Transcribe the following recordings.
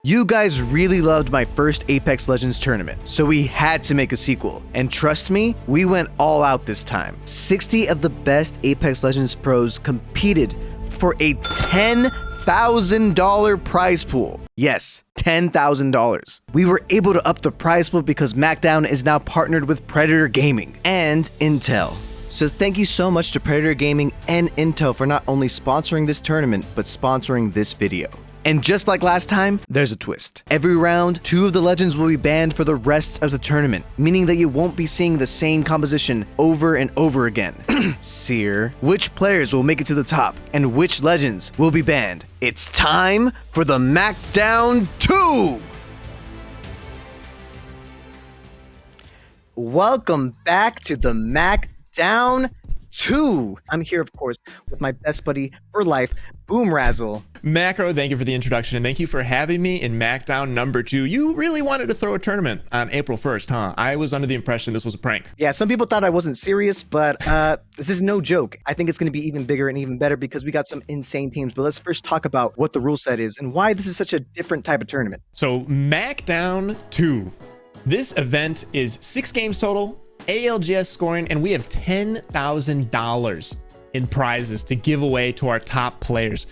You guys really loved my first Apex Legends tournament, so we had to make a sequel. And trust me, we went all out this time. 60 of the best Apex Legends pros competed for a $10,000 prize pool. Yes, $10,000. We were able to up the prize pool because Macdown is now partnered with Predator Gaming and Intel. So thank you so much to Predator Gaming and Intel for not only sponsoring this tournament, but sponsoring this video. And just like last time, there's a twist. Every round, 2 of the legends will be banned for the rest of the tournament, meaning that you won't be seeing the same composition over and over again. Seer, which players will make it to the top, and which legends will be banned? It's time for the Macdown 2! Welcome back to the Macdown 2. I'm here, of course, with my best buddy for life, Boom Razzle. Macro, thank you for the introduction, and thank you for having me in Macdown number 2. You really wanted to throw a tournament on April 1st, huh? I was under the impression this was a prank. Yeah, some people thought I wasn't serious, but this is no joke. I think it's going to be even bigger and even better because we got some insane teams. But let's first talk about what the rule set is and why this is such a different type of tournament. So, Macdown 2. This event is 6 games total, ALGS scoring, and we have $10,000 in prizes to give away to our top players.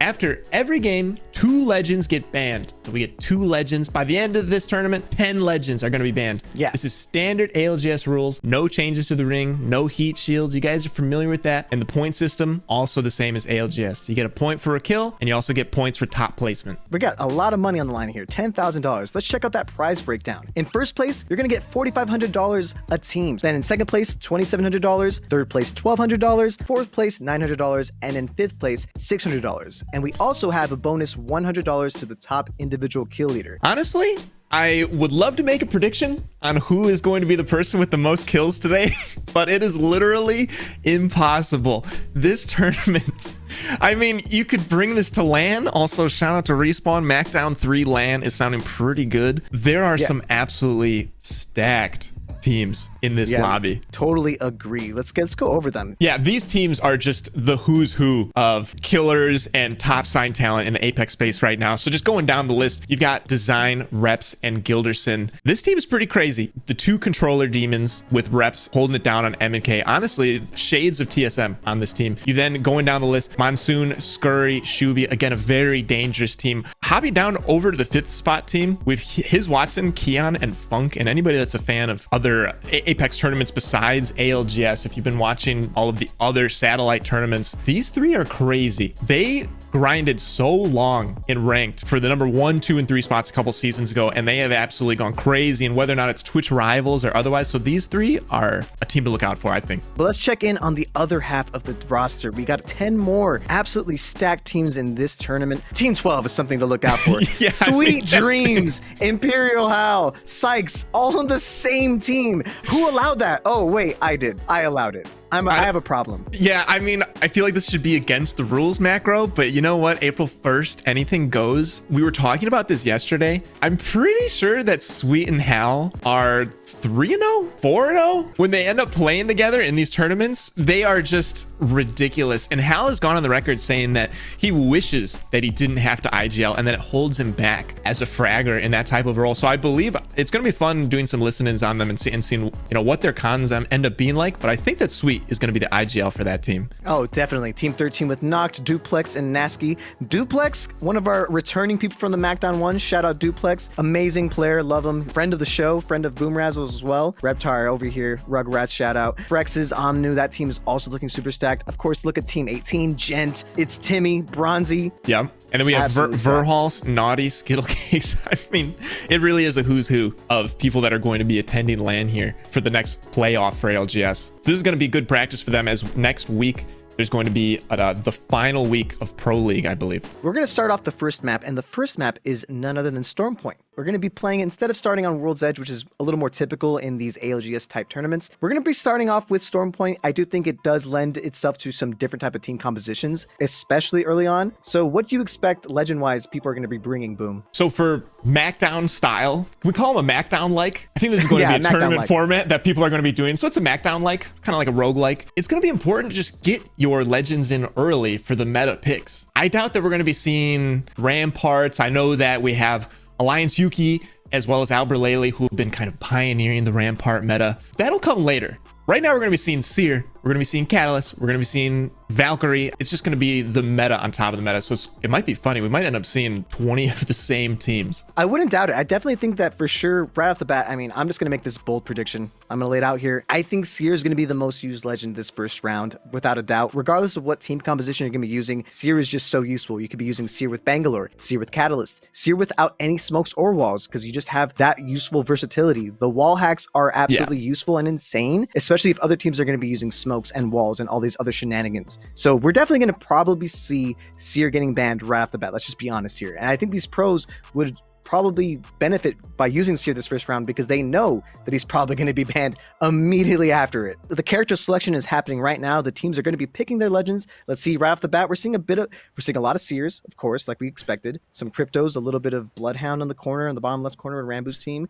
After every game, 2 legends get banned. So we get 2 legends. By the end of this tournament, 10 legends are going to be banned. Yeah. This is standard ALGS rules. No changes to the ring, no heat shields. You guys are familiar with that. And the point system, also the same as ALGS. You get a point for a kill, and you also get points for top placement. We got a lot of money on the line here, $10,000. Let's check out that prize breakdown. In first place, you're going to get $4,500 a team. Then in second place, $2,700. Third place, $1,200. Fourth place, $900. And in fifth place, $600. And we also have a bonus $100 to the top individual kill leader. Honestly, I would love to make a prediction on who is going to be the person with the most kills today, but it is literally impossible. This tournament, I mean, you could bring this to LAN. Also, shout out to Respawn. Macdown 3 LAN is sounding pretty good. There are some absolutely stacked teams in this lobby. Totally agree. Let's go over them. Yeah, these teams are just the who's who of killers and top sign talent in the Apex space right now. So just going down the list, you've got Design, Reps, and Gilderson. This team is pretty crazy. The 2 controller demons with Reps holding it down on M&K. Honestly, shades of TSM on this team. You then going down the list, Monsoon, Scurry, Shuby. Again, a very dangerous team. Hobby down over to the 5th spot team with his Watson, Keon, and Funk, and anybody that's a fan of other Apex tournaments besides ALGS. If you've been watching all of the other satellite tournaments, these 3 are crazy. They grinded so long in ranked for the number 1, 2, and 3 spots a couple seasons ago, and they have absolutely gone crazy, and whether or not it's Twitch rivals or otherwise. So these 3 are a team to look out for, I think. But let's check in on the other half of the roster. We got 10 more absolutely stacked teams in this tournament. Team 12 is something to look out for. Yeah, Sweet Dreams, Imperial Howl, Sykes, all on the same team. Who allowed that? Oh, wait, I did. I allowed it. I have a problem. Yeah, I mean, I feel like this should be against the rules, Macro, but you know what? April 1st, anything goes. We were talking about this yesterday. I'm pretty sure that Sweet and Hal are 3-0, 4-0. When they end up playing together in these tournaments, they are just ridiculous. And Hal has gone on the record saying that he wishes that he didn't have to IGL and that it holds him back as a fragger in that type of role. So I believe it's going to be fun doing some listen-ins on them and seeing what their cons end up being like. But I think that Sweet is going to be the IGL for that team. Oh, definitely. Team 13 with Noct, Duplex, and Nasky. Duplex, one of our returning people from the Macdown 1. Shout out Duplex. Amazing player. Love him. Friend of the show. Friend of Boom Razzle as well. Reptar over here. Rugrats, shout out. Frex's, Omnu. That team is also looking super stacked. Of course, look at Team 18. Gent. It's Timmy, Bronzy. Yeah. And then we have Verhals, Naughty, Skittlecase. I mean, it really is a who's who of people that are going to be attending LAN here for the next playoff for ALGS. So this is going to be good practice for them, as next week there's going to be the final week of Pro League, I believe. We're going to start off the first map, and the first map is none other than Storm Point. we're going to be playing, instead of starting on World's Edge, which is a little more typical in these ALGS type tournaments, we're going to be starting off with Stormpoint. I do think it does lend itself to some different type of team compositions, especially early on. So what do you expect legend-wise people are going to be bringing, Boom? So for macdown style, can we call them a macdown-like? I think this is going to be a tournament format that people are going to be doing. So it's a macdown-like, kind of like a roguelike. It's going to be important to just get your legends in early for the meta picks. I doubt that we're going to be seeing Ramparts. I know that we have Alliance Yuki as well as Albert Lely, who have been kind of pioneering the Rampart meta. That'll come later. Right now, we're going to be seeing Seer. We're going to be seeing Catalyst. We're going to be seeing Valkyrie. It's just going to be the meta on top of the meta. So it might be funny. We might end up seeing 20 of the same teams. I wouldn't doubt it. I definitely think that for sure, right off the bat, I mean, I'm just going to make this bold prediction. I'm going to lay it out here. I think Seer is going to be the most used legend this first round, without a doubt. Regardless of what team composition you're going to be using, Seer is just so useful. You could be using Seer with Bangalore, Seer with Catalyst, Seer without any smokes or walls, because you just have that useful versatility. The wall hacks are absolutely useful and insane, especially if other teams are going to be using smokes and walls and all these other shenanigans. So we're definitely going to probably see Seer getting banned right off the bat. Let's just be honest here. And I think these pros would probably benefit by using Seer this first round because they know that he's probably going to be banned immediately after it. The character selection is happening right now. The teams are going to be picking their legends. Let's see, right off the bat, we're seeing a lot of Seers, of course, like we expected. Some Cryptos, a little bit of Bloodhound on the corner, in the bottom left corner of Rambu's team.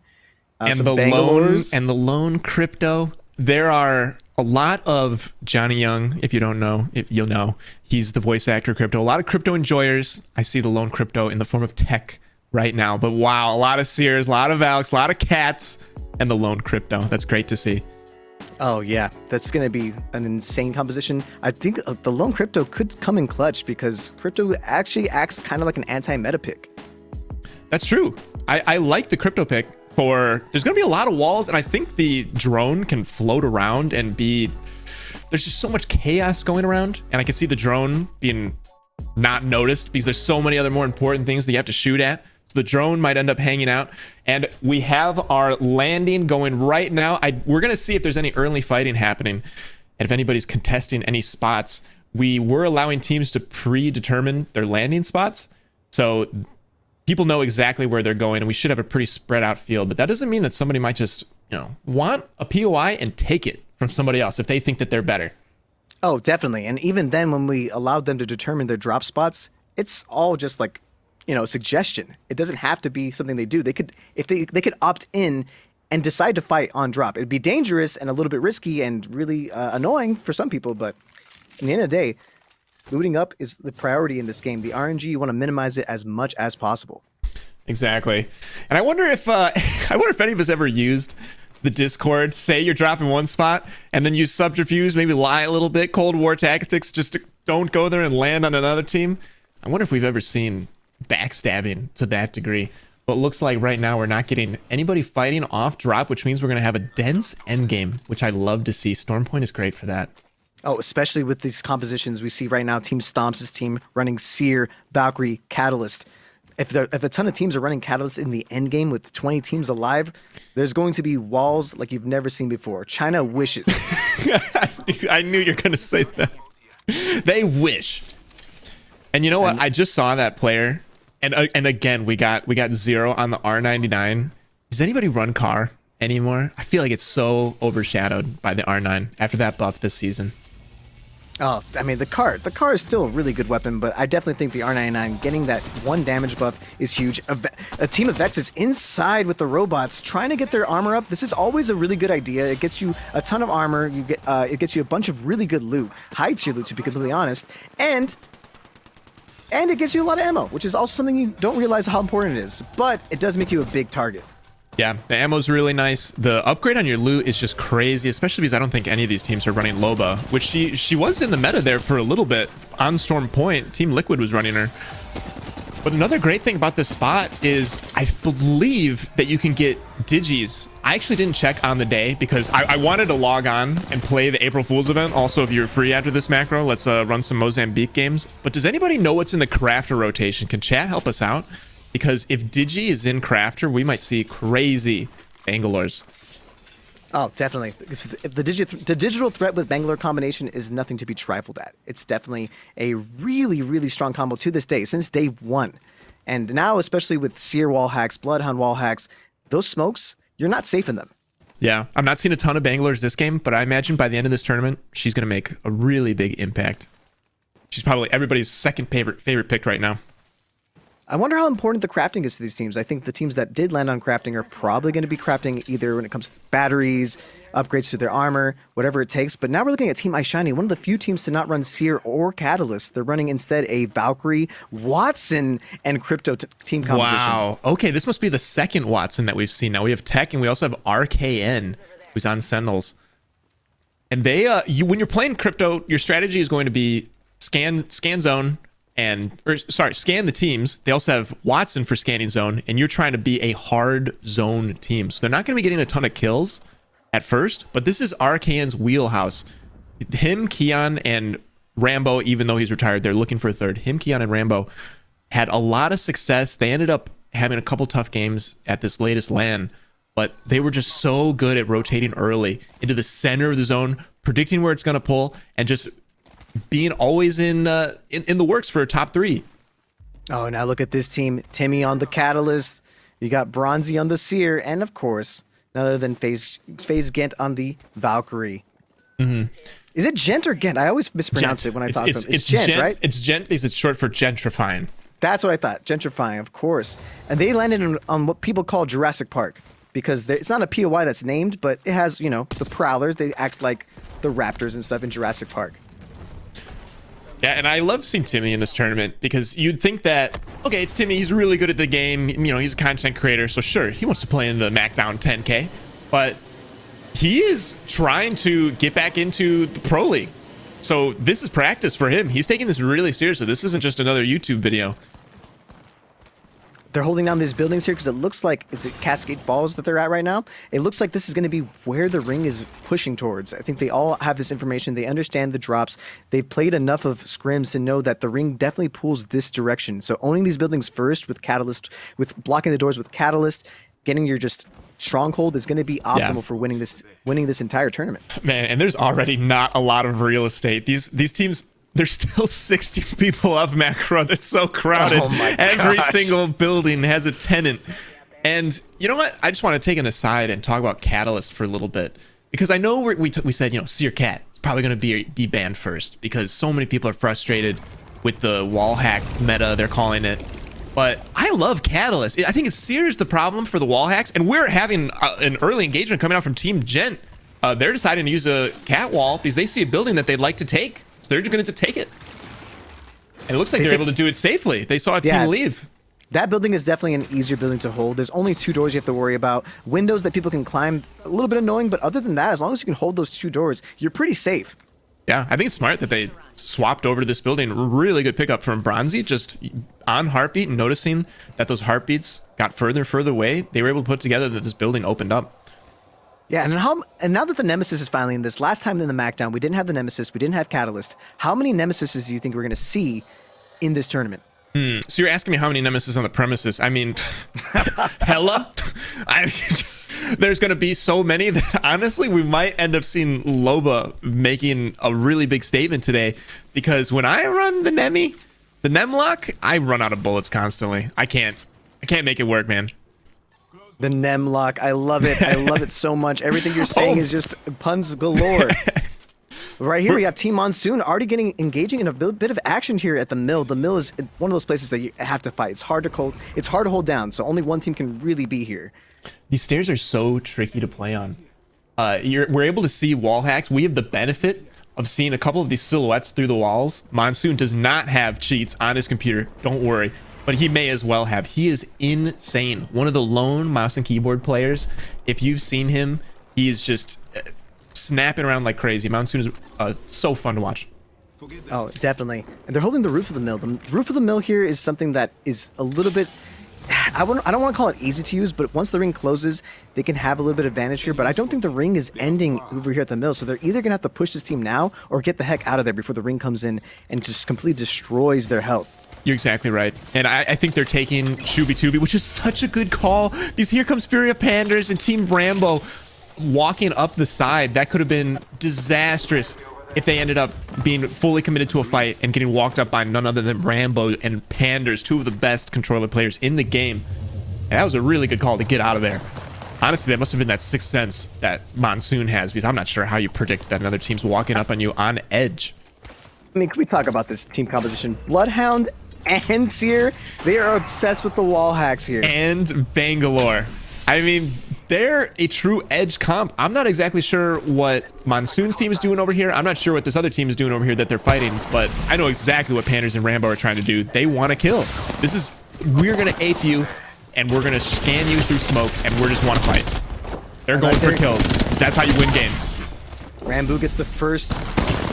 And the lone Crypto. There are a lot of Johnny Young, if you don't know, if you'll know, he's the voice actor Crypto. A lot of Crypto enjoyers. I see the lone Crypto in the form of Tech right now. But wow, a lot of Seers, a lot of Alex, a lot of Cats, and the lone Crypto. That's great to see. Oh yeah, that's going to be an insane composition. I think the lone Crypto could come in clutch because Crypto actually acts kind of like an anti-meta pick. That's true. I like the Crypto pick. There's going to be a lot of walls, and I think the drone can float around and there's just so much chaos going around, and I can see the drone being not noticed because there's so many other more important things that you have to shoot at. So the drone might end up hanging out, and we have our landing going right now. We're going to see if there's any early fighting happening, and if anybody's contesting any spots. We were allowing teams to predetermine their landing spots, so people know exactly where they're going, and we should have a pretty spread out field. But that doesn't mean that somebody might just, want a POI and take it from somebody else if they think that they're better. Oh, definitely. And even then, when we allowed them to determine their drop spots, it's all just like, suggestion. It doesn't have to be something they do. They could, if they could opt in and decide to fight on drop. It'd be dangerous and a little bit risky and really annoying for some people. But in the end of the day, looting up is the priority in this game. The RNG, you want to minimize it as much as possible. Exactly. And I wonder if any of us ever used the Discord, say you're dropping one spot and then use subterfuge, maybe lie a little bit, Cold War tactics, just to don't go there and land on another team. I wonder if we've ever seen backstabbing to that degree. But it looks like right now we're not getting anybody fighting off drop, which means we're going to have a dense endgame, which I love to see. Stormpoint is great for that. Oh, especially with these compositions we see right now. Team Stomps' team running Seer, Valkyrie, Catalyst. If a ton of teams are running Catalyst in the end game with 20 teams alive, there's going to be walls like you've never seen before. China wishes. I knew you were going to say that. They wish. And you know what? I just saw that player. And again, we got 0 on the R99. Does anybody run car anymore? I feel like it's so overshadowed by the R9 after that buff this season. Oh, I mean, the car is still a really good weapon, but I definitely think the R99 getting that 1 damage buff is huge. A team of Vex is inside with the robots trying to get their armor up. This is always a really good idea. It gets you a ton of armor. It gets you a bunch of really good loot, hides your loot to be completely honest, and it gives you a lot of ammo, which is also something you don't realize how important it is, but it does make you a big target. Yeah, the ammo's really nice. The upgrade on your loot is just crazy, especially because I don't think any of these teams are running Loba, which she was in the meta there for a little bit. On Storm Point, Team Liquid was running her. But another great thing about this spot is I believe that you can get digis. I actually didn't check on the day because I wanted to log on and play the April Fool's event. Also, if you're free after this macro, let's run some Mozambique games. But does anybody know what's in the crafter rotation? Can chat help us out? Because if Digi is in Crafter, we might see crazy Bangalores. Oh, definitely. If the digital threat with Bangalore combination is nothing to be trifled at. It's definitely a really, really strong combo to this day, since day 1. And now, especially with Seer wall hacks, Bloodhound wall hacks, those smokes, you're not safe in them. Yeah, I'm not seeing a ton of Bangalores this game, but I imagine by the end of this tournament, she's going to make a really big impact. She's probably everybody's second favorite pick right now. I wonder how important the crafting is to these teams. I think the teams that did land on crafting are probably going to be crafting either when it comes to batteries, upgrades to their armor, whatever it takes. But now we're looking at Team iShiny, one of the few teams to not run Seer or Catalyst. They're running instead a Valkyrie, Watson, and Crypto team composition. Wow. Okay, this must be the second Watson that we've seen now. We have Tech, and we also have RKN, who's on Sentinels. And they, when you're playing Crypto, your strategy is going to be scan zone, scan the teams. They also have Watson for scanning zone, and you're trying to be a hard zone team. So they're not going to be getting a ton of kills at first, but this is RKN's wheelhouse. Him, Keon, and Rambo, even though he's retired, they're looking for a third. Him, Keon, and Rambo had a lot of success. They ended up having a couple tough games at this latest LAN, but they were just so good at rotating early into the center of the zone, predicting where it's going to pull, and just being always in the works for a top 3. Oh, now look at this team. Timmy on the Catalyst. You got Bronzy on the Seer, and of course, none other than FaZe Gent on the Valkyrie. Mm-hmm. Is it Gent or Gent? I always mispronounce it when I talk to them. It's Gent, right? It's Gent because it's short for gentrifying. That's what I thought. Gentrifying, of course. And they landed on what people call Jurassic Park, because it's not a POI that's named, but it has, the Prowlers. They act like the Raptors and stuff in Jurassic Park. Yeah, and I love seeing Timmy in this tournament because you'd think that, okay, it's Timmy, he's really good at the game, he's a content creator, so sure, he wants to play in the macdown 10K, but he is trying to get back into the Pro League. So this is practice for him. He's taking this really seriously. This isn't just another YouTube video. They're holding down these buildings here because it looks like it's at Cascade Falls that they're at right now. It looks like this is going to be where the ring is pushing towards. I think they all have this information. They understand the drops. They've played enough of scrims to know that the ring definitely pulls this direction. So owning these buildings first with Catalyst, with blocking the doors with Catalyst, getting your just stronghold is going to be optimal for winning this entire tournament. Man, and there's already not a lot of real estate. These teams, there's still 60 people up macro. That's so crowded. Oh my Every gosh. single building has a tenant. And you know what? I just want to take an aside and talk about Catalyst for a little bit, because I know we said, Seer Cat is probably going to be banned first because so many people are frustrated with the wall hack meta, they're calling it. But I love Catalyst. I think Seer is the problem for the wall hacks, and we're having an early engagement coming out from Team Gent. They're deciding to use a cat wall because they see a building that they'd like to take. They're just going to take it. And it looks like they're able to do it safely. They saw a team leave. That building is definitely an easier building to hold. There's only 2 doors you have to worry about. Windows that people can climb, a little bit annoying, but other than that, as long as you can hold those 2 doors, you're pretty safe. Yeah, I think it's smart that they swapped over to this building. Really good pickup from Bronzy, just on Heartbeat and noticing that those heartbeats got further and further away. They were able to put together that this building opened up. Yeah, and now that the Nemesis is finally in this, last time in the Macdown, we didn't have the Nemesis, we didn't have Catalyst. How many Nemesises do you think we're going to see in this tournament? So you're asking me how many Nemesis on the premises? I mean, hella. There's going to be so many that honestly we might end up seeing Loba making a really big statement today, because when I run the Nemlock, I run out of bullets constantly. I can't make it work, man. The Nemlock, I love it. I love it so much. Everything you're saying is just puns galore. Right here, we have Team Monsoon already engaging in a bit of action here at the mill. The mill is one of those places that you have to fight. It's hard to hold down, so only one team can really be here. These stairs are so tricky to play on. We're able to see wall hacks. We have the benefit of seeing a couple of these silhouettes through the walls. Monsoon does not have cheats on his computer. Don't worry. But he may as well have. He is insane. One of the lone mouse and keyboard players. If you've seen him, he is just snapping around like crazy. Monsoon is so fun to watch. Oh, definitely. And they're holding the roof of the mill. The roof of the mill here is something that is a little bit... I don't want to call it easy to use, but once the ring closes, they can have a little bit of advantage here. But I don't think the ring is ending over here at the mill, so they're either going to have to push this team now or get the heck out of there before the ring comes in and just completely destroys their health. You're exactly right. And I think they're taking Shooby Tooby, which is such a good call, because here comes Fury of Panders and Team Rambo walking up the side. That could have been disastrous. if they ended up being fully committed to a fight and getting walked up by none other than Rambo and Panders, two of the best controller players in the game. And that was a really good call to get out of there. Honestly, that must have been that sixth sense that Monsoon has, because I'm not sure how you predict that another team's walking up on you on edge. I mean, can we talk about this team composition? Bloodhound and Seer, they are obsessed with the wall hacks here. And Bangalore. I mean, they're a true edge comp. I'm not exactly sure what Monsoon's team is doing over here. I'm not sure what this other team is doing over here that they're fighting, but I know exactly what Panders and Rambo are trying to do. They want to kill. This is, we're going to ape you, and we're going to scan you through smoke, and we just want to fight. They're going for kills, because that's how you win games. Rambo gets the first,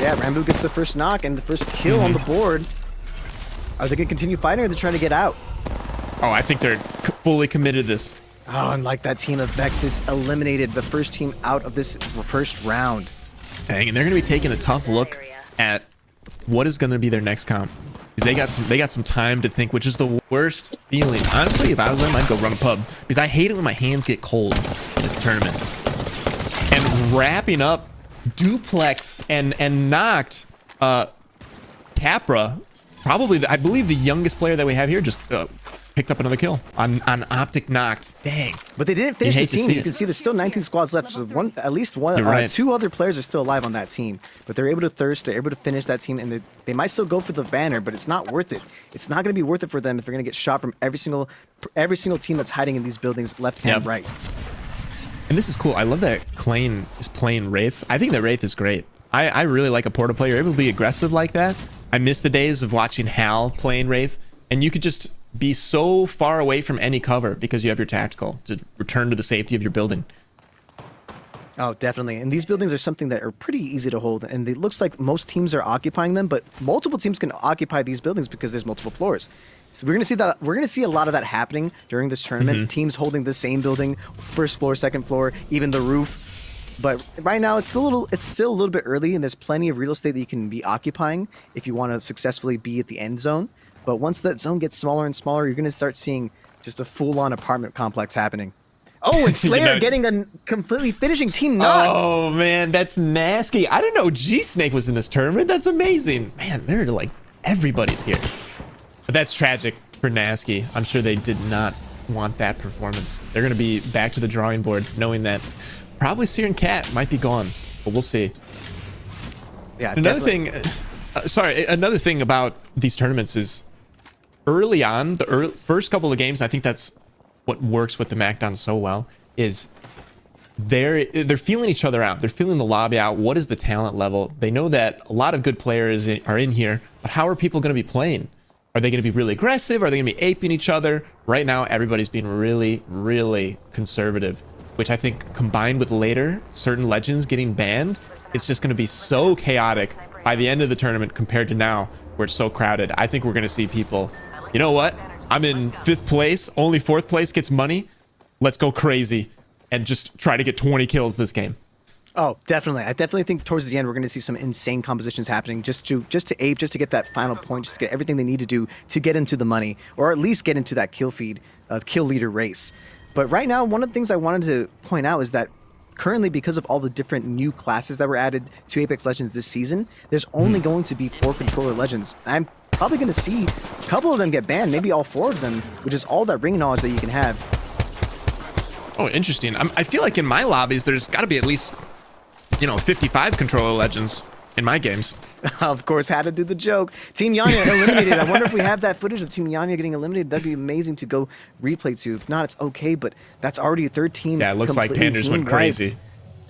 Rambo gets the first knock and the first kill on the board. Are they going to continue fighting, or are they trying to get out? Oh, I think they're fully committed to this. Oh, and like that team of Vexus eliminated the first team out of this first round. Dang, and they're going to be taking a tough look at what is going to be their next comp. Because they got some time to think, which is the worst feeling. Honestly, if I was them, I'd go run a pub. Because I hate it when my hands get cold in the tournament. And wrapping up Duplex and knocked Capra, probably, I believe the youngest player that we have here, just picked up another kill on Optic knocked. Dang. But they didn't finish the team. You can see there's still 19 squads left. So at least two other players are still alive on that team. But they're able to thirst. They're able to finish that team, and they might still go for the banner, but it's not worth it. It's not going to be worth it for them if they're going to get shot from every single team that's hiding in these buildings, left and right. And this is cool. I love that Klain is playing Wraith. I think that Wraith is great. I really like a Porta player able to be aggressive like that. I miss the days of watching Hal playing Wraith, and you could just be so far away from any cover because you have your tactical to return to the safety of your building. Oh, definitely. And these buildings are something that are pretty easy to hold, and it looks like most teams are occupying them, but multiple teams can occupy these buildings because there's multiple floors. So we're going to see that. We're going to see a lot of that happening during this tournament. Teams holding the same building, first floor, second floor, even the roof. But right now, it's still a little bit early, and there's plenty of real estate that you can be occupying if you want to successfully be at the end zone. But once that zone gets smaller and smaller, you're going to start seeing just a full-on apartment complex happening. Oh, and Slayer getting a completely finishing team knocked. Oh, man, that's nasty. I didn't know G-Snake was in this tournament. That's amazing. Man, they're like, everybody's here. But that's tragic for Nasky. I'm sure they did not want that performance. They're going to be back to the drawing board, knowing that probably Seer and Cat might be gone, but we'll see. Yeah, another thing about these tournaments is early on, the first couple of games, I think that's what works with the Macdown so well, is they're feeling each other out. They're feeling the lobby out. What is the talent level? They know that a lot of good players are in here, but how are people going to be playing? Are they going to be really aggressive? Are they going to be aping each other? Right now, everybody's being really, really conservative, which I think combined with later certain legends getting banned, it's just going to be so chaotic by the end of the tournament compared to now where it's so crowded. I think we're going to see people, you know what? I'm in 5th place. Only 4th place gets money. Let's go crazy and just try to get 20 kills this game. Oh, definitely. I definitely think towards the end we're going to see some insane compositions happening just to ape, just to get that final point, just to get everything they need to do to get into the money, or at least get into that kill feed, kill leader race. But right now, one of the things I wanted to point out is that currently, because of all the different new classes that were added to Apex Legends this season, there's only going to be 4 controller legends. I'm probably going to see a couple of them get banned, maybe all 4 of them, which is all that ring knowledge that you can have. Oh, interesting. I feel like in my lobbies, there's got to be at least, 55 controller legends in my games. Of course, had to do the joke. Team Yanya eliminated. I wonder if we have that footage of Team Yanya getting eliminated. That'd be amazing to go replay to. If not, it's okay, but that's already a 3rd team. Yeah, it looks like Panders went crazy.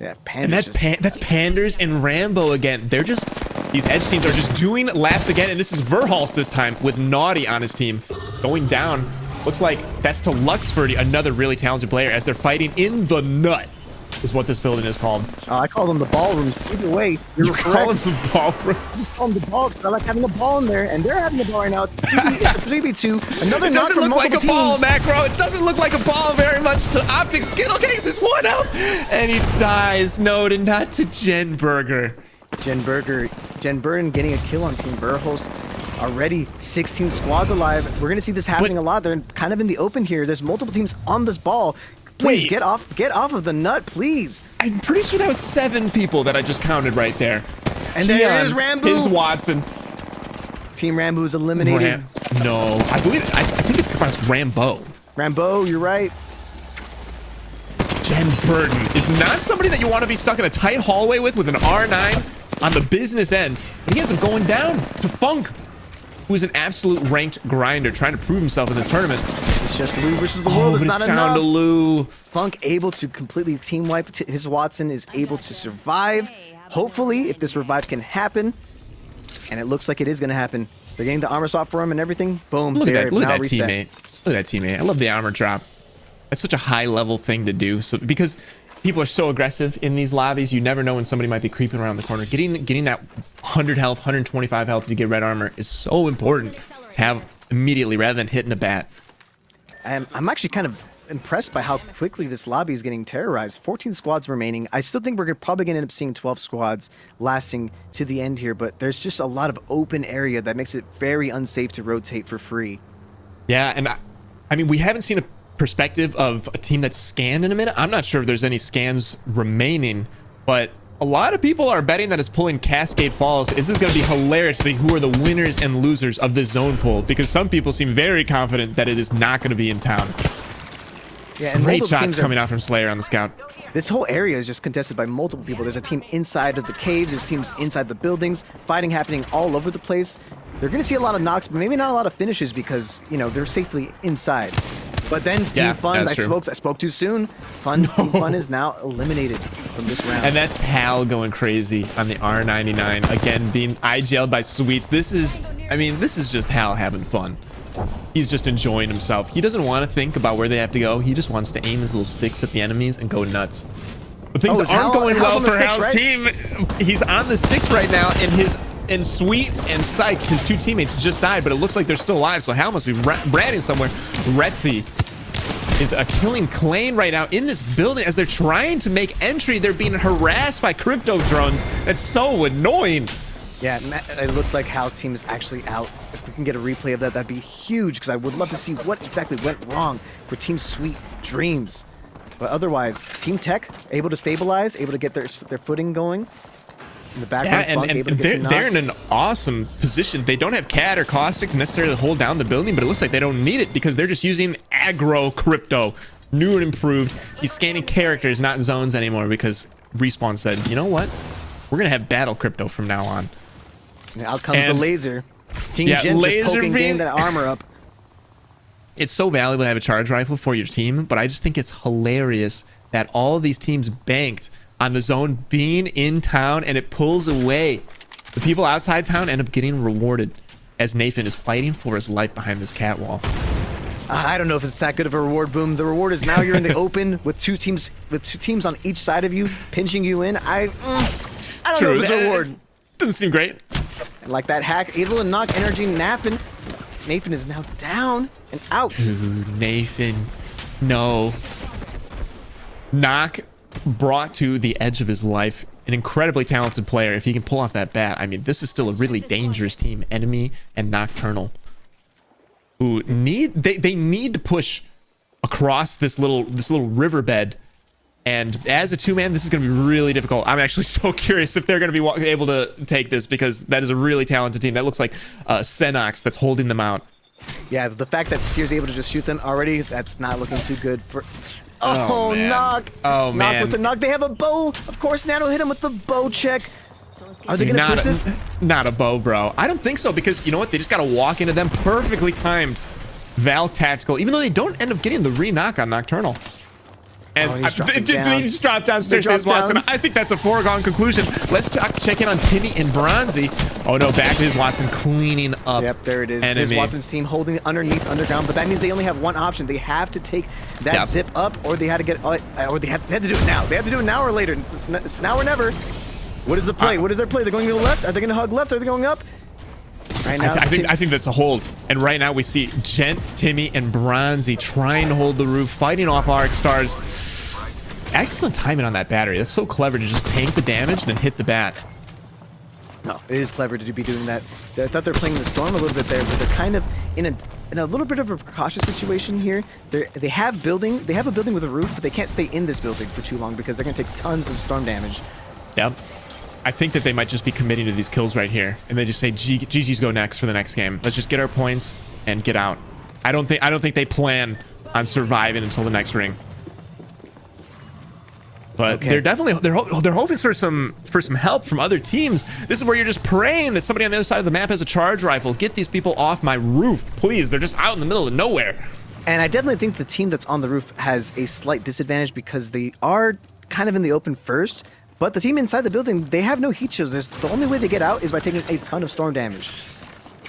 Yeah, Panders. And that's Panders and Rambo again. They're just, these edge teams are just doing laps again, and this is Verhulst this time with Naughty on his team going down. Looks like that's to Luxford, another really talented player, as they're fighting in the nut, is what this building is called. I call them the ballrooms. Either way, you call them the ballrooms. I call them the balls. I like having the ball in there, and they're having the ball right now. It's a 3v2. Another knock from multiple teams. It doesn't look like a ball, Macro. It doesn't look like a ball very much to Optic. Skittlecakes is 1 out, and he dies. No, not to Jen Burger. Jen Burden getting a kill on Team Verhulst. Already 16 squads alive. We're going to see this happening a lot. They're kind of in the open here. There's multiple teams on this ball. Please get off of the nut, please. I'm pretty sure that was 7 people that I just counted right there. And there it is, Rambo. His Watson. Team Rambo is eliminated. No, I think it's pronounced Rambo. Rambo, you're right. Jen Burton is not somebody that you want to be stuck in a tight hallway with an R9 on the business end. And he ends up going down to Funk, who is an absolute ranked grinder trying to prove himself in this tournament. It's just Lou versus the world. It's not down enough. to Lou. Funk able to completely team wipe. His Watson is able to survive. Hopefully, if this revive can happen, and it looks like it is going to happen. They're getting the armor swap for him and everything. Boom. Look at that reset. teammate. Look at that teammate. I love the armor drop. That's such a high level thing to do. So because people are so aggressive in these lobbies, you never know when somebody might be creeping around the corner. Getting that 100 health, 125 health to get red armor is so important to have immediately rather than hitting a bat. I'm actually kind of impressed by how quickly this lobby is getting terrorized. 14 squads remaining. I still think we're probably going to end up seeing 12 squads lasting to the end here, but there's just a lot of open area that makes it very unsafe to rotate for free. Yeah, and I mean, we haven't seen a perspective of a team that's scanned in a minute. I'm not sure if there's any scans remaining, but a lot of people are betting that it's pulling Cascade Falls. This is going to be hilarious to see who are the winners and losers of this zone pool, because some people seem very confident that it is not going to be in town. Yeah, and great shots coming out from Slayer on the scout. This whole area is just contested by multiple people. There's a team inside of the caves, there's teams inside the buildings, fighting happening all over the place. They're going to see a lot of knocks, but maybe not a lot of finishes because, you know, they're safely inside. But then Team Fun, I spoke too soon. Team Fun is now eliminated from this round. And that's Hal going crazy on the R99. Again, being IGL'd by Sweets. This is just Hal having fun. He's just enjoying himself. He doesn't want to think about where they have to go. He just wants to aim his little sticks at the enemies and go nuts. But things aren't going well for Hal's team. He's on the sticks right now, and Sweet and Sykes, his two teammates, just died, but it looks like they're still alive, so Hal must be ratting somewhere. Retzi is killing Klain right now in this building as they're trying to make entry. They're being harassed by crypto drones. That's so annoying. Yeah, it looks like Hal's team is actually out. If we can get a replay of that, that'd be huge, because I would love to see what exactly went wrong for Team Sweet Dreams. But otherwise, Team Tech able to stabilize, able to get their footing going. In the background, and they're in an awesome position. They don't have Cat or Caustic to necessarily hold down the building, but it looks like they don't need it because they're just using aggro crypto. New and improved. He's scanning characters, not zones anymore, because Respawn said, you know what? We're going to have battle crypto from now on. And out comes the laser. Team Gen just poking getting that armor up. It's so valuable to have a charge rifle for your team, but I just think it's hilarious that all of these teams banked on the zone being in town, and it pulls away. The people outside town end up getting rewarded as Nathan is fighting for his life behind this cat wall. I don't know if it's that good of a reward, Boom. The reward is now you're in the open with two teams on each side of you, pinching you in. I don't know if it's a reward. Doesn't seem great. And like that hack, able to knock energy Nathan. Nathan is now down and out. Dude, Nathan, no. Knock brought to the edge of his life. An incredibly talented player. If he can pull off that bat, I mean, this is still a really dangerous team. Enemy and Nocturnal, who they need to push across this little riverbed. And as a two-man, this is going to be really difficult. I'm actually so curious if they're going to be able to take this, because that is a really talented team. That looks like Senox that's holding them out. Yeah, the fact that Sear's able to just shoot them already, that's not looking too good for... Oh, man. Knock! Oh, man. Knock with the knock. They have a bow. Of course, Nano hit him with the bow check. Are they going to push this? Not a bow, bro. I don't think so, because you know what? They just got to walk into them. Perfectly timed. Val tactical, even though they don't end up getting the re-knock on Nocturnal. And they just dropped downstairs. Watson. I think that's a foregone conclusion. Let's check in on Timmy and Bronzy. Oh no, back to his Watson cleaning up. Yep, there it is. Enemy. His Watson's team holding underneath underground, but that means they only have one option. They have to take that zip up, or they had to get, or they have to do it now. They have to do it now or later. It's now or never. What is the play? What is their play? They're going to the left. Are they going to hug left? Are they going up? Right now, I think that's a hold. And right now we see Gent, Timmy, and Bronzy trying to hold the roof, fighting off Arc Stars. Excellent timing on that battery. That's so clever to just tank the damage and then hit the bat. No, it is clever to be doing that. I thought they were playing the storm a little bit there, but they're kind of in a little bit of a precautious situation here. They have a building with a roof, but they can't stay in this building for too long because they're going to take tons of storm damage. Yep. I think that they might just be committing to these kills right here, and they just say GG's go next for the next game. Let's just get our points and get out. I don't think they plan on surviving until the next ring. But they're definitely they're hoping for some help from other teams. This is where you're just praying that somebody on the other side of the map has a charge rifle. Get these people off my roof, please. They're just out in the middle of nowhere. And I definitely think the team that's on the roof has a slight disadvantage because they are kind of in the open first. But the team inside the building, they have no heat shields. The only way they get out is by taking a ton of storm damage.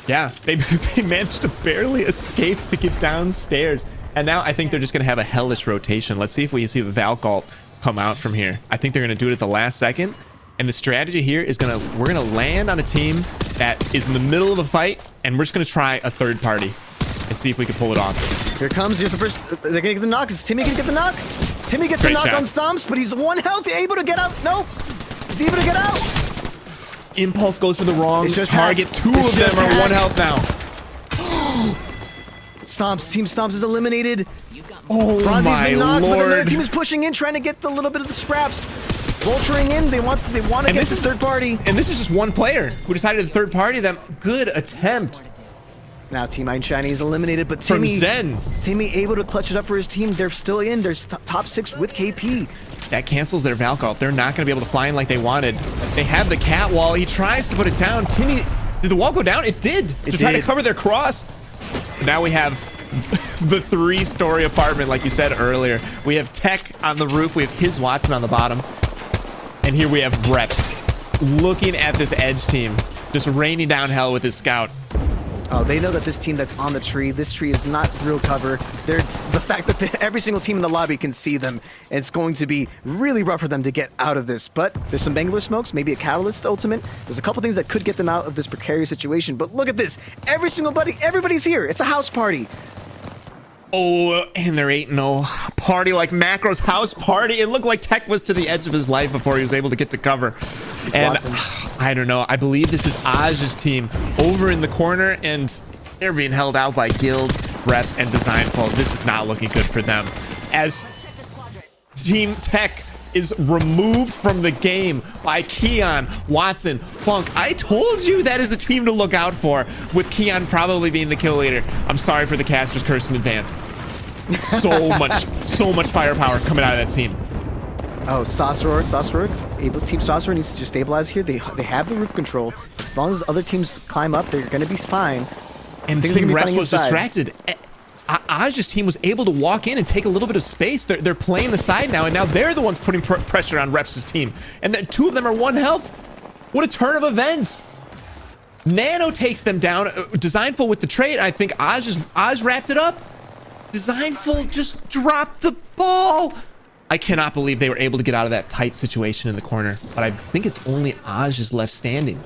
Yeah, they managed to barely escape to get downstairs. And now I think they're just going to have a hellish rotation. Let's see if we see the Valkyrie come out from here. I think they're going to do it at the last second. And the strategy here is we're going to land on a team that is in the middle of a fight, and we're just going to try a third party and see if we can pull it off. Here comes, here's the first, they're going to get the knock. Is Timmy going to get the knock? Timmy gets the knock on Stomps, but he's 1 health, able to get out. Nope. Is he able to get out? Impulse goes for the wrong target. Two of them are 1 health now. Team Stomps is eliminated. Oh my lord! But another team is lord. pushing in, trying to get a little bit of the scraps. Vulturing in, they want to get this third party. And this is just one player who decided to third party them. Good attempt. Now Team Shiny is eliminated, but Timmy able to clutch it up for his team. They're still in. They're top 6 with KP. That cancels their Valkyrie. They're not going to be able to fly in like they wanted. They have the cat wall. He tries to put it down. Timmy, did the wall go down? It did. To try to cover their cross. Now we have the 3-story apartment, like you said earlier. We have Tech on the roof. We have his Watson on the bottom. And here we have Reps looking at this edge team, just raining down hell with his scout. Oh, they know that this team that's on the tree, this tree is not real cover. The fact that every single team in the lobby can see them, it's going to be really rough for them to get out of this. But there's some Bangalore smokes, maybe a Catalyst ultimate. There's a couple things that could get them out of this precarious situation. But look at this. Everybody's here. It's a house party. Oh, and there ain't no party like Macro's house party. It looked like Tech was to the edge of his life before he was able to get to cover. And I don't know. I believe this is Aj's team over in the corner, and they're being held out by Guild, Reps, and Designful. This is not looking good for them. As Team Tech is removed from the game by Keon, Watson, Funk. I told you that is the team to look out for, with Keon probably being the kill leader. I'm sorry for the caster's curse in advance. So much firepower coming out of that team. Oh, Team Saucer needs to just stabilize here. They have the roof control. As long as other teams climb up, they're going to be fine. And Team Reps was distracted. Aj's team was able to walk in and take a little bit of space. They're playing the side now, and now they're the ones putting pressure on Reps' team. And then 2 of them are 1 health. What a turn of events. Nano takes them down. Designful with the trade. I think Aj wrapped it up. Designful just dropped the ball. I cannot believe they were able to get out of that tight situation in the corner. But I think it's only Aj is left standing.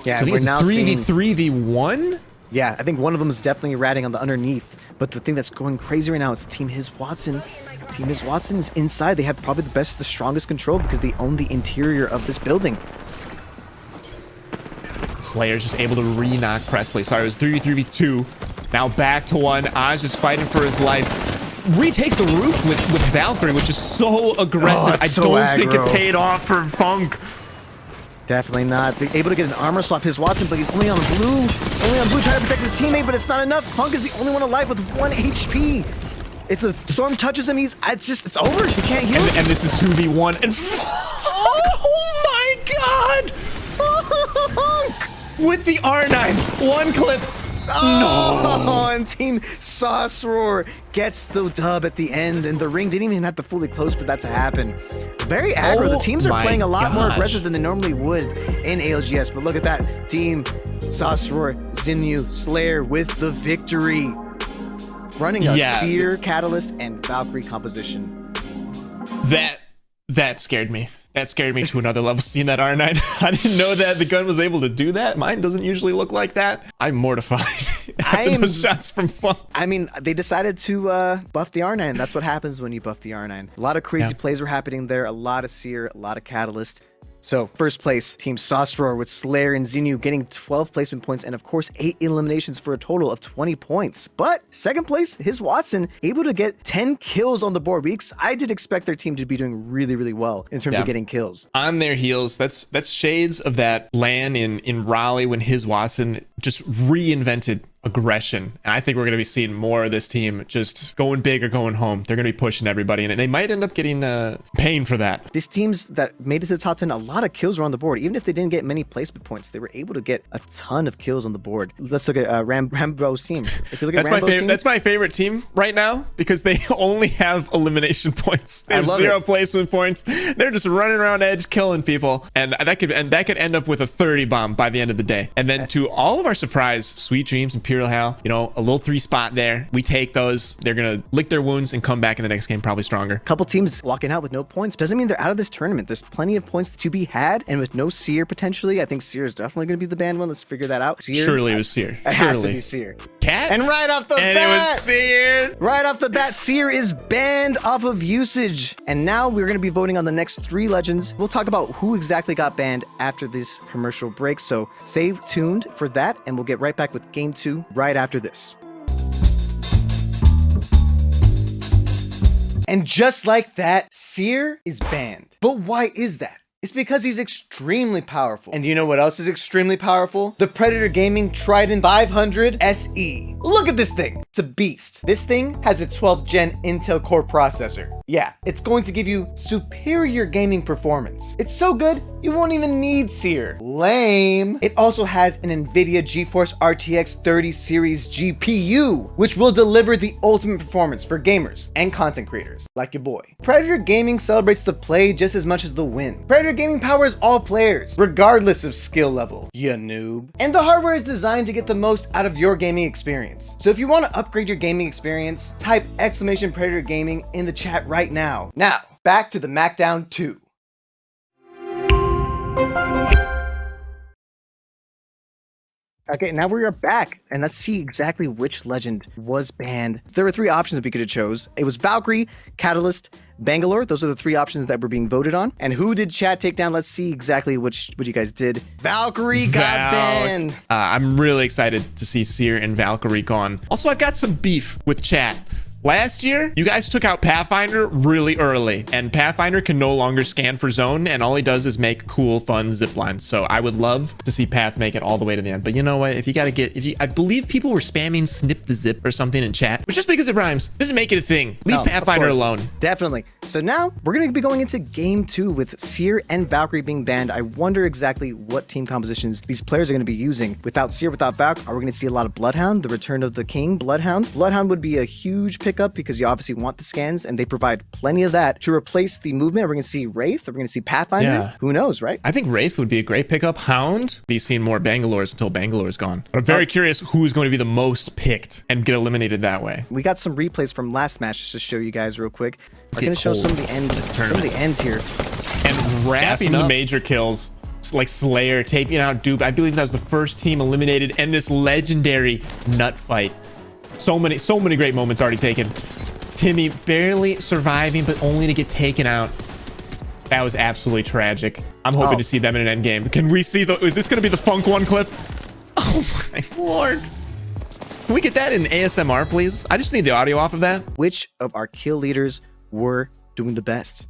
Yeah, so I think we're now 3v1. Yeah, I think one of them is definitely ratting on the underneath. But the thing that's going crazy right now is Team His Watson. Team His Watson is inside. They have probably the strongest control because they own the interior of this building. Slayer's just able to re-knock Presley. Sorry, it was 3v2. Now back to 1. Aj is fighting for his life. Retakes the roof with Valkyrie, which is so aggressive. I don't think it paid off for Funk. Definitely not. They're able to get an armor swap, His Watson, but he's only on blue. Only on blue, trying to protect his teammate, but it's not enough. Funk is the only one alive with 1 HP. If the storm touches him, it's over. He can't heal. And this is 2v1. And oh my god! With the R9, 1 clip. Oh, no. And Team Sauce Roar gets the dub at the end, and the ring didn't even have to fully close for that to happen. Very aggro. The teams are playing a lot more aggressive than they normally would in ALGS, but look at that. Team Sauce Roar, Zinyu, Slayer with the victory. Running a Seer, Catalyst, and Valkyrie composition. That scared me. That scared me to another level, seeing that R9. I didn't know that the gun was able to do that. Mine doesn't usually look like that. I'm mortified after those shots from Funk. I mean, they decided to buff the R9. That's what happens when you buff the R9. A lot of crazy plays were happening there. A lot of Seer, a lot of Catalyst. So first place, Team Sauceroar with Slayer and Xenu getting 12 placement points and of course 8 eliminations for a total of 20 points. But second place, his Watson able to get 10 kills on the board. I did expect their team to be doing really, really well in terms of getting kills. On their heels, that's shades of that LAN in Raleigh when his Watson just reinvented aggression. And I think we're going to be seeing more of this team just going big or going home. They're going to be pushing everybody, and they might end up getting paying for that. These teams that made it to the top 10, a lot of kills were on the board. Even if they didn't get many placement points, they were able to get a ton of kills on the board. Let's look at Rambo's team. If you look at Rambo's team, that's my favorite team right now because they only have elimination points. They have 0 placement points. They're just running around edge killing people, and that could end up with a 30 bomb by the end of the day. And then to all of our surprise, Sweet Dreams, Imperial Hal, you know, a little 3 spot there. We take those. They're gonna lick their wounds and come back in the next game probably stronger. Couple teams walking out with no points doesn't mean they're out of this tournament. There's plenty of points to be had, and with no Seer potentially, I think Seer is definitely going to be the banned one. Let's figure that out. Seer, surely it was Seer. It has to be Seer. Cat? And right off the bat, it was Seer. Right off the bat, Seer is banned off of usage. And now we're going to be voting on the next 3 legends. We'll talk about who exactly got banned after this commercial break. So stay tuned for that, and we'll get right back with game 2 right after this. And just like that, Seer is banned. But why is that? It's because he's extremely powerful. And you know what else is extremely powerful? The Predator Gaming Trident 500 SE. Look at this thing. It's a beast. This thing has a 12th gen Intel Core processor. Yeah, it's going to give you superior gaming performance. It's so good, you won't even need Seer. Lame. It also has an NVIDIA GeForce RTX 30 series GPU, which will deliver the ultimate performance for gamers and content creators like your boy. Predator Gaming celebrates the play just as much as the win. Predator Gaming powers all players, regardless of skill level, you noob. And the hardware is designed to get the most out of your gaming experience. So if you want to upgrade your gaming experience, type !Predator Gaming in the chat right now. Now, back to the Macdown 2. Okay, now we are back, and let's see exactly which legend was banned. There were 3 options that we could have chose. It was Valkyrie, Catalyst, Bangalore. Those are the 3 options that were being voted on. And who did chat take down? Let's see exactly what you guys did. Valkyrie got banned. I'm really excited to see Seer and Valkyrie gone. Also, I've got some beef with chat. Last year, you guys took out Pathfinder really early, and Pathfinder can no longer scan for zone, and all he does is make cool, fun zip lines. So I would love to see Path make it all the way to the end. But you know what? I believe people were spamming snip the zip or something in chat, but just because it rhymes doesn't make it a thing. Leave Pathfinder alone. Definitely. So now we're going to be going into game 2 with Seer and Valkyrie being banned. I wonder exactly what team compositions these players are going to be using. Without Seer, without Valk, are we going to see a lot of Bloodhound, the return of the king, Bloodhound? Bloodhound would be a huge pickup because you obviously want the scans, and they provide plenty of that to replace the movement. Are we going to see Wraith? Are we going to see Pathfinder? Yeah. Who knows, right? I think Wraith would be a great pickup. Hound, be seeing more Bangalore's until Bangalore's gone. But I'm very curious who's going to be the most picked and get eliminated that way. We got some replays from last match just to show you guys real quick. We're going to show some of the ends here. And wrapping the major kills like Slayer, taping out Dupe. I believe that was the first team eliminated, and this legendary nut fight. So many great moments already taken. Timmy barely surviving, but only to get taken out. That was absolutely tragic. I'm hoping to see them in an end game. Can we see is this going to be the Funk One clip? Oh my lord. Can we get that in ASMR, please? I just need the audio off of that. Which of our kill leaders were doing the best?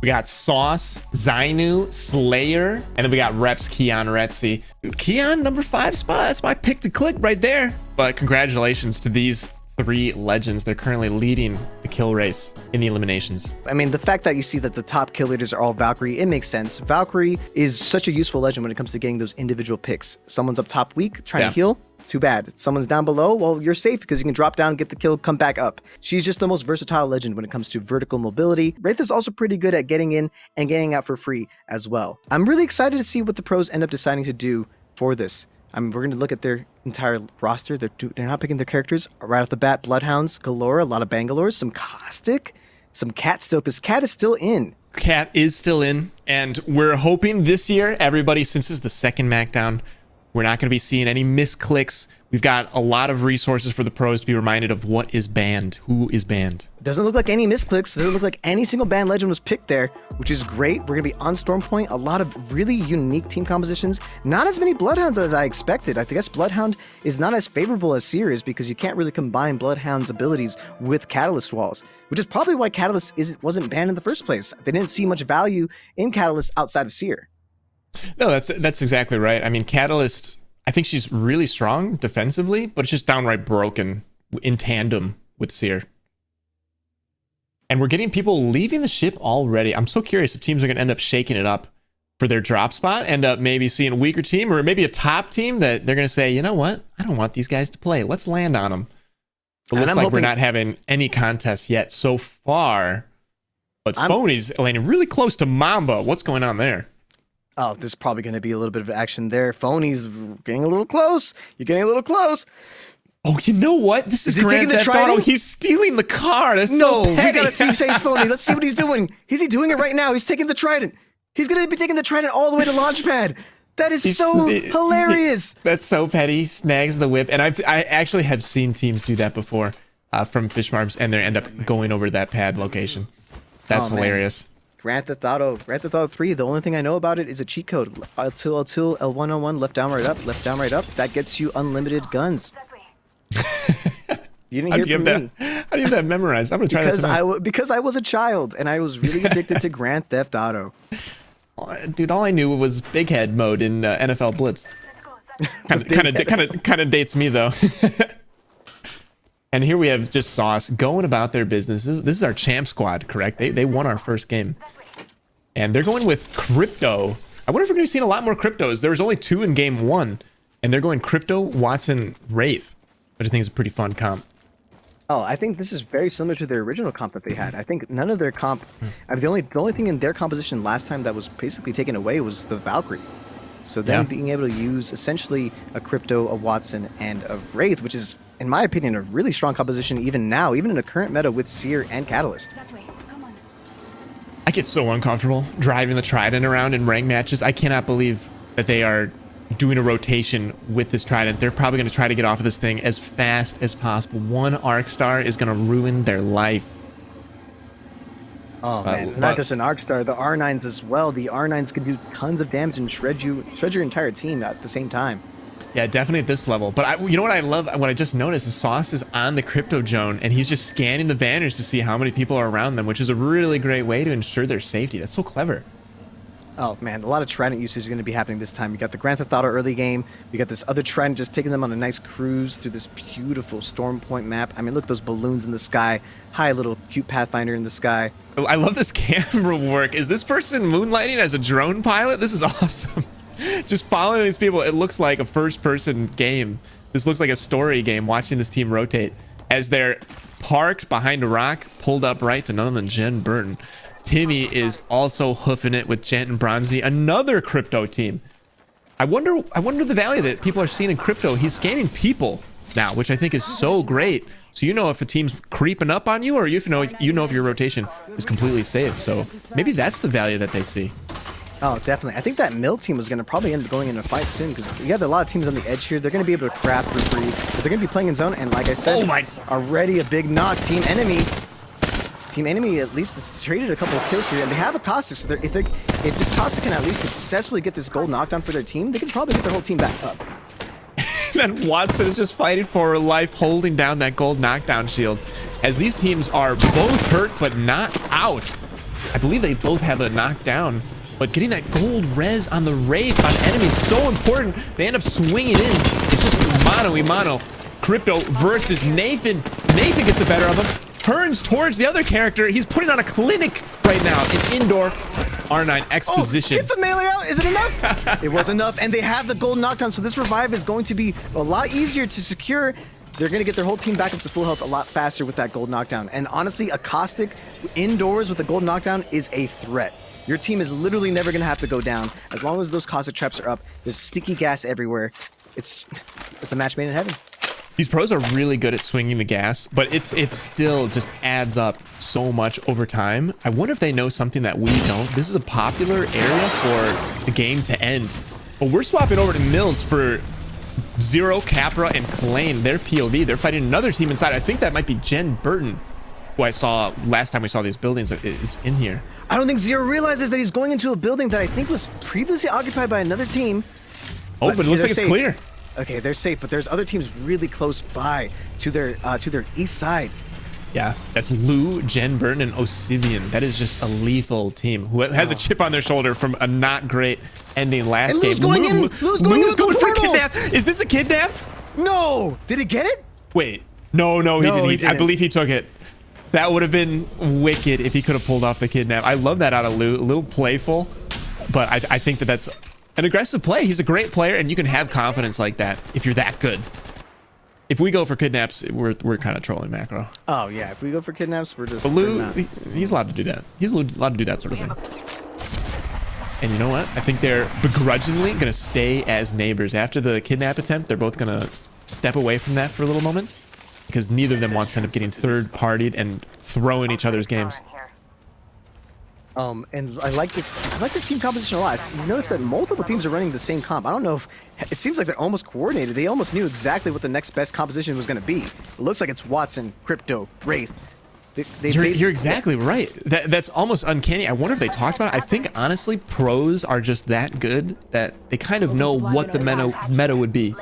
We got Sauce, Xenu, Slayer, and then we got Reps, Keon, Retzi. Keon, number 5 spot. That's my pick to click right there. But congratulations to these 3 legends. They're currently leading the kill race in the eliminations. I mean, the fact that you see that the top kill leaders are all Valkyrie, it makes sense. Valkyrie is such a useful legend when it comes to getting those individual picks. Someone's up top weak, trying to heal. It's too bad. Someone's down below, well, you're safe because you can drop down, get the kill, come back up. She's just the most versatile legend when it comes to vertical mobility. Wraith is also pretty good at getting in and getting out for free as well. I'm really excited to see what the pros end up deciding to do for this. I mean, we're going to look at their entire roster. They're not picking their characters right off the bat. Bloodhounds galore, a lot of Bangalores, some Caustic, some Cat still, because Cat is still in. Cat is still in, and we're hoping this year, everybody, since it's the second Macdown, We're not going to be seeing any misclicks. We've got a lot of resources for the pros to be reminded of what is banned, who is banned. Doesn't look like any misclicks. Doesn't look like any single banned legend was picked there, which is great. We're going to be on Stormpoint. A lot of really unique team compositions. Not as many Bloodhounds as I expected. I guess Bloodhound is not as favorable as Seer is because you can't really combine Bloodhound's abilities with Catalyst walls, which is probably why Catalyst wasn't banned in the first place. They didn't see much value in Catalyst outside of Seer. No, that's exactly right. I mean, Catalyst, I think she's really strong defensively, but it's just downright broken in tandem with Seer. And we're getting people leaving the ship already. I'm so curious if teams are going to end up shaking it up for their drop spot, end up maybe seeing a weaker team or maybe a top team that they're going to say, you know what? I don't want these guys to play. Let's land on them. It looks like we're not having any contests yet so far. But Phony's landing really close to Mamba. What's going on there? Oh, there's probably going to be a little bit of action there. Phony's getting a little close. You're getting a little close. Oh, you know what? This is Grand Theft Auto. He's stealing the car. That's so petty. We got to see Chase Phony. Let's see what he's doing. Is he doing it right now? He's taking the Trident. He's going to be taking the Trident all the way to Launchpad. That is so hilarious. That's so petty. Snags the whip. And I actually have seen teams do that before from Fish Marms, and they end up going over that pad location. That's hilarious. Grand Theft Auto 3, the only thing I know about it is a cheat code. L2, L2, L101, left down, right up, left down, right up. That gets you unlimited guns. You didn't hear from me. How do you have that memorized? I'm going to try that tonight. Because I was a child, and I was really addicted to Grand Theft Auto. Dude, all I knew was Big Head mode in NFL Blitz. Kind of dates me, though. And here we have just Sauce going about their business. This is our champ squad, correct? They won our first game. And they're going with Crypto. I wonder if we're going to be seeing a lot more Cryptos. There was only 2 in game 1. And they're going Crypto, Watson, Wraith, which I think is a pretty fun comp. Oh, I think this is very similar to their original comp that they had. I think none of their comp... the only thing in their composition last time that was basically taken away was the Valkyrie. So them being able to use essentially a Crypto, a Watson, and a Wraith, which is, in my opinion, a really strong composition even now, even in the current meta with Seer and Catalyst. I get so uncomfortable driving the Trident around in rank matches. I cannot believe that they are doing a rotation with this Trident. They're probably going to try to get off of this thing as fast as possible. One Arc Star is going to ruin their life. Oh man, not just an Arc Star, the R9s as well. The R9s can do tons of damage and shred your entire team at the same time. Yeah, definitely at this level. But you know what I love? What I just noticed is Sauce is on the Crypto Zone, and he's just scanning the banners to see how many people are around them, which is a really great way to ensure their safety. That's so clever. Oh man, a lot of Trident usage is going to be happening this time. You got the Grand Theft Auto early game. You got this other Trident just taking them on a nice cruise through this beautiful Stormpoint map. I mean, look at those balloons in the sky. Hi, little cute Pathfinder in the sky. I love this camera work. Is this person moonlighting as a drone pilot? This is awesome. Just following these people. It looks like a first-person game. This looks like a story game, watching this team rotate as they're parked behind a rock, pulled up right to none other than Jen Burton. Timmy is also hoofing it with Gent and Bronzy, another Crypto team. I wonder the value that people are seeing in Crypto. He's scanning people now, which I think is so great. So you know if a team's creeping up on you, or you know if your rotation is completely safe. So maybe that's the value that they see. Oh, definitely. I think that Mill team was going to probably end up going into a fight soon because you have a lot of teams on the edge here. They're going to be able to craft for free, but they're going to be playing in zone. And like I said, already a big knock. Team Enemy at least has traded a couple of kills here, and they have a Caustic. So if this Caustic can at least successfully get this gold knockdown for their team, they can probably get their whole team back up. Then Watson is just fighting for her life, holding down that gold knockdown shield, as these teams are both hurt but not out. I believe they both have a knockdown. But getting that gold res on the Wraith on enemy is so important. They end up swinging in. It's just mano-a-mano. Crypto versus Nathan. Nathan gets the better of him. Turns towards the other character. He's putting on a clinic right now. It's indoor R9 exposition. Oh, gets a melee out. Is it enough? It was enough. And they have the gold knockdown. So this revive is going to be a lot easier to secure. They're going to get their whole team back up to full health a lot faster with that gold knockdown. And honestly, a Caustic indoors with a gold knockdown is a threat. Your team is literally never going to have to go down. As long as those Caustic traps are up, there's sticky gas everywhere. It's a match made in heaven. These pros are really good at swinging the gas, but it still just adds up so much over time. I wonder if they know something that we don't. This is a popular area for the game to end. But we're swapping over to Mills for Zero, Capra, and Kalane. Their POV. They're fighting another team inside. I think that might be Jen Burton, who I saw last time we saw these buildings, is in here. I don't think Zero realizes that he's going into a building that I think was previously occupied by another team. Oh, but it looks like it's clear. Okay, they're safe, but there's other teams really close by to their east side. Yeah, that's Lou, Jen Burton, and Osivian. That is just a lethal team who has a chip on their shoulder from a not great ending last game. Lou's going in. Lou's going for a kidnap. Is this a kidnap? No. Did he get it? Wait. No, he didn't. I believe he took it. That would have been wicked if he could have pulled off the kidnap. I love that out of Lou. A little playful, but I think that's an aggressive play. He's a great player, and you can have confidence like that if you're that good. If we go for kidnaps, we're kind of trolling Macro. Oh yeah, if we go for kidnaps, we're just. But Lou, he's allowed to do that. He's allowed to do that sort of thing. And you know what? I think they're begrudgingly gonna stay as neighbors after the kidnap attempt. They're both gonna step away from that for a little moment because neither of them wants to end up getting third-partied and throwing each other's games. And I like this team composition a lot. You notice that multiple teams are running the same comp. I don't know if it seems like they're almost coordinated. They almost knew exactly what the next best composition was going to be. It looks like it's Watson, Crypto, Wraith. You're exactly right. That's almost uncanny. I wonder if they talked about it. I think honestly, pros are just that good that they kind of know what the meta would be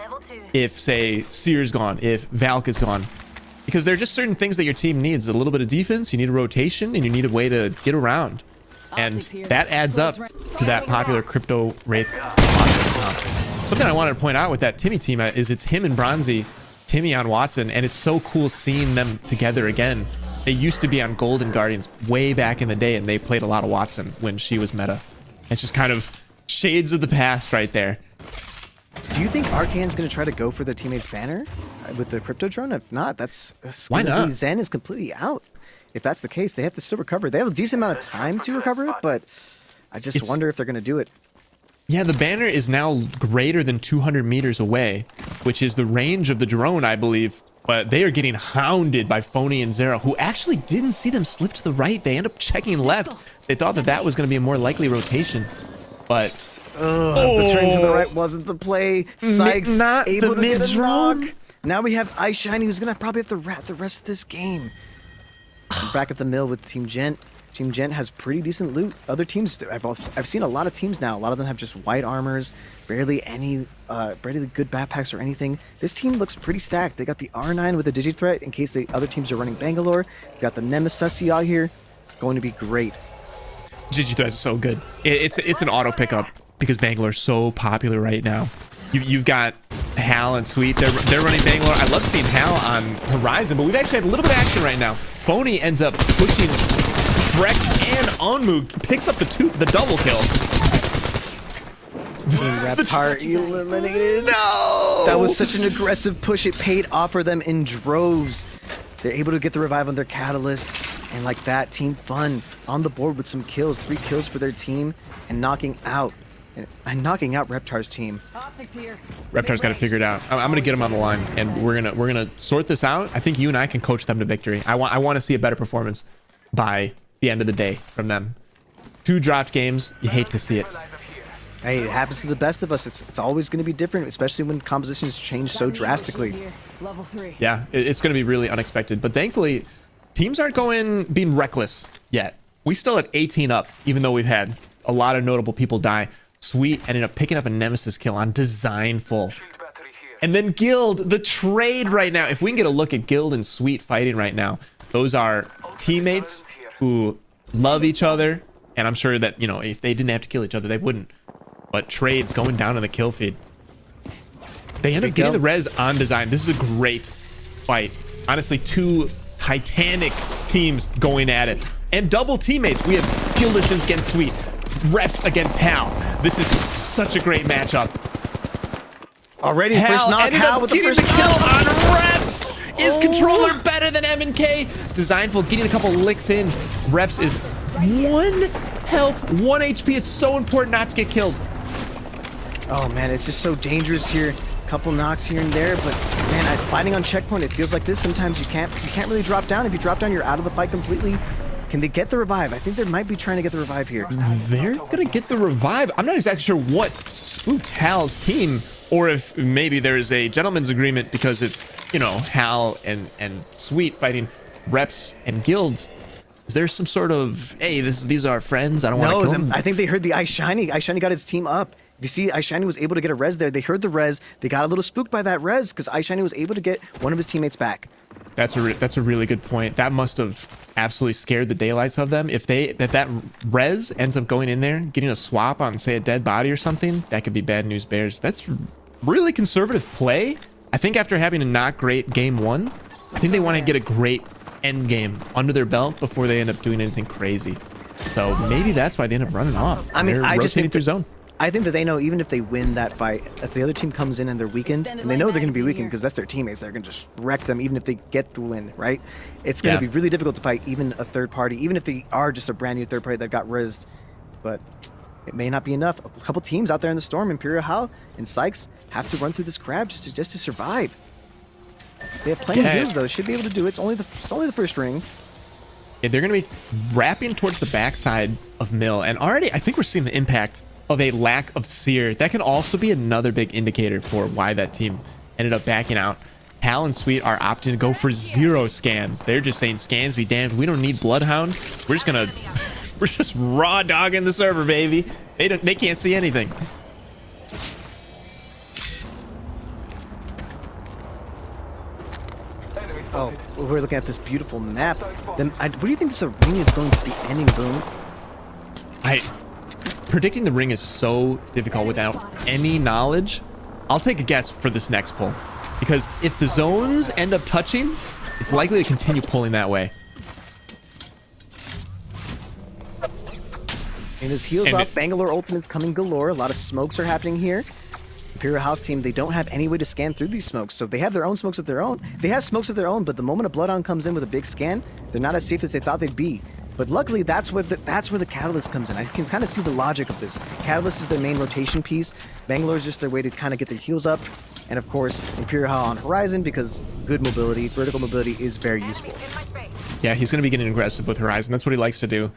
if, say, Seer's gone, if Valk is gone. Because there are just certain things that your team needs. A little bit of defense, you need a rotation, and you need a way to get around. And that adds up to that popular Crypto Wraith. Something I wanted to point out with that Timmy team is it's him and Bronzy, Timmy on Watson, and it's so cool seeing them together again. They used to be on Golden Guardians way back in the day, and they played a lot of Watson when she was meta. It's just kind of shades of the past right there. Do you think Arcane's going to try to go for their teammate's banner with the Crypto drone? If not, why not? Zen is completely out. If that's the case, they have to still recover. They have a decent amount of time to recover it, but I just wonder if they're going to do it. Yeah, the banner is now greater than 200 meters away, which is the range of the drone, I believe. But they are getting hounded by Phony and Zero, who actually didn't see them slip to the right. They end up checking left. They thought that was going to be a more likely rotation. But the turn to the right wasn't the play. Sykes not able to get a drone. knock. Now we have Ice Shiny, who's going to probably have to wrap the rest of this game. I'm back at the mill with Team Gent. Team Gent has pretty decent loot. Other teams, I've seen a lot of teams now. A lot of them have just white armors, barely good backpacks or anything. This team looks pretty stacked. They got the R9 with the Digithreat in case the other teams are running Bangalore. They got the Nemesis out here. It's going to be great. Digithreat is so good. It's an auto pickup because Bangalore is so popular right now. You've got Hal and Sweet. They're running Bangalore. I love seeing Hal on Horizon, but we've actually had a little bit of action right now. Phony ends up pushing Brex and Onmu, picks up the double kill. Reptar eliminated. No! That was such an aggressive push. It paid off for them in droves. They're able to get the revive on their Catalyst. And like that, Team Fun on the board with some kills. 3 kills for their team and knocking out Reptar's team. Reptar's got to figure it out. I'm gonna get him on the line, and we're gonna sort this out. I think you and I can coach them to victory. I want to see a better performance by the end of the day from them. 2 dropped games, you hate to see it. Hey, it happens to the best of us. It's always going to be different, especially when compositions change so drastically. Yeah, it's going to be really unexpected. But thankfully, teams aren't being reckless yet. We still have 18 up, even though we've had a lot of notable people die. Sweet ended up picking up a Nemesis kill on Designful. And then Guild, the trade right now. If we can get a look at Guild and Sweet fighting right now, those are teammates who love each other. And I'm sure that, if they didn't have to kill each other, they wouldn't. But trades going down in the kill feed. They end up getting the res on Design. This is a great fight. Honestly, 2 titanic teams going at it. And double teammates. We have Gilderson's against Sweet. Reps against Hal. This is such a great matchup. Already first knock. Hal with the first kill on Reps. Is controller better than M&K? Designful getting a couple licks in. Reps is 1 health, 1 HP. It's so important not to get killed. Oh man, it's just so dangerous here. Couple knocks here and there, but man, fighting on checkpoint, it feels like this. Sometimes you can't really drop down. If you drop down, you're out of the fight completely. Can they get the revive? I think they might be trying to get the revive here. They're gonna get the revive. I'm not exactly sure what spooked Hal's team, or if maybe there's a gentleman's agreement because it's, you know, Hal and Sweet fighting reps and guilds. Is there some sort of, hey, these are our friends, I don't want to kill them? I think they heard the Ice Shiny. Ice Shiny got his team up. If you see, Ice Shiny was able to get a res there. They heard the res. They got a little spooked by that res because Ice Shiny was able to get one of his teammates back. That's a really good point. That must have absolutely scared the daylights of them. If that res ends up going in there, getting a swap on, say, a dead body or something, that could be bad news bears. That's really conservative play. I think after having a not great game 1, I think they want to get a great end game under their belt before they end up doing anything crazy. So maybe that's why they end up running off. I mean, I just think through zone. I think that they know even if they win that fight, if the other team comes in and they're weakened, and they know they're going to be weakened because that's their teammates, they're going to just wreck them even if they get the win, right? It's going to be really difficult to fight even a third party, even if they are just a brand new third party that got rizzed. But it may not be enough. A couple teams out there in the storm, Imperial Hal and Sykes, have to run through this crab just to survive. They have plenty of heals though. Should be able to do it. It's only the first ring. Yeah, they're going to be wrapping towards the backside of Mill, and already I think we're seeing the impact of a lack of seer. That can also be another big indicator for why that team ended up backing out. Hal and Sweet are opting to go for 0 scans. They're just saying scans be damned. We don't need Bloodhound. We're just raw dogging the server, baby. They can't see anything. Oh, we're looking at this beautiful map. Then, what do you think this ring is going to be ending, Boom? Predicting the ring is so difficult without any knowledge. I'll take a guess for this next pull, because if the zones end up touching, it's likely to continue pulling that way. And his heals off. Bangalore ultimates coming galore. A lot of smokes are happening here. Imperial House team, they don't have any way to scan through these smokes, so they have their own smokes of their own. They have smokes of their own, but the moment a Bloodhound comes in with a big scan, they're not as safe as they thought they'd be. But luckily, that's where the Catalyst comes in. I can kind of see the logic of this. Catalyst is their main rotation piece. Bangalore is just their way to kind of get their heals up. And of course, Imperial Hal on Horizon, because good mobility, vertical mobility is very useful. Yeah, he's going to be getting aggressive with Horizon. That's what he likes to do.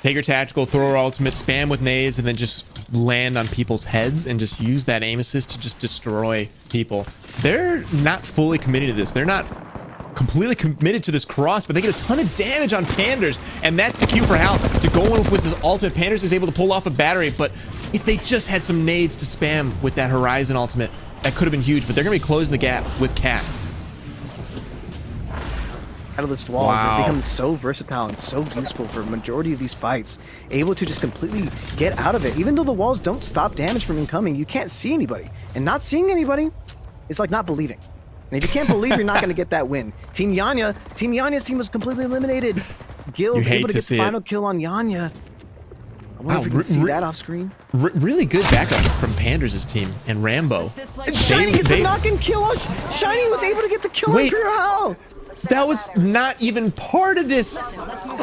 Take her tactical, throw her ultimate, spam with nades, and then just land on people's heads and just use that aim assist to just destroy people. They're not fully committed to this. They're not completely committed to this cross, but they get a ton of damage on Panders, and that's the cue for Hal to go in with his ultimate. Panders is able to pull off a battery, but if they just had some nades to spam with that Horizon ultimate, that could have been huge. But they're going to be closing the gap with Cat. Catalyst walls have become so versatile and so useful for a majority of these fights, able to just completely get out of it. Even though the walls don't stop damage from incoming, you can't see anybody, and not seeing anybody is like not believing. And if you can't believe, you're not going to get that win. Team Yanya's team was completely eliminated. Guild able to get the final kill on Yanya. I wonder if we can see that off screen. Really good backup from Panders' team and Rambo. Shiny gets the knock-in kill. Shiny was able to get the kill on Imperial Hal. That was not even part of this.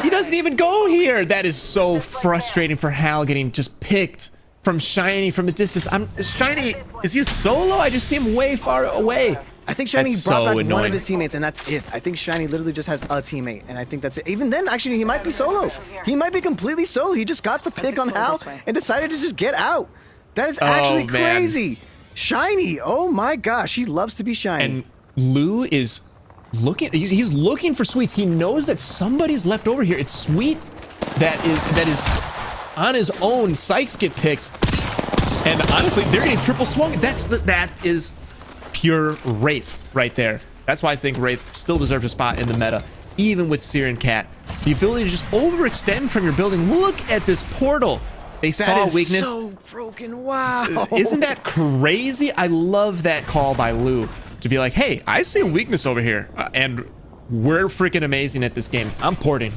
He doesn't even go here. That is so frustrating for Hal, getting just picked from Shiny from a distance. Shiny, is he a solo? I just see him way far away. I think Shiny brought back one of his teammates, and that's it. I think Shiny literally just has a teammate, and I think that's it. Even then, actually, he might be solo. He might be completely solo. He just got the pick on Hal and decided to just get out. That is actually crazy. Shiny, oh my gosh, he loves to be shiny. And Lou is looking. He's looking for Sweets. He knows that somebody's left over here. It's Sweet that is on his own. Sykes get picked, and honestly, they're getting triple swung. That is pure Wraith right there. That's why I think Wraith still deserves a spot in the meta, even with Seer and Cat. The ability to just overextend from your building. Look at this portal. They saw weakness. That is so broken. Wow. Isn't that crazy? I love that call by Lou to be like, hey, I see a weakness over here, and we're freaking amazing at this game. I'm porting.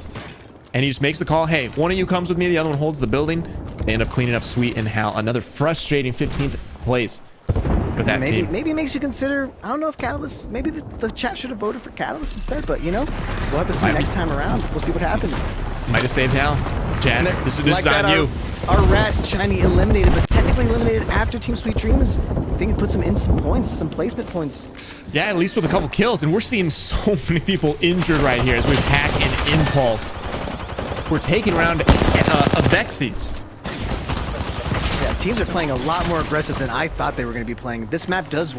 And he just makes the call. Hey, one of you comes with me. The other one holds the building. They end up cleaning up Sweet and Hal. Another frustrating 15th place for that team. Maybe it makes you consider, I don't know if Catalyst, maybe the chat should have voted for Catalyst instead, but you know, we'll have to see next time around. We'll see what happens. Might have saved Hal. Chat, this is on you. Our rat Shiny eliminated, but technically eliminated after Team Sweet Dreams. I think it puts him in some points, some placement points. Yeah, at least with a couple kills, and we're seeing so many people injured right here as we hack and impulse. we're taking around Avexis. Yeah, teams are playing a lot more aggressive than I thought they were going to be playing. This map does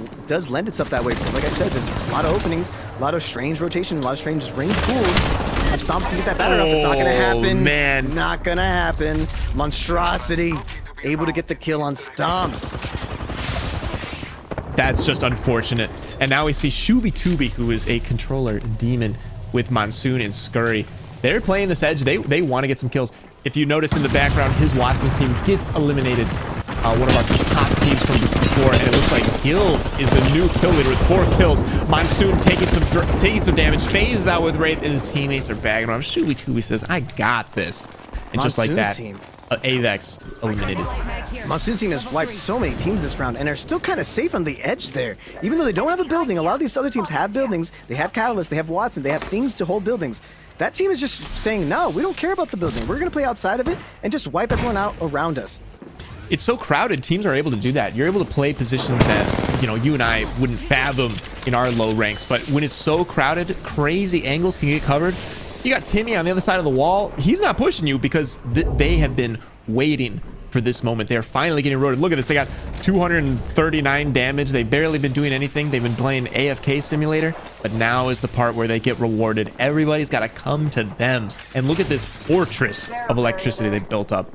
lend itself that way. Because like I said, there's a lot of openings, a lot of strange rotation, a lot of strange range pools. And Stomps can get that better enough. It's not going to happen. Man. Not going to happen. Monstrosity able to get the kill on Stomps. That's just unfortunate. And now we see Shooby Tooby, who is a controller demon with Monsoon and Scurry. They're playing this edge. They want to get some kills. If you notice in the background, his Watson's team gets eliminated. One of our top teams from before, and it looks like Guild is the new kill leader with 4 kills. Monsoon taking some damage, phases out with Wraith, and his teammates are bagging around. Shooby Tooby says, "I got this," and just like that, Avex eliminated. Monsoon's team has wiped so many teams this round and are still kind of safe on the edge there. Even though they don't have a building, a lot of these other teams have buildings. They have Catalyst, they have Watson, they have things to hold buildings. That team is just saying, no, we don't care about the building. We're going to play outside of it and just wipe everyone out around us. It's so crowded, teams are able to do that. You're able to play positions that, you know, you and I wouldn't fathom in our low ranks. But when it's so crowded, crazy angles can get covered. You got Timmy on the other side of the wall. He's not pushing you because they have been waiting for this moment. They're finally getting rotated. Look at this. They got 239 damage. They've barely been doing anything. They've been playing AFK Simulator. But now is the part where they get rewarded. Everybody's got to come to them. And look at this fortress of electricity they built up.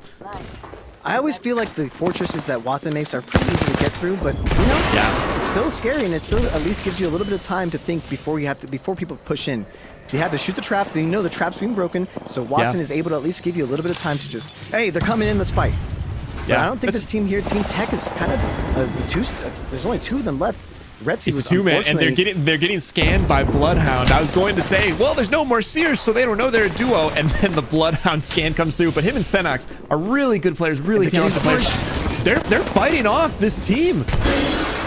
I always feel like the fortresses that Watson makes are pretty easy to get through, but you know, yeah, it's still scary, and it still at least gives you a little bit of time to think before people push in. You have to shoot the trap, then you know the trap's being broken, so Watson is able to at least give you a little bit of time to just, hey, they're coming in, let's fight. Yeah, but I don't think this team here, Team Tech, is kind of there's only 2 of them left. Red it's a 2-man, and they're getting scanned by Bloodhound. I was going to say, well, there's no more Sears, so they don't know they're a duo, and then the Bloodhound scan comes through. But him and Senox are really good players, really talented players. They're fighting off this team.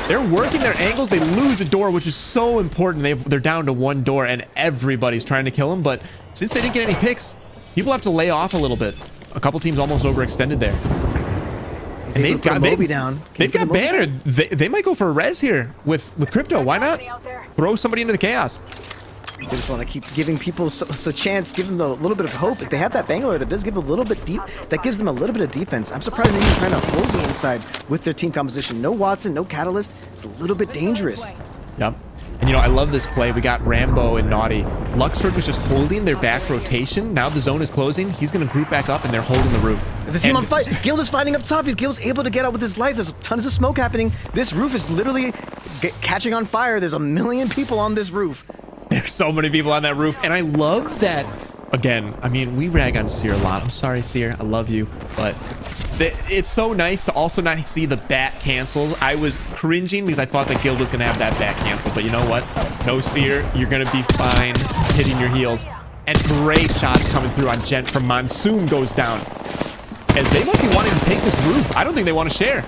They're working their angles. They lose a door, which is so important. They're down to 1 door, and everybody's trying to kill them. But since they didn't get any picks, people have to lay off a little bit. A couple teams almost overextended there. And they've got Banner. They might go for a res here with Crypto. Why not throw somebody into the chaos? They just want to keep giving people a chance, give them a little bit of hope. If they have that Bangalore, that does give a little bit deep. That gives them a little bit of defense. I'm surprised they're even trying to hold the inside with their team composition. No Watson, no Catalyst. It's a little bit dangerous. Yep. And, you know, I love this play. We got Rambo and Naughty. Luxford was just holding their back rotation. Now the zone is closing. He's going to group back up, and they're holding the roof. There's a team on fight. Guild is fighting up top. Guild's able to get out with his life. There's tons of smoke happening. This roof is literally catching on fire. There's a million people on this roof. There's so many people on that roof. And I love that. Again, I mean, we rag on Seer a lot. I'm sorry, Seer. I love you. But it's so nice to also not see the bat cancels. I was cringing because I thought that Guild was going to have that bat cancel. But you know what? No, Seer. You're going to be fine hitting your heels. And great shots coming through on Gent from Monsoon goes down. As they might be wanting to take this roof. I don't think they want to share.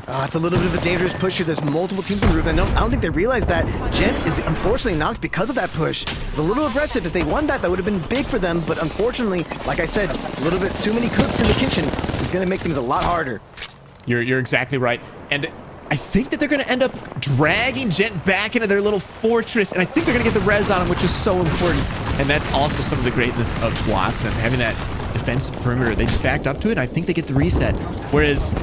It's a little bit of a dangerous push here. There's multiple teams on the roof. And I don't think they realize that Gent is unfortunately knocked because of that push. It's a little aggressive. If they won that, that would have been big for them. But unfortunately, like I said, a little bit too many cooks in the kitchen is going to make things a lot harder. You're exactly right. And I think that they're going to end up dragging Gent back into their little fortress. And I think they're going to get the res on him, which is so important. And that's also some of the greatness of Watson, having that defensive perimeter. They just backed up to it, and I think they get the reset. Whereas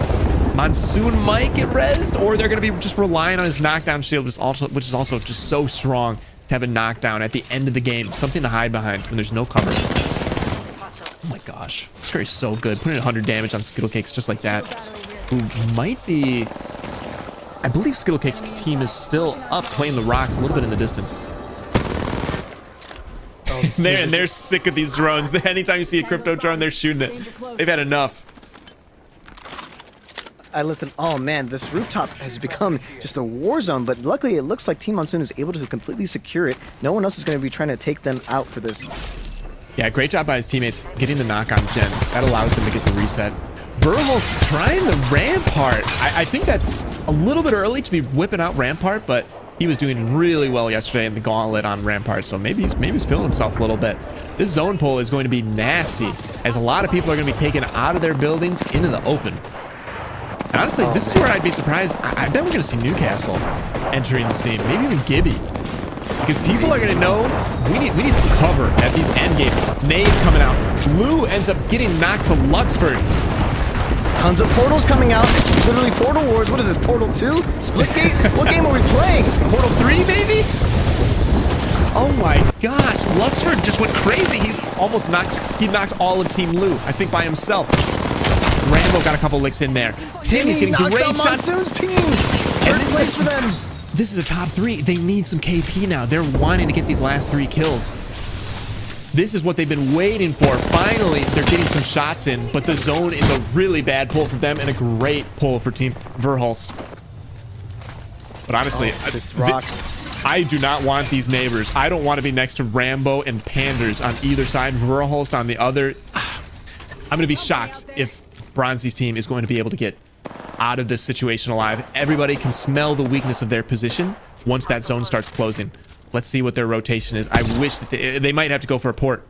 Monsoon might get rezzed, or they're going to be just relying on his knockdown shield, which is also just so strong to have a knockdown at the end of the game. Something to hide behind when there's no cover. Oh my gosh. This Scurry's so good. Putting 100 damage on Skittlecakes just like that. Who might be... I believe Skittlecake's team is still up playing the rocks a little bit in the distance. They're sick of these drones. Anytime you see a crypto drone, they're shooting it. They've had enough. I let them. Oh man, this rooftop has become just a war zone. But luckily, it looks like Team Monsoon is able to completely secure it. No one else is going to be trying to take them out for this. Yeah, great job by his teammates getting the knock on Gen. That allows them to get the reset. Verhol's trying the Rampart. I think that's a little bit early to be whipping out Rampart, but he was doing really well yesterday in the gauntlet on Rampart, so maybe he's feeling himself a little bit. This zone pull is going to be nasty, as a lot of people are going to be taken out of their buildings into the open. And honestly, this is where I'd be surprised. I bet we're going to see Newcastle entering the scene, maybe even Gibby. because people are gonna know we need some cover at these end games. Nade coming out. Lou ends up getting knocked to Luxford. Tons of portals coming out. It's literally Portal Wars. What is this, Portal 2? Splitgate? What game are we playing? Portal 3, maybe? Oh my gosh, Luxford just went crazy. He knocked all of Team Lou, I think, by himself. Rambo got a couple licks in there. Timmy's getting knocks great out shots. Monsoon's team. Third place for them. This is a top 3. They need some KP now. They're wanting to get these last 3 kills. This is what they've been waiting for. Finally, they're getting some shots in, but the zone is a really bad pull for them and a great pull for Team Verhulst. But honestly, this rock. I do not want these neighbors. I don't want to be next to Rambo and Panders on either side, Verhulst on the other. I'm going to be shocked if Bronzy's team is going to be able to get out of this situation alive. Everybody can smell the weakness of their position once that zone starts closing. Let's see what their rotation is. I wish that they might have to go for a port.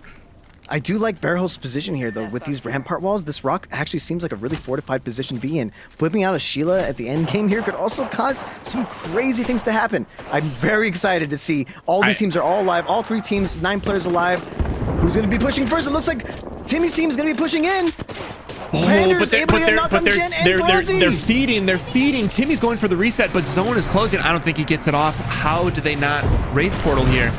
I do like Verhulst's position here, though. With these rampart walls, this rock actually seems like a really fortified position to be in. Whipping out a Sheila at the end game here could also cause some crazy things to happen. I'm very excited to see all these teams are all alive. All 3 teams, 9 players alive. Who's going to be pushing first? It looks like Timmy's team is going to be pushing in. Oh, they're feeding. Timmy's going for the reset, but zone is closing. I don't think he gets it off. How do they not Wraith portal here?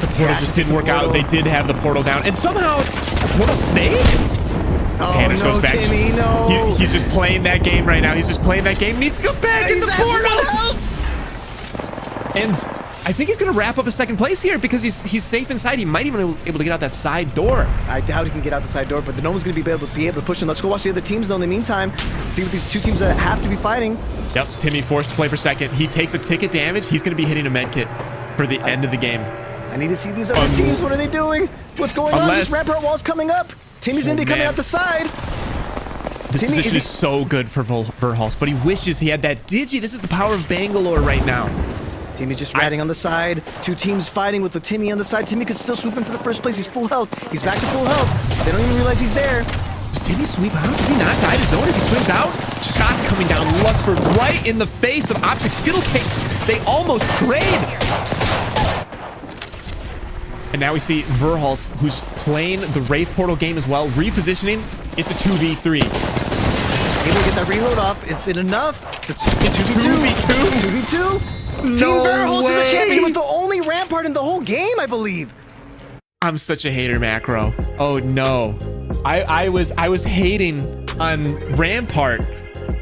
The portal just didn't work out. They did have the portal down, and somehow the portal saved. Oh, Panders no, goes back. Timmy, no. He's just playing that game right now. He's just playing that game. Needs to go back in the portal. And I think he's going to wrap up a second place here because he's safe inside. He might even be able to get out that side door. I doubt he can get out the side door, but no one's going to be able to push him. Let's go watch the other teams, though, in the meantime. See what these 2 teams that have to be fighting. Yep, Timmy forced to play for second. He takes a ticket damage. He's going to be hitting a med kit for the end of the game. I need to see these other teams. What are they doing? What's going on? This rampart wall's coming up. Timmy's going to be coming out the side. This position is so good for Verhulst, but he wishes he had that Digi. This is the power of Bangalore right now. Timmy's just ratting on the side. 2 teams fighting with the Timmy on the side. Timmy could still swoop in for the first place. He's full health. He's back to full health. They don't even realize he's there. Does Timmy sweep out? Does he not die to zone if he swings out? Shots coming down. Luxford right in the face of Optic Skittle Cakes. They almost trade. And now we see Verhulst, who's playing the Wraith Portal game as well, repositioning. It's a 2v3. Able to get that reload off. Is it enough? It's 2v2. 2v2. Team Verhulst is the champion. He was the only rampart in the whole game, I believe. I'm such a hater, Macro. Oh no. I was hating on Rampart,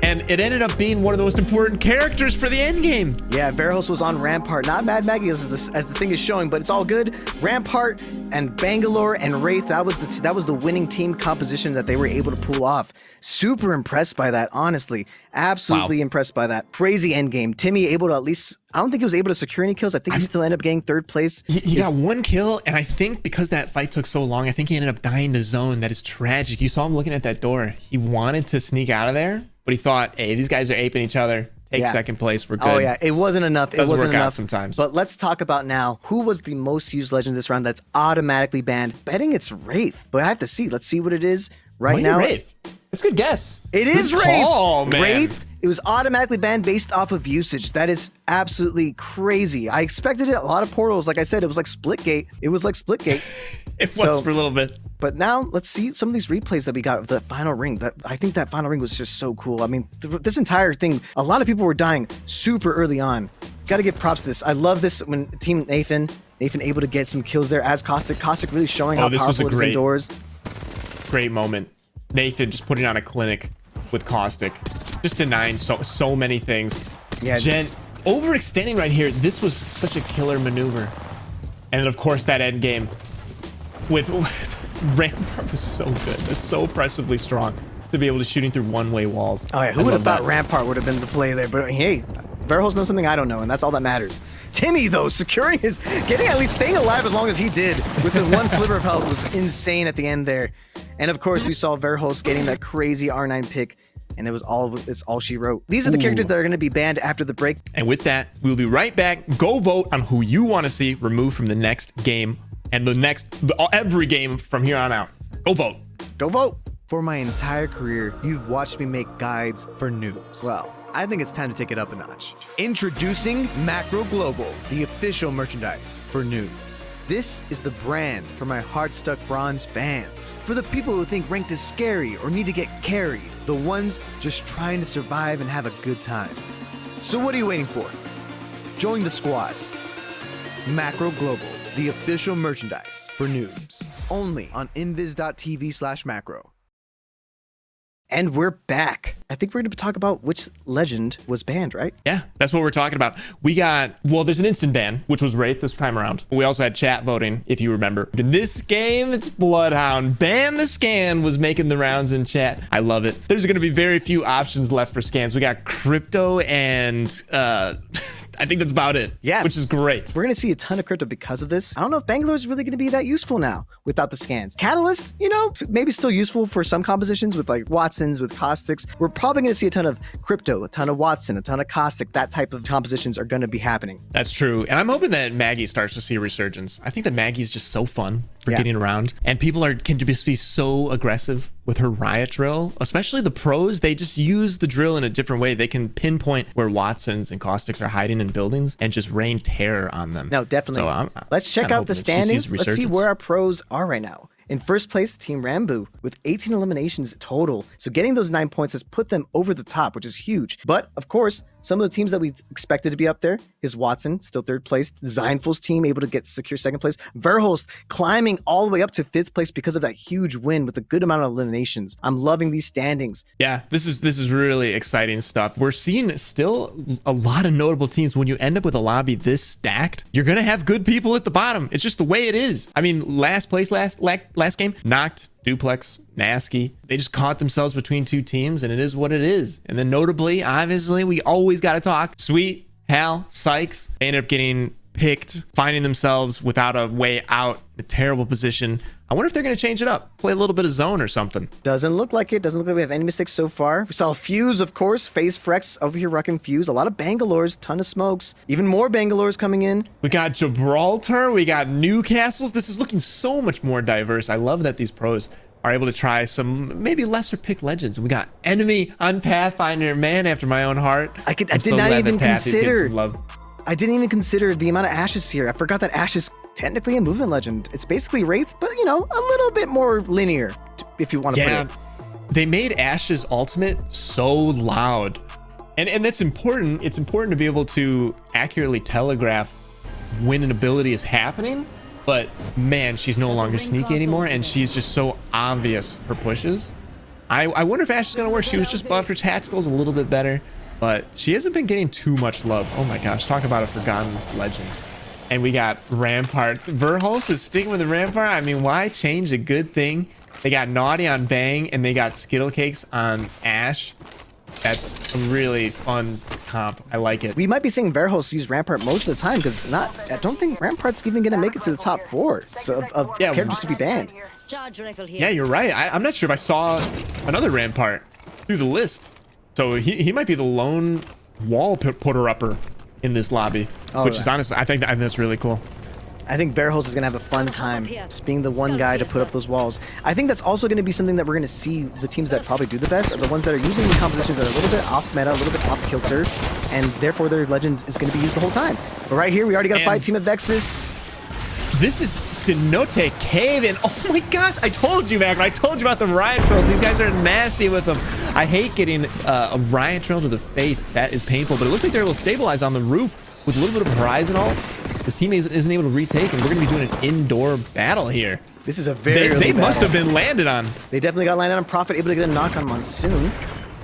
and it ended up being one of the most important characters for the end game. Yeah, Verhulst was on Rampart, not Mad Maggie as the thing is showing, but it's all good. Rampart and Bangalore and Wraith, that was the winning team composition that they were able to pull off. Super impressed by that, honestly. Absolutely impressed by that. Crazy end game. Timmy able to at least, I don't think he was able to secure any kills. I think he still ended up getting 3rd place. He got 1 kill, and I think because that fight took so long, I think he ended up dying to zone. That is tragic. You saw him looking at that door. He wanted to sneak out of there, but he thought, hey, these guys are aping each other. Take 2nd place. We're good. Oh, yeah. It wasn't enough. It wasn't enough sometimes. But let's talk about now who was the most used Legends this round that's automatically banned. Betting it's Wraith, but I have to see. Let's see what it is right now. Wraith. That's a good guess. It is Wraith. Oh, man. Wraith. It was automatically banned based off of usage. That is absolutely crazy. I expected it. A lot of portals. Like I said, it was like Splitgate. It was for a little bit. But now let's see some of these replays that we got of the final ring. I think that final ring was just so cool. I mean, this entire thing, a lot of people were dying super early on. Got to give props to this. I love this when Team Nathan able to get some kills there as Caustic. Caustic really showing how powerful it is indoors. Great moment. Nathan just putting on a clinic with Caustic. Just denying so many things. Yeah. Jen overextending right here. This was such a killer maneuver. And then of course that end game with Rampart was so good. It's so oppressively strong to be able to shooting through one-way walls. Oh yeah, who would have thought Rampart would have been the play there? But hey, Verhulst knows something I don't know, and that's all that matters. Timmy, though, securing getting at least staying alive as long as he did with the 1 sliver of health was insane at the end there. And of course, we saw Verhulst getting that crazy R9 pick, and it's all she wrote. These are the characters that are going to be banned after the break. And with that, we'll be right back. Go vote on who you want to see removed from the next game and every game from here on out. Go vote. Go vote. For my entire career, you've watched me make guides for noobs. Well, I think it's time to take it up a notch. Introducing Macro Global, the official merchandise for noobs. This is the brand for my heart-stuck bronze fans. For the people who think ranked is scary or need to get carried. The ones just trying to survive and have a good time. So what are you waiting for? Join the squad. Macro Global, the official merchandise for noobs. Only on invis.tv/macro. And we're back. I think we're going to talk about which legend was banned, right? Yeah, that's what we're talking about. There's an instant ban, which was Wraith this time around. We also had chat voting, if you remember. In this game, it's Bloodhound. Ban the scan was making the rounds in chat. I love it. There's going to be very few options left for scans. We got crypto and I think that's about it. Yeah. Which is great. We're going to see a ton of crypto because of this. I don't know if Bangalore is really going to be that useful now without the scans. Catalyst, maybe still useful for some compositions with like Watsons, with Caustics. We're probably going to see a ton of crypto, a ton of Watson, a ton of Caustic. That type of compositions are going to be happening. That's true. And I'm hoping that Maggie starts to see a resurgence. I think that Maggie is just so fun for getting around. And people can just be so aggressive with her riot drill, especially the pros. They just use the drill in a different way. They can pinpoint where Watsons and Caustics are hiding in buildings and just rain terror on them. No, definitely. So let's check out the standings. Let's see where our pros are right now. In first place, Team Rambo with 18 eliminations total. So getting those 9 points has put them over the top, which is huge. But of course, some of the teams that we expected to be up there is Watson, still third place. Zeinfel's team able to get secure second place. Verholst climbing all the way up to fifth place because of that huge win with a good amount of eliminations. I'm loving these standings. Yeah, this is really exciting stuff. We're seeing still a lot of notable teams. When you end up with a lobby this stacked, you're gonna have good people at the bottom. It's just the way it is. I mean, last place last game, Knocked, Duplex, Nasky, they just caught themselves between two teams, and it is what it is. And then notably, obviously, we always got to talk Sweet, Hal, Sykes. They ended up getting picked, finding themselves without a way out, a terrible position. I wonder if they're going to change it up, play a little bit of zone or something. Doesn't look like it. Doesn't look like we have any mistakes so far. We saw Fuse, of course, FaZe Frex over here rocking Fuse. A lot of Bangalores, ton of smokes. Even more Bangalores coming in. We got Gibraltar, we got Newcastles. This is looking so much more diverse. I love that these pros are able to try some maybe lesser pick legends. We got Enemy on Pathfinder, man after my own heart. I did not even consider. I didn't even consider the amount of Ashes here. I forgot that Ash is technically a movement legend. It's basically Wraith, but a little bit more linear, if you want to put it. They made Ash's ultimate so loud. And that's important. It's important to be able to accurately telegraph when an ability is happening. But man, she's no longer sneaky anymore, and she's just so obvious, her pushes. I wonder if Ash is going to work. She was just buffed. Her tactical's a little bit better, but she hasn't been getting too much love. Oh my gosh, talk about a forgotten legend. And we got Rampart. Verholst is sticking with the Rampart. I mean, why change a good thing? They got Naughty on Bang, and they got Skittle Cakes on Ash. That's a really fun comp. I like it. We might be seeing Verholst use Rampart most of the time because I don't think Rampart's even going to make it to the top 4 of characters to be banned. Yeah, you're right. I'm not sure if I saw another Rampart through the list. So he might be the lone wall putter-upper in this lobby, which is honestly, I think that's really cool. I think Verholst is going to have a fun time just being the one guy to put up those walls. I think that's also going to be something that we're going to see. The teams that probably do the best are the ones that are using the compositions that are a little bit off meta, a little bit off kilter, and therefore their legend is going to be used the whole time. But right here, we already got a fight, Team of Vexus. This is Cenote Cave, and oh my gosh, I told you, Mac. I told you about the riot drills. These guys are nasty with them. I hate getting a riot drill to the face. That is painful, but it looks like they're able to stabilize on the roof with a little bit of horizon all. His teammate isn't able to retake, and we're going to be doing an indoor battle here. This is a very They must have been landed on. They definitely got landed on Prophet, able to get a knock on Monsoon.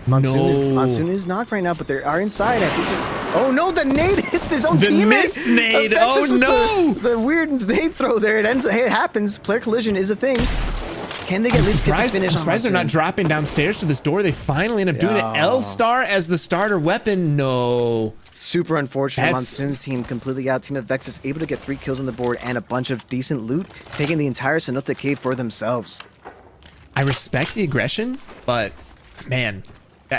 Monsoon is knocked right now, but they are inside. I think. Oh no, the nade hits his own teammate. The miss nade. Oh no. The weird nade throw there. It happens. Player collision is a thing. Can they at least get this finish on Monsoon? They're not dropping downstairs to this door. They finally end up doing it. L-Star as the starter weapon. No. Super unfortunate. Monsoon's team completely out. Team of Vexus able to get 3 kills on the board and a bunch of decent loot, taking the entire Cenote Cave for themselves. I respect the aggression, but man,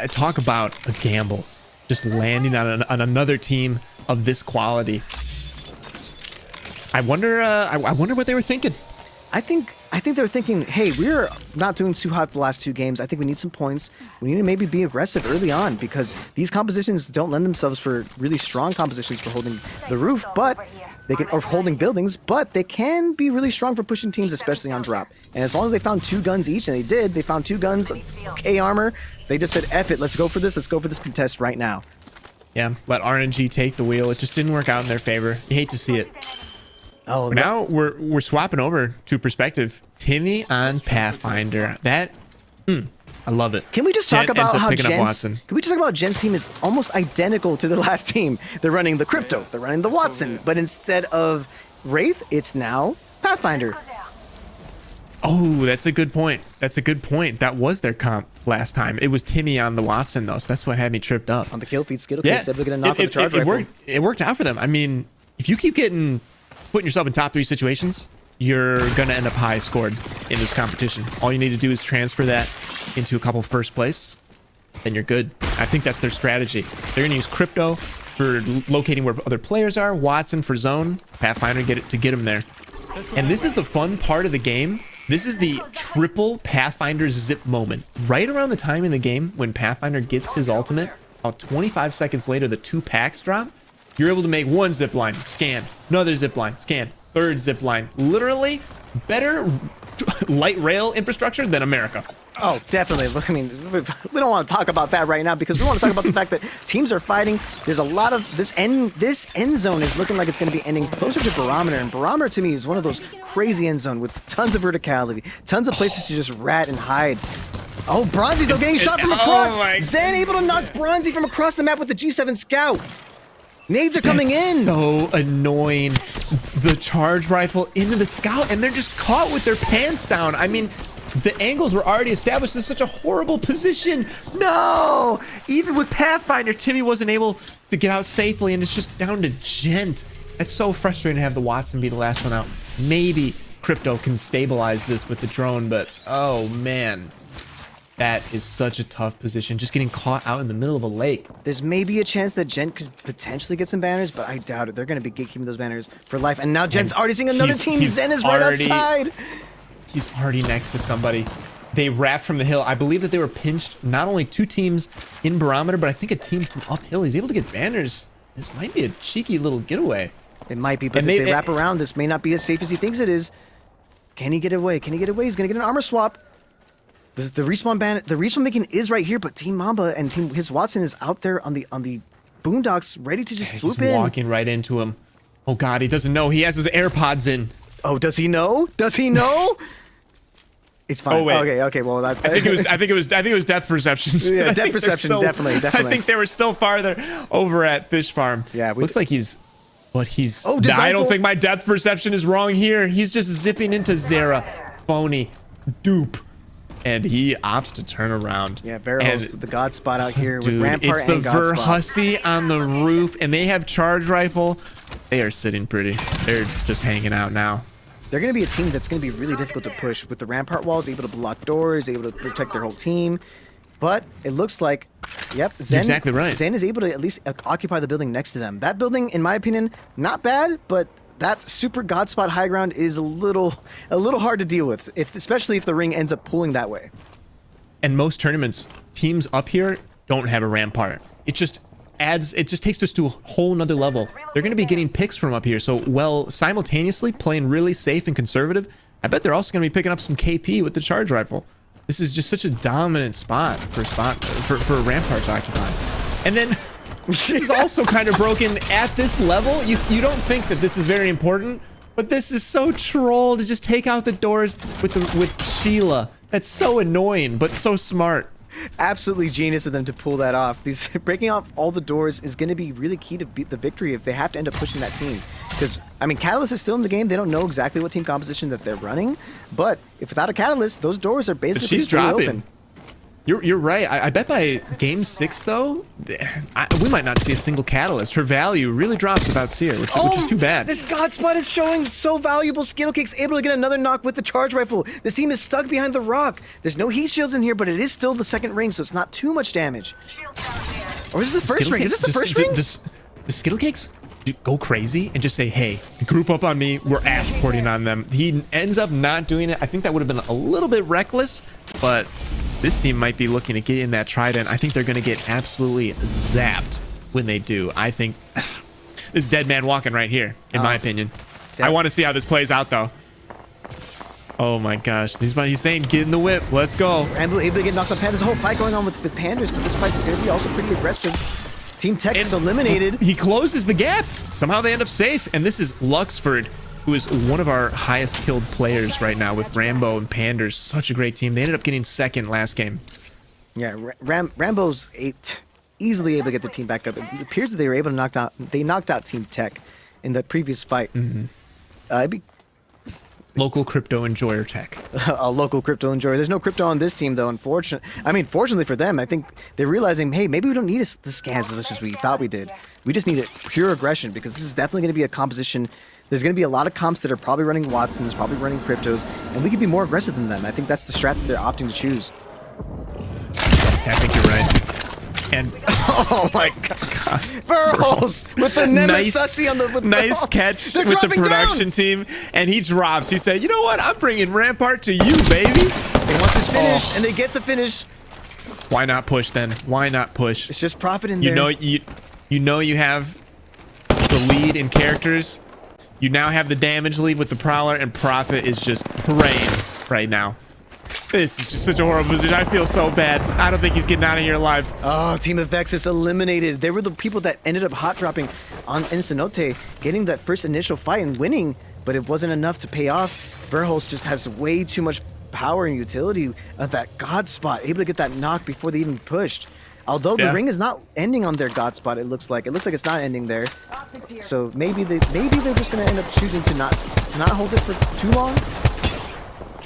talk about a gamble. Just landing on another team of this quality. I wonder what they were thinking. I think they're thinking, hey, we're not doing too hot the last 2 games. I think we need some points. We need to maybe be aggressive early on because these compositions don't lend themselves for really strong compositions for holding the roof, but they can, or holding buildings, but they can be really strong for pushing teams, especially on drop. And as long as they found 2 guns each, and they found 2 guns, K armor, they just said, F it, let's go for this contest right now. Yeah, let RNG take the wheel. It just didn't work out in their favor. You hate to see it. Oh, now we're swapping over to perspective. Timmy on Pathfinder. That, I love it. Can we just talk about how Watson. Can we just talk about Jen's team is almost identical to the last team? They're running the Crypto, they're running the Watson, but instead of Wraith, it's now Pathfinder. Oh, that's a good point. That's a good point. That was their comp last time. It was Timmy on the Watson though, so that's what had me tripped up. On the kill feed, Skittle Kicks, able to get a knock with the charge rifle. It worked out for them. I mean, if you keep putting yourself in top 3 situations, you're gonna end up high scored in this competition. All you need to do is transfer that into a couple first place, then you're good. I think that's their strategy. They're gonna use Crypto for locating where other players are, Watson for zone, Pathfinder to get them there. And this is the fun part of the game. This is the triple Pathfinder zip moment. Right around the time in the game when Pathfinder gets his ultimate, about 25 seconds later, the 2 packs drop. You're able to make 1 zip line, scan, another zip line, scan, 3rd zip line. Literally better light rail infrastructure than America. Oh, definitely. I mean, we don't want to talk about that right now because we want to talk about the fact that teams are fighting. There's a lot of this end zone is looking like it's going to be ending closer to Barometer, and Barometer to me is one of those crazy end zone with tons of verticality, tons of places to just rat and hide. Oh, Bronzy though getting shot from across. Zen able to knock Bronzy from across the map with the G7 Scout. Nades are coming in. So annoying. The charge rifle into the Scout, and they're just caught with their pants down. I mean, the angles were already established. This is such a horrible position. No! Even with Pathfinder, Timmy wasn't able to get out safely, and it's just down to Gent. That's so frustrating to have the Watson be the last one out. Maybe Crypto can stabilize this with the drone, but oh man. That is such a tough position, just getting caught out in the middle of a lake. There's maybe a chance that Gent could potentially get some banners, but I doubt it. They're going to be gatekeeping those banners for life. And now Gent's already seeing another team. Zen is right outside. He's already next to somebody. They wrapped from the hill. I believe that they were pinched not only 2 teams in Barometer, but I think a team from uphill. He's able to get banners. This might be a cheeky little getaway. It might be, but if they wrap around, this may not be as safe as he thinks it is. Can he get away? Can he get away? He's going to get an armor swap. The respawn ban, the respawn making is right here, but Team Mamba and his Watson is out there on the boondocks, ready to just swoop in. Walking right into him. Oh God, he doesn't know. He has his AirPods in. Oh, does he know? Does he know? It's fine. Oh wait. Okay. Well, I think it was depth perception. Yeah, depth perception, definitely. I think they were still farther over at Fish Farm. Yeah, looks like he's. But he's. Oh, I don't think my depth perception is wrong here. He's just zipping into Zera, phony, dupe. And he opts to turn around. Yeah, Barrels with the God spot out here dude, with Rampart it's the and God spot. Hussy on the roof, and they have charge rifle. They are sitting pretty. They're just hanging out now. They're going to be a team that's going to be really difficult to push with the Rampart walls, able to block doors, able to protect their whole team. But it looks like, yep, Zen, exactly right. Zen is able to at least occupy the building next to them. That building, in my opinion, not bad, but that super God spot high ground is a little hard to deal with, especially if the ring ends up pulling that way. And most tournaments, teams up here don't have a rampart. It just takes us to a whole nother level. They're going to be getting picks from up here. So while simultaneously playing really safe and conservative, I bet they're also going to be picking up some KP with the charge rifle. This is just such a dominant spot for a rampart to occupy. And then this is also kind of broken at this level. You don't think that this is very important, but this is so troll to just take out the doors with Sheila. That's so annoying, but so smart. Absolutely genius of them to pull that off. These breaking off all the doors is going to be really key to beat the victory if they have to end up pushing that team. Because, I mean, Catalyst is still in the game. They don't know exactly what team composition that they're running. But if without a Catalyst, those doors are basically open. You're right. I bet by game 6 though, we might not see a single Catalyst. Her value really drops without Seer, which is too bad. This God spot is showing so valuable. Skittlecake's able to get another knock with the charge rifle. This team is stuck behind the rock. There's no heat shields in here, but it is still the second ring, so it's not too much damage. Or is this the first ring? Is this the first ring? The Skittlecakes go crazy and just say, hey, group up on me. We're ash porting on them. He ends up not doing it. I think that would have been a little bit reckless, but this team might be looking to get in that trident. I think they're going to get absolutely zapped when they do. I think this dead man walking right here, in my opinion. I want to see how this plays out, though. Oh my gosh, he's saying get in the whip. Let's go. Rambo able to get knocked off. There's a whole fight going on with Pandas, but this fight's going to be also pretty aggressive. Team Tech is eliminated. He closes the gap. Somehow they end up safe. And this is Luxford, who is one of our highest killed players right now with Rambo and Panders. Such a great team. They ended up getting second last game. Yeah, Rambo's easily able to get their team back up. It appears that they were able to knock out Team Tech in the previous fight. It'd be local crypto enjoyer Tech. A local crypto enjoyer. There's no crypto on this team, though, fortunately for them, I think they're realizing, hey, maybe we don't need the scans as much as we thought we did. We just need pure aggression, because this is definitely going to be a composition. There's going to be a lot of comps that are probably running Watsons, probably running cryptos, and we can be more aggressive than them. I think that's the strat that they're opting to choose. I think you're right. And oh my god, Burrows with the nemesis on the nice catch with the production team, and he drops. He said, "You know what? I'm bringing Rampart to you, baby." They want this finish, and they get the finish. Why not push then? Why not push? It's just profit in there. You know you have the lead in characters. You now have the damage lead with the Prowler, and Profit is just praying right now. This is just such a horrible position. I feel so bad. I don't think he's getting out of here alive. Oh, Team of Vexus eliminated. They were the people that ended up hot dropping on Encinote, getting that first initial fight and winning, but it wasn't enough to pay off. Verholz just has way too much power and utility at that God spot, able to get that knock before they even pushed. Although the ring is not ending on their God spot, it looks like it's not ending there. So maybe they're just gonna end up choosing to not hold it for too long.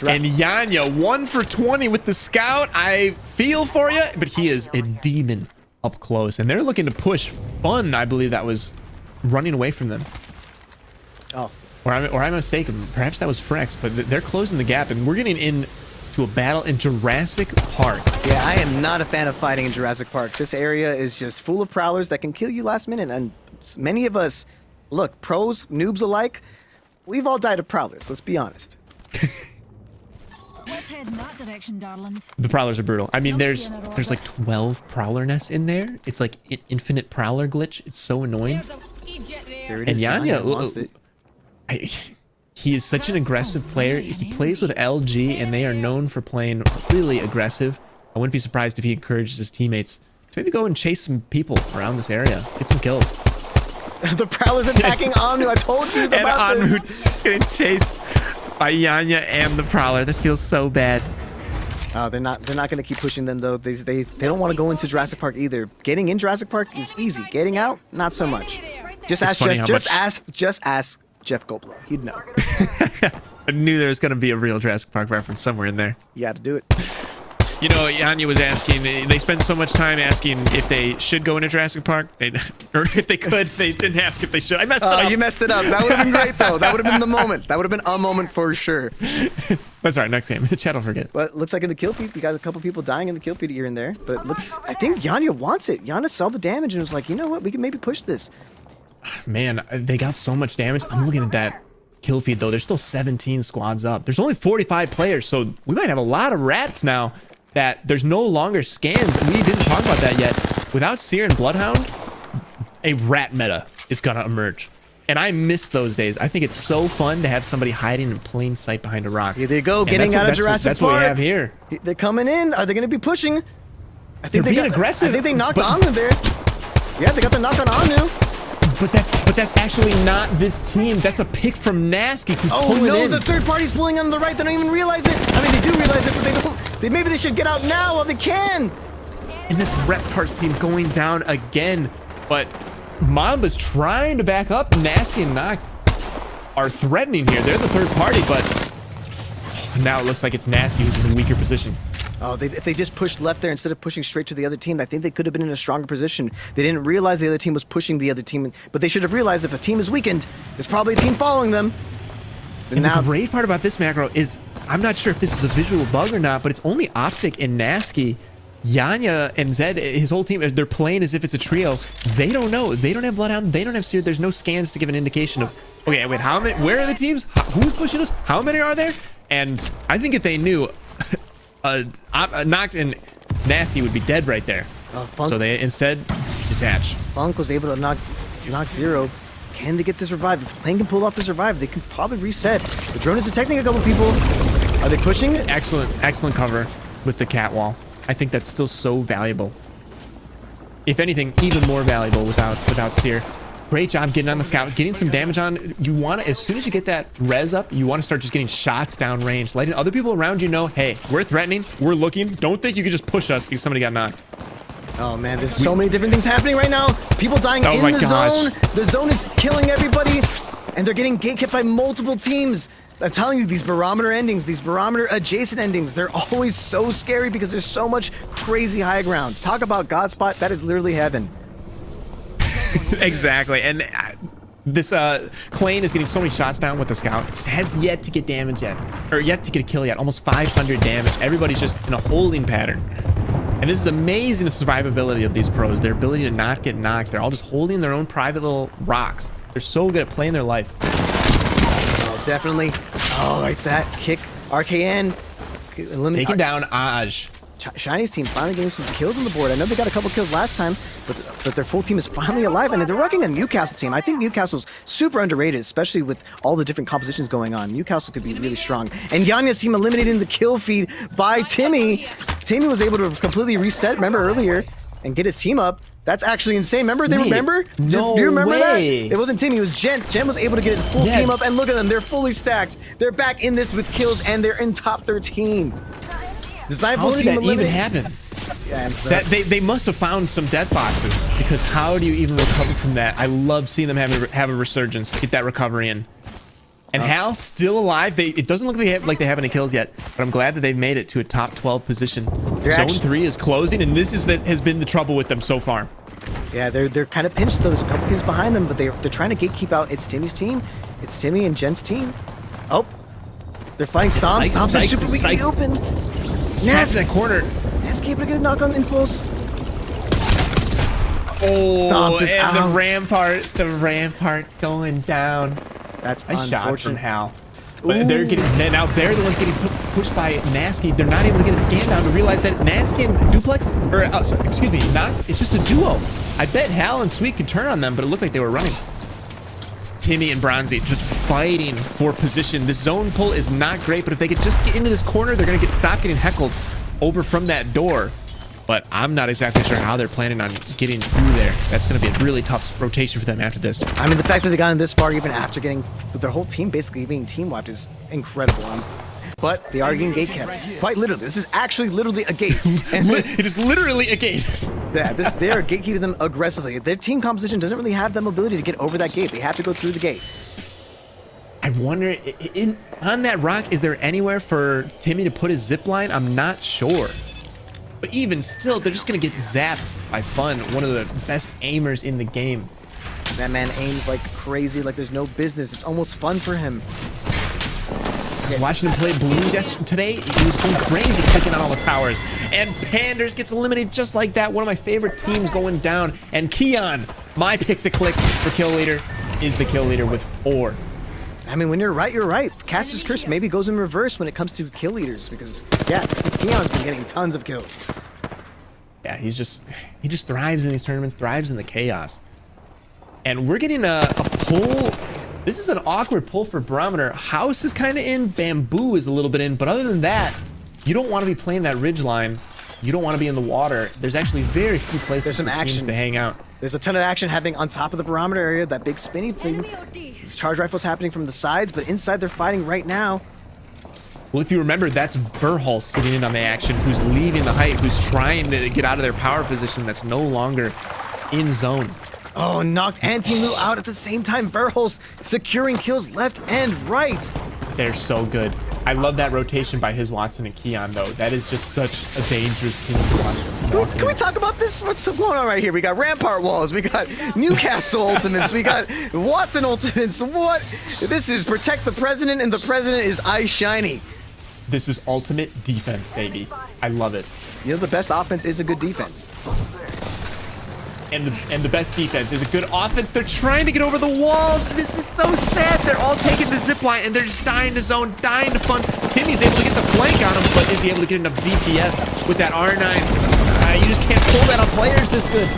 And Yanya 1 for 20 with the scout. I feel for you, but he is a demon up close, and they're looking to push Fun. I believe that was running away from them. Oh, or I'm mistaken. Perhaps that was Frex, but they're closing the gap, and we're getting into a battle in Jurassic Park. Yeah, I am not a fan of fighting in Jurassic Park. This area is just full of prowlers that can kill you last minute, and many of us, look, pros, noobs alike, we've all died of prowlers. Let's be honest. Let's head in that direction, darlings. The prowlers are brutal. I mean, there's like 12 prowler nests in there. It's like an infinite prowler glitch. It's so annoying. There it And is. Yanya, he is such an aggressive player. He plays with LG, and they are known for playing really aggressive. I wouldn't be surprised if he encourages his teammates to maybe go and chase some people around this area. Get some kills. The prowler's attacking Anu. I told you about and Anu this. getting chased by Yanya and the prowler. That feels so bad. Oh, they're not going to keep pushing them though. They don't want to go into Jurassic Park either. Getting in Jurassic Park is easy. Getting out, not so much. Just ask Jeff Goldblum. He'd know. I knew there was going to be a real Jurassic Park reference somewhere in there. You had to do it. You know, Yanya was asking, they spend so much time asking if they should go into Jurassic Park, or if they could. They didn't ask if they should. I messed it up. You messed it up. That would have been great, though. That would have been the moment. That would have been a moment for sure. That's all right. Next game. Chat will forget. But looks like in the kill feed, we got a couple people dying in the kill feed here and there. But I think Yanya wants it. Yanya saw the damage and was like, you know what? We can maybe push this. Man, they got so much damage. I'm looking at that kill feed, though. There's still 17 squads up. There's only 45 players, so we might have a lot of rats now. That there's no longer scans. We didn't talk about that yet. Without Seer and Bloodhound, a rat meta is gonna emerge. And I miss those days. I think it's so fun to have somebody hiding in plain sight behind a rock. Here they go, getting out of Jurassic Park. That's what we have here. They're coming in. Are they gonna be pushing? I think they're being aggressive. I think they knocked Anu there. Yeah, they got the knock on Anu. But that's actually not this team. That's a pick from Nasky who's pulling in. The third party's pulling on the right. They don't even realize it. I mean, they do realize it, but they don't. Maybe they should get out now while they can. And this Reptar's team going down again. But Mamba's trying to back up. Nasky and Noct are threatening here. They're the third party, but now it looks like it's Nasky who's in the weaker position. Oh, if they just pushed left there instead of pushing straight to the other team, I think they could have been in a stronger position. They didn't realize the other team was pushing the other team, but they should have realized if a team is weakened, there's probably a team following them. And now, the great part about this macro is, I'm not sure if this is a visual bug or not, but it's only Optic and Nasky Yanya and Zed, his whole team, they're playing as if it's a trio. They don't know. They don't have Bloodhound. They don't have Seer. There's no scans to give an indication of, okay, wait, how many, where are the teams? Who's pushing us? How many are there? And I think if they knew, Knocked and Nasty would be dead right there. So they instead detach. Funk was able to knock Zero. Can they get this revive? If Plane can pull off this revive, they can probably reset. The drone is detecting a couple people. Are they pushing it? Excellent cover with the cat wall. I think that's still so valuable. If anything, even more valuable without Seer. Great job getting on the scout, getting some damage on. You want to, as soon as you get that res up, you want to start just getting shots down range, letting other people around you know, hey, we're threatening, we're looking. Don't think you can just push us because somebody got knocked. Oh man, there's so many different things happening right now. People dying in the zone. The zone is killing everybody, and they're getting gate kept by multiple teams. I'm telling you, these barometer endings, these barometer adjacent endings, they're always so scary because there's so much crazy high ground. Talk about God spot, that is literally heaven. Exactly, and this Klane is getting so many shots down with the scout. Has yet to get damage yet, or yet to get a kill yet. Almost 500 damage. Everybody's just in a holding pattern. And this is amazing, the survivability of these pros, their ability to not get knocked. They're all just holding their own private little rocks. They're so good at playing their life. Oh, definitely. Oh, like that kick. RKN. Taking down Aj. Shiny's team finally getting some kills on the board. I know they got a couple kills last time, but their full team is finally alive, and they're working a Newcastle team. I think Newcastle's super underrated, especially with all the different compositions going on. Newcastle could be really strong. And Yanya's team eliminating the kill feed by Timmy. Timmy was able to completely reset, remember earlier, and get his team up. That's actually insane. Remember? Remember? No Do you remember way. that? It wasn't Timmy, it was Gent. Gent was able to get his full team up, and look at them. They're fully stacked. They're back in this with kills, and they're in top 13. How did that even happen? Yeah, they must have found some death boxes, because how do you even recover from that? I love seeing them have a resurgence, get that recovery in. And Hal still alive. It doesn't look like they have any kills yet, but I'm glad that they've made it to a top 12 position. Zone 3 is closing, and this has been the trouble with them so far. Yeah, they're kind of pinched though. There's a couple teams behind them, but they're trying to gatekeep out. It's Timmy's team. It's Timmy and Jen's team. Oh, they're fighting Stomp. Stomp's a super weak open. Nas that corner. Nas able to get a knock on impulse. Oh, Stomps is and out. the rampart going down. That's nice shot from Hal. Ooh. But they're the ones getting pushed by Nasky. They're not able to get a scan down to realize that Nasky and Duplex, excuse me, it's just a duo. I bet Hal and Sweet could turn on them, but it looked like they were running. Timmy and Bronzy just fighting for position. This zone pull is not great, but if they could just get into this corner, they're going to stop getting heckled over from that door. But I'm not exactly sure how they're planning on getting through there. That's going to be a really tough rotation for them after this. I mean, the fact that they got in this far, even after getting their whole team basically being team wiped, is incredible. But they are getting gate kept. Quite literally. This is actually literally a gate. And it is literally a gate. Yeah, they are gatekeeping them aggressively. Their team composition doesn't really have the mobility to get over that gate. They have to go through the gate. I wonder, on that rock, is there anywhere for Timmy to put his zip line? I'm not sure. But even still, they're just going to get zapped by Fun, one of the best aimers in the game. That man aims like crazy, like there's no business. It's almost fun for him. Watching him play Balloons today, he was going crazy clicking on all the towers. And Panders gets eliminated just like that. One of my favorite teams going down. And Keon, my pick to click for kill leader, is the kill leader with 4. I mean, when you're right, you're right. Caster's Curse maybe goes in reverse when it comes to kill leaders, because, yeah, Keon's been getting tons of kills. Yeah, he just thrives in these tournaments, thrives in the chaos. And we're getting a pull. This is an awkward pull for Barometer. House is kind of in, Bamboo is a little bit in, but other than that, you don't want to be playing that ridge line. You don't want to be in the water. There's actually very few places for teams to hang out. There's a ton of action happening on top of the Barometer area, that big spinny thing. These charge rifles happening from the sides, but inside they're fighting right now. Well, if you remember, that's Verhulst getting in on the action, who's leaving the height, who's trying to get out of their power position that's no longer in zone. Oh, knocked and Team Lou out at the same time. Verhulst securing kills left and right. They're so good. I love that rotation by his Watson and Keon, though. That is just such a dangerous team to watch. Can we talk about this? What's going on right here? We got Rampart Walls. We got Newcastle Ultimates. We got Watson Ultimates. What? This is Protect the President, and the President is Ice Shiny. This is ultimate defense, baby. I love it. You know, the best offense is a good defense. And the best defense is a good offense. They're trying to get over the wall. This is so sad. They're all taking the zip line and they're just dying to zone, dying to fun. Timmy's able to get the flank on him, but is he able to get enough DPS with that R9? You just can't pull that on players this good.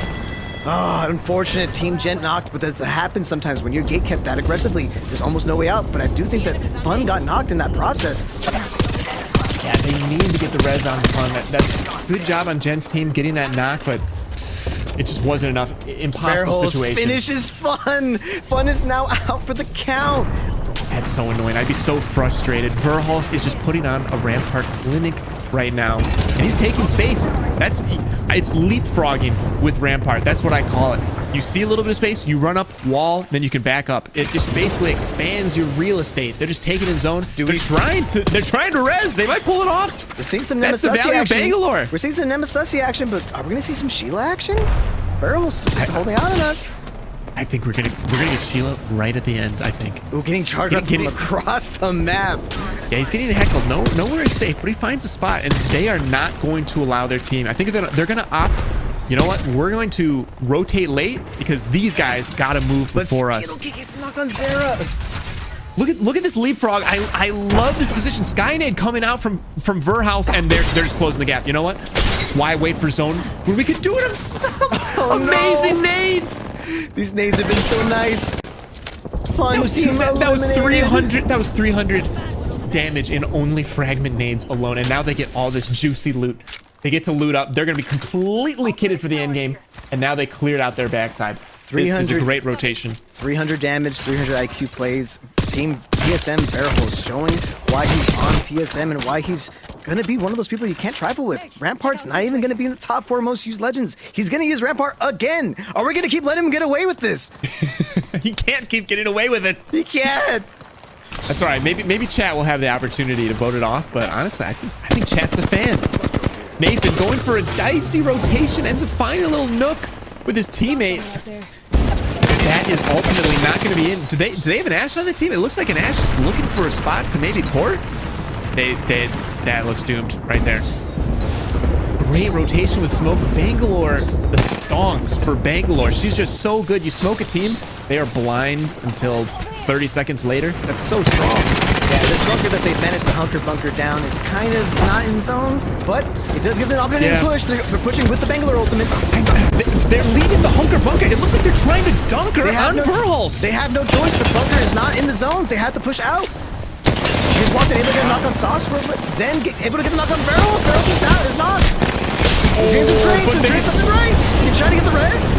Oh, unfortunate. Team Gent knocked, but that happens sometimes when you're gate kept that aggressively. There's almost no way out, but I do think that Fun got knocked in that process. Yeah, they need to get the res on Fun. That's good job on Gen's team getting that knock, but it just wasn't enough. Impossible situation. Finishes Fun. Fun is now out for the count. That's so annoying. I'd be so frustrated. Verhulst is just putting on a Rampart clinic right now, and he's taking space. It's leapfrogging with Rampart. That's what I call it. You see a little bit of space, you run up, wall, then you can back up. It just basically expands your real estate. They're just taking in zone. They're trying to res. They might pull it off. We're seeing some That's the value action. of Bangalore. We're seeing some Nemesis action, but are we gonna see some Sheila action? Verhulst just holding out on us. I think we're gonna get Sheila right at the end. I think. Ooh, getting charged up from across the map. Yeah, he's getting heckled. Nowhere is safe, but he finds a spot, and they are not going to allow their team. I think they're gonna opt. You know what? We're going to rotate late because these guys gotta move before us. He's knocked on Zara. Look at this leapfrog. I love this position. Skynade coming out from Verhulst, and they're just closing the gap. You know what? Why wait for zone when we could do it ourselves? Oh, amazing nades. These nades have been so nice. Fun team that was 300. eliminated. That was 300 damage in only fragment nades alone, and now they get all this juicy loot. They get to loot up. They're going to be completely kitted for the end game, and now they cleared out their backside. This is a great rotation. 300 damage, 300 IQ plays. Team TSM Verhulst showing why he's on TSM and why he's going to be one of those people you can't tribal with. Rampart's not even going to be in the top 4 most used legends. He's going to use Rampart again. Are we going to keep letting him get away with this? He can't keep getting away with it. He can't. That's all right. Maybe chat will have the opportunity to vote it off, but honestly, I think chat's a fan. Nathan going for a dicey rotation, ends up finding a little nook with his teammate. That is ultimately not going to be in. Do they have an Ashe on the team? It looks like an Ashe is looking for a spot to maybe court. That looks doomed right there. Great rotation with Smoke. Bangalore, the stonks for Bangalore. She's just so good. You smoke a team, they are blind until 30 seconds later. That's so strong. Yeah, this bunker that they've managed to bunker down is kind of not in zone, but it does give them an opportunity to push. They're pushing with the Bangalore ultimate. They're leaving the hunker bunker. It looks like they're trying to dunk her on Verhulst. They have no choice. The bunker is not in the zones. They have to push out. He's Watson able to get a knock on Sauce, but Zen able to get a knock on Verhulst. Verhulst is not. He's some trades up the right. He's trying to get the res.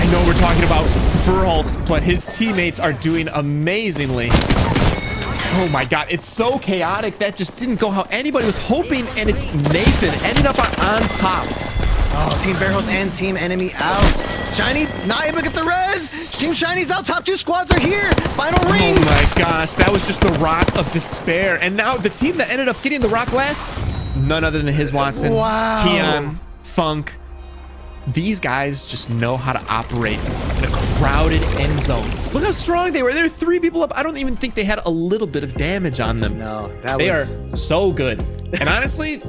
I know we're talking about Verhulst, but his teammates are doing amazingly. Oh my god, it's so chaotic. That just didn't go how anybody was hoping, and it's Nathan ended up on top. Oh, Team Verhulst and Team Enemy out. Shiny not able to get the res. Team Shiny's out. Top 2 squads are here. Final ring. Oh my gosh, that was just the rock of despair. And now the team that ended up getting the rock last, none other than his Watson. Wow. Keon, Funk. These guys just know how to operate in a crowded end zone. Look how strong they were. There were 3 people up. I don't even think they had a little bit of damage on them. No, they are so good. And honestly,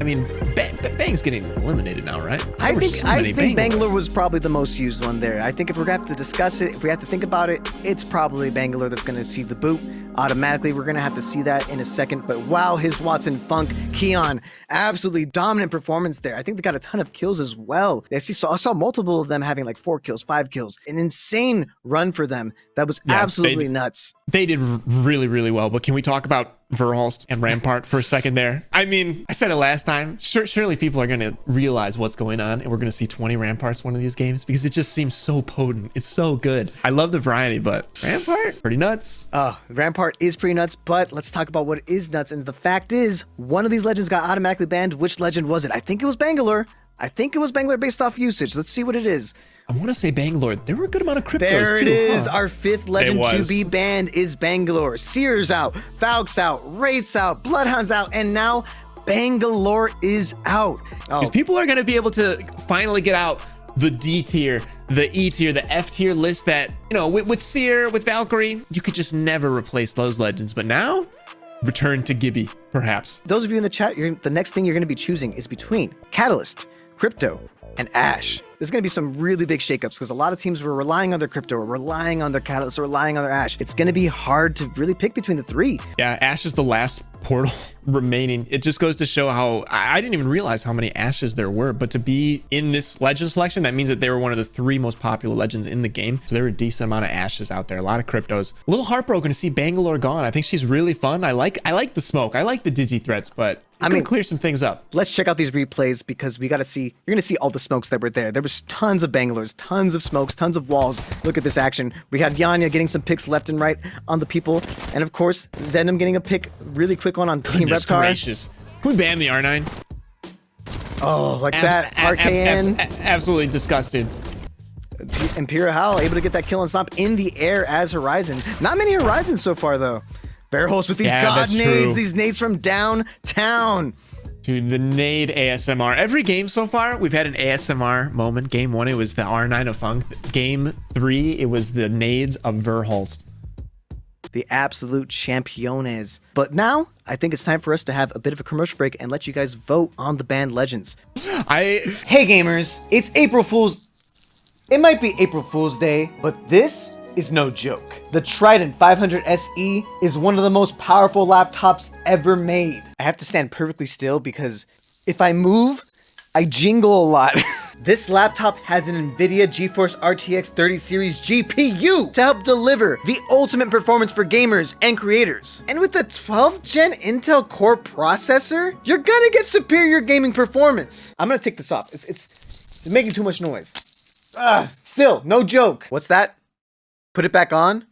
I mean, Bang's getting eliminated now, right? I think Bangalore was probably the most used one there. I think if we're going to have to discuss it, if we have to think about it, it's probably Bangalore that's going to see the boot. Automatically, we're going to have to see that in a second. But wow, his Watson, Funk, Keon, absolutely dominant performance there. I think they got a ton of kills as well. I saw multiple of them having like 4 kills, 5 kills. An insane run for them. That was absolutely nuts. They did really, really well. But can we talk about Verhulst and Rampart for a second there? I mean, I said it last time. Surely people are going to realize what's going on, and we're going to see 20 Ramparts one of these games because it just seems so potent. It's so good. I love the variety, but Rampart, pretty nuts. Rampart is pretty nuts, but let's talk about what is nuts. And the fact is, one of these legends got automatically banned. Which legend was it? I think it was Bangalore. I think it was Bangalore based off usage. Let's see what it is. I want to say Bangalore. There were a good amount of cryptos there it too, is. huh? Our 5th legend to be banned is Bangalore. Sears out, Valk's out, Wraith's out, Bloodhound's out, and now Bangalore is out. Because people are going to be able to finally get out the D tier, the E tier, the F tier list that, you know, with Seer, with Valkyrie, you could just never replace those legends. But now, return to Gibby, perhaps. Those of you in the chat, the next thing you're going to be choosing is between Catalyst, Crypto, and Ashe. There's going to be some really big shakeups because a lot of teams were relying on their Crypto or relying on their Catalyst or relying on their Ashe. It's going to be hard to really pick between the three. Yeah, Ashe is the last portal remaining. It just goes to show how I didn't even realize how many Ashes there were, but to be in this legend selection, that means that they were one of the 3 most popular legends in the game. So there were a decent amount of Ashes out there, a lot of Cryptos. A little heartbroken to see Bangalore gone. I think she's really fun. I like the smoke. I like the digi threats, but it's gonna clear some things up. Let's check out these replays because we got to see, you're going to see all the smokes that were there. There was tons of Bangalores, tons of smokes, tons of walls. Look at this action. We had Yanya getting some picks left and right on the people. And of course, Zendam getting a pick really quick on Team Reptar. Gracious. Can we ban the R9? Oh, like that. RKN. Absolutely disgusted. Imperial Howl able to get that kill and stomp in the air as Horizon. Not many Horizons so far, though. Bearhost with these god nades, these nades from downtown. Dude, the nade ASMR. Every game so far, we've had an ASMR moment. Game 1, it was the R9 of Funk. Game 3, it was the nades of Verhulst. The absolute championes. But now, I think it's time for us to have a bit of a commercial break and let you guys vote on the banned legends. Hey gamers, it's April Fool's... It might be April Fool's Day, but this is no joke. The Trident 500 SE is one of the most powerful laptops ever made. I have to stand perfectly still because if I move, I jingle a lot. This laptop has an NVIDIA GeForce RTX 30 series GPU to help deliver the ultimate performance for gamers and creators. And with a 12th gen Intel Core processor, you're gonna get superior gaming performance. I'm gonna take this off. It's making too much noise. Still, no joke. What's that? Put it back on?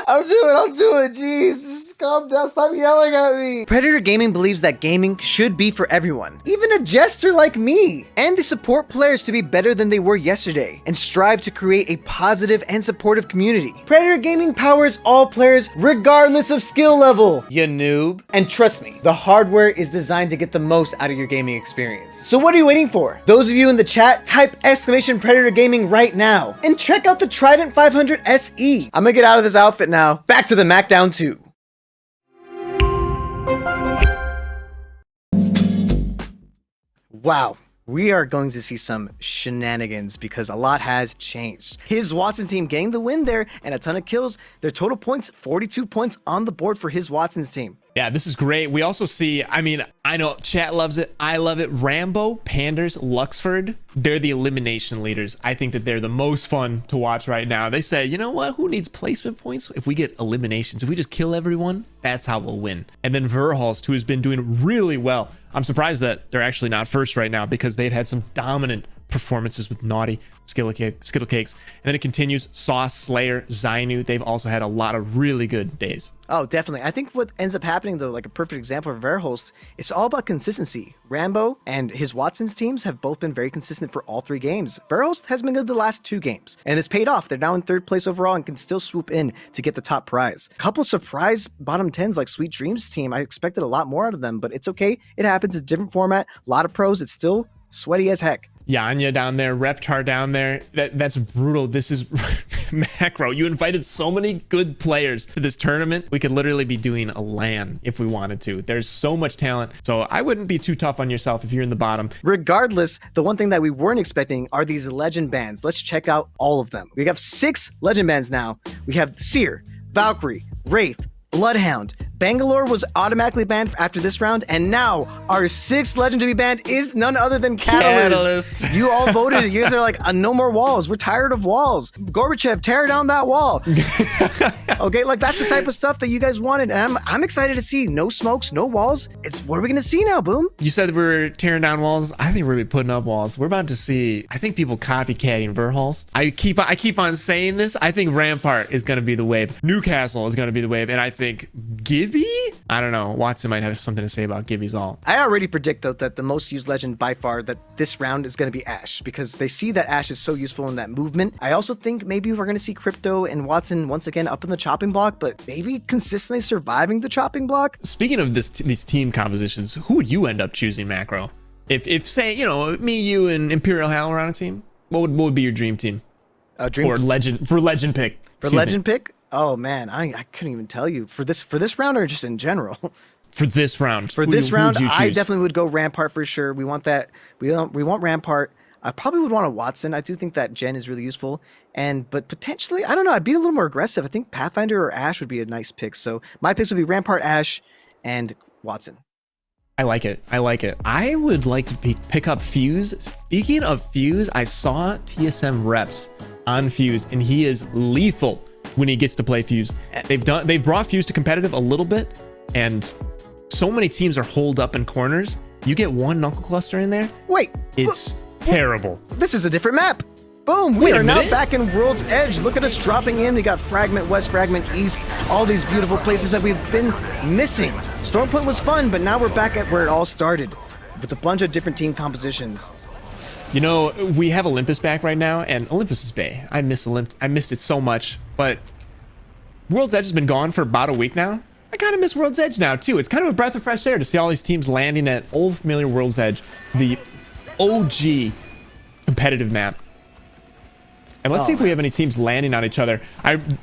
I'll do it, jeez. Just calm down, stop yelling at me. Predator Gaming believes that gaming should be for everyone, even a jester like me. And they support players to be better than they were yesterday, and strive to create a positive and supportive community. Predator Gaming powers all players regardless of skill level, you noob. And trust me, the hardware is designed to get the most out of your gaming experience. So what are you waiting for? Those of you in the chat, type exclamation Predator Gaming right now, and check out the Trident 500 SE. I'm gonna get out of this outfit now. Back to the Macdown 2. Wow, we are going to see some shenanigans because a lot has changed. His Watson team getting the win there and a ton of kills. Their total points, 42 points on the board for his Watson's team. Yeah, this is great. We also see, I mean, I know chat loves it. I love it. Rambo, Panders, Luxford, they're the elimination leaders. I think that they're the most fun to watch right now. They say, you know what? Who needs placement points? If we get eliminations, if we just kill everyone, that's how we'll win. And then Verhulst, who has been doing really well. I'm surprised that they're actually not first right now because they've had some dominant performances with Naughty, Skittle Cakes, and then it continues. Sauce, Slayer, Zainu, they've also had a lot of really good days. Oh, definitely. I think what ends up happening, though, like a perfect example of Verhulst, it's all about consistency. Rambo and his Watson's teams have both been very consistent for all 3 games. Verhulst has been good the last 2 games, and it's paid off. They're now in 3rd place overall and can still swoop in to get the top prize. Couple surprise bottom 10s like Sweet Dreams team. I expected a lot more out of them, but it's okay. It happens. It's a different format. A lot of pros. It's still sweaty as heck. Yanya down there, Reptar down there. That's brutal. This is macro. You invited so many good players to this tournament. We could literally be doing a LAN if we wanted to. There's so much talent. So I wouldn't be too tough on yourself if you're in the bottom. Regardless, the one thing that we weren't expecting are these legend bans. Let's check out all of them. We have 6 legend bans now. We have Seer, Valkyrie, Wraith, Bloodhound. Bangalore was automatically banned after this round, and now our 6th legend to be banned is none other than Catalyst. You all voted. You guys are like, no more walls. We're tired of walls. Gorbachev, tear down that wall. Okay, like that's the type of stuff that you guys wanted, and I'm excited to see no smokes, no walls. It's what are we gonna see now, Boom? You said we're tearing down walls. I think we're gonna be putting up walls. We're about to see, I think, people copycatting Verhulst. I keep on saying this. I think Rampart is gonna be the wave. Newcastle is gonna be the wave, and I think Gibby? I don't know. Watson might have something to say about Gibby's ult. I already predict, though, that the most used legend by far that this round is going to be Ashe, because they see that Ashe is so useful in that movement. I also think maybe we're going to see Crypto and Watson once again up in the chopping block, but maybe consistently surviving the chopping block. Speaking of these team compositions, who would you end up choosing, Macro? If say, you know, me, you, and Imperial Hal are on a team, what would be your dream team? Dream or legend pick? For legend pick, Oh man, I couldn't even tell you for this round or just in general. For this round. For this round, who'd you I choose? definitely would go Rampart for sure. We want that. We want Rampart. I probably would want a Watson. I do think that Gen is really useful. But potentially, I don't know. I'd be a little more aggressive. I think Pathfinder or Ash would be a nice pick. So my picks would be Rampart, Ash, and Watson. I like it. I like it. I would like to pick up Fuse. Speaking of Fuse, I saw TSM reps on Fuse, and he is lethal when he gets to play Fuse. They've brought Fuse to competitive a little bit, and so many teams are holed up in corners. You get one knuckle cluster in there. Wait, It's terrible. this is a different map. Boom, we Wait a are now minute. back in World's Edge. Look at us dropping in. We got Fragment West, Fragment East, all these beautiful places that we've been missing. Storm Point was fun, but now we're back at where it all started with a bunch of different team compositions. You know, we have Olympus back right now, and Olympus is Bay. I miss Olympus. I missed it so much, but World's Edge has been gone for about a week now. I kind of miss World's Edge now, too. It's kind of a breath of fresh air to see all these teams landing at old familiar World's Edge, the OG competitive map. And let's see if we have any teams landing on each other.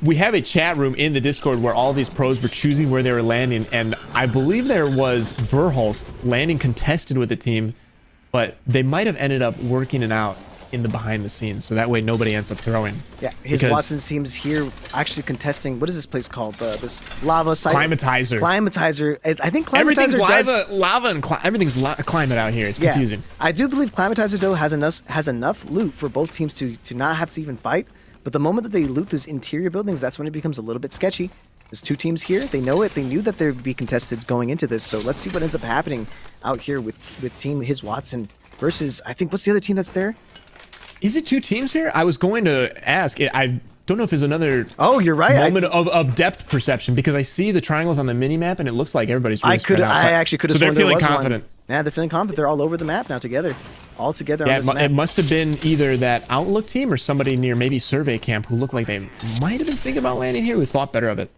We have a chat room in the Discord where all these pros were choosing where they were landing, and I believe there was Verhulst landing contested with the team, but they might have ended up working it out in the behind the scenes, so that way nobody ends up throwing. Yeah, his Watson's team's here actually contesting. What is this place called? This lava site. Climatizer. Climatizer. I think Climatizer Everything's does. lava and everything's climate out here. It's Yeah, confusing. I do believe Climatizer though has enough loot for both teams to not have to even fight. But the moment that they loot those interior buildings, that's when it becomes a little bit sketchy. There's two teams here. They know it. They knew that there would be contested going into this. So let's see what ends up happening out here with team his Watson versus, I think, what's the other team that's there? Is it two teams here? I was going to ask. I don't know if there's another Oh, you're right. moment of depth perception, because I see the triangles on the mini map and it looks like everybody's really spread out. I actually could have So sworn they're there feeling was confident. one. Yeah, they're feeling confident. They're all over the map now together. All together Yeah, on this map. it must have been either that Outlook team or somebody near maybe Survey Camp who looked like they might have been thinking about landing here, who thought better of it.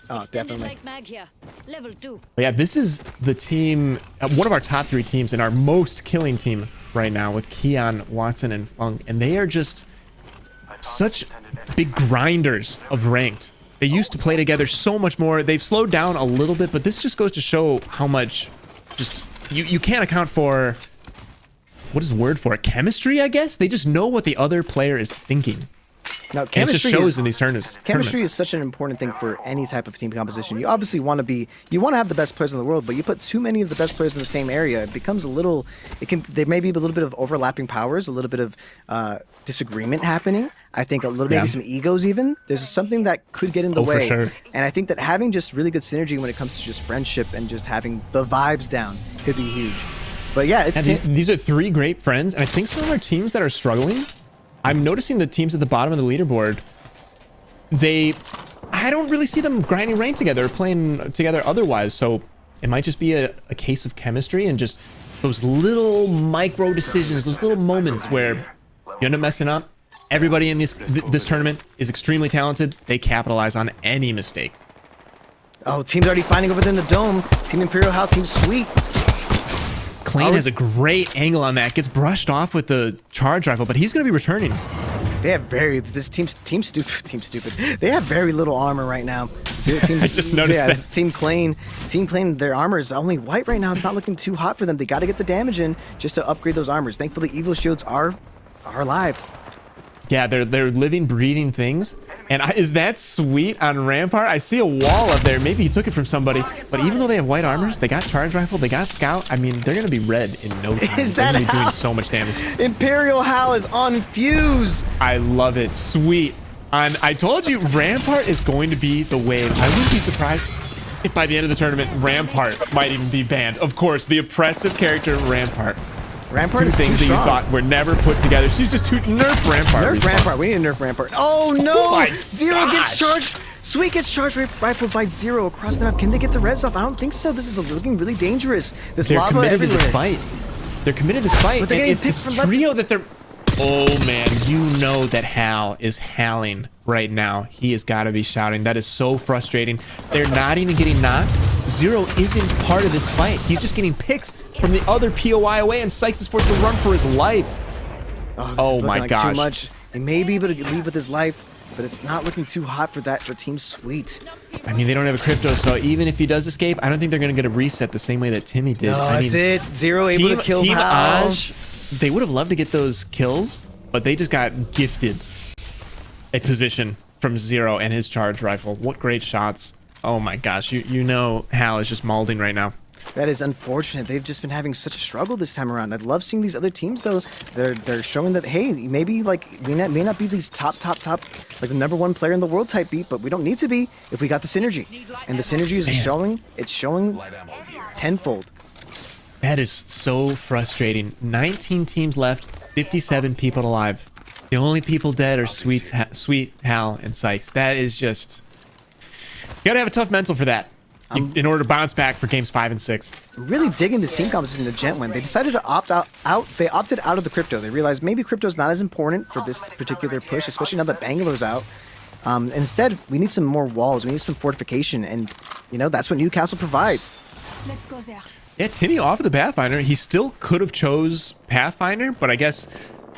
Oh, definitely. Like mag here. Level 2. But yeah, this is the team, one of our top 3 teams and our most killing team right now with Keon, Watson, and Funk. And they are just such big grinders of ranked. They used to play together so much more. They've slowed down a little bit, but this just goes to show how much just you can't account for, what is the word for it? Chemistry, I guess? They just know what the other player is thinking. Now, And it just chemistry shows is, in these tournaments. chemistry is such an important thing for any type of team composition. You obviously want to have the best players in the world, but you put too many of the best players in the same area, it becomes a little. There may be a little bit of overlapping powers, a little bit of disagreement happening. I think a little maybe some egos even. There's something that could get in the way. For sure. And I think that having just really good synergy when it comes to just friendship and just having the vibes down could be huge. But yeah, it's these are 3 great friends, and I think some of our teams that are struggling, I'm noticing the teams at the bottom of the leaderboard, I don't really see them grinding rank together or playing together otherwise. So it might just be a case of chemistry and just those little micro decisions, those little moments where you end up messing up. Everybody in this tournament is extremely talented. They capitalize on any mistake. Oh, team's already fighting over within the dome. Team Imperial Hal, Team Sweet. Klein has a great angle on that. Gets brushed off with the charge rifle, but he's going to be returning. They have team stupid. They have very little armor right now. I just noticed that. Team Klein, their armor is only white right now. It's not looking too hot for them. They got to get the damage in just to upgrade those armors. Thankfully, Evil Shields are alive. Yeah, they're living, breathing things. And is that Sweet on Rampart? I see a wall up there. Maybe he took it from somebody. But even though they have white armors, they got charge rifle, they got scout. I mean, they're gonna be red in no time. Is they're that gonna be doing how? so much damage. Imperial Hal is on Fuse. I love it. Sweet. I told you, Rampart is going to be the wave. I wouldn't be surprised if by the end of the tournament, Rampart might even be banned. Of course, the oppressive character Rampart. Rampart Two is things too that you strong. thought were never put together. She's just too nerf Rampart. Nerf respawn. Rampart. We need to nerf Rampart. Oh no! Oh my Zero gets gosh. charged. Sweet gets charged rifled by Zero across the map. Can they get the res off? I don't think so. This is looking really dangerous. This They're lava committed everywhere. to this fight. They're committed to this fight. But they're And getting if picked this from left trio that they're... Oh, man. You know that Hal is howling right now. He has got to be shouting. That is so frustrating. They're not even getting knocked. Zero isn't part of this fight. He's just getting picks from the other POI away, and Sykes is forced to run for his life. This Oh is my looking like gosh. Too much. He may be able to leave with his life. but it's not looking too hot for that for Team Sweet. I mean, they don't have a crypto, so even if he does escape, I don't think they're going to get a reset the same way that Timmy did. No, I that's mean, it. Zero able to kill Team Hal. Aj, they would have loved to get those kills, but they just got gifted a position from Zero and his charge rifle. What great shots. Oh my gosh, you know Hal is just mauling right now. That is unfortunate. They've just been having such a struggle this time around. I'd love seeing these other teams though. They're showing that, hey, maybe like we may not be these top like the #1 player in the world type beat, but we don't need to be if we got the synergy. And the synergy is showing. It's showing tenfold. That is so frustrating. 19 teams left, 57 people alive. The only people dead are Sweet Hal and Sykes. That is just... You gotta have a tough mental for that in order to bounce back for games 5 and 6. Really digging this team composition to Gent when they decided to opt out. They opted out of the crypto. They realized maybe crypto is not as important for this particular push, especially now that Bangalore's out. Instead, we need some more walls. We need some fortification, and you know that's what Newcastle provides. Let's go there. Yeah, Timmy off of the Pathfinder. He still could have chose Pathfinder, but I guess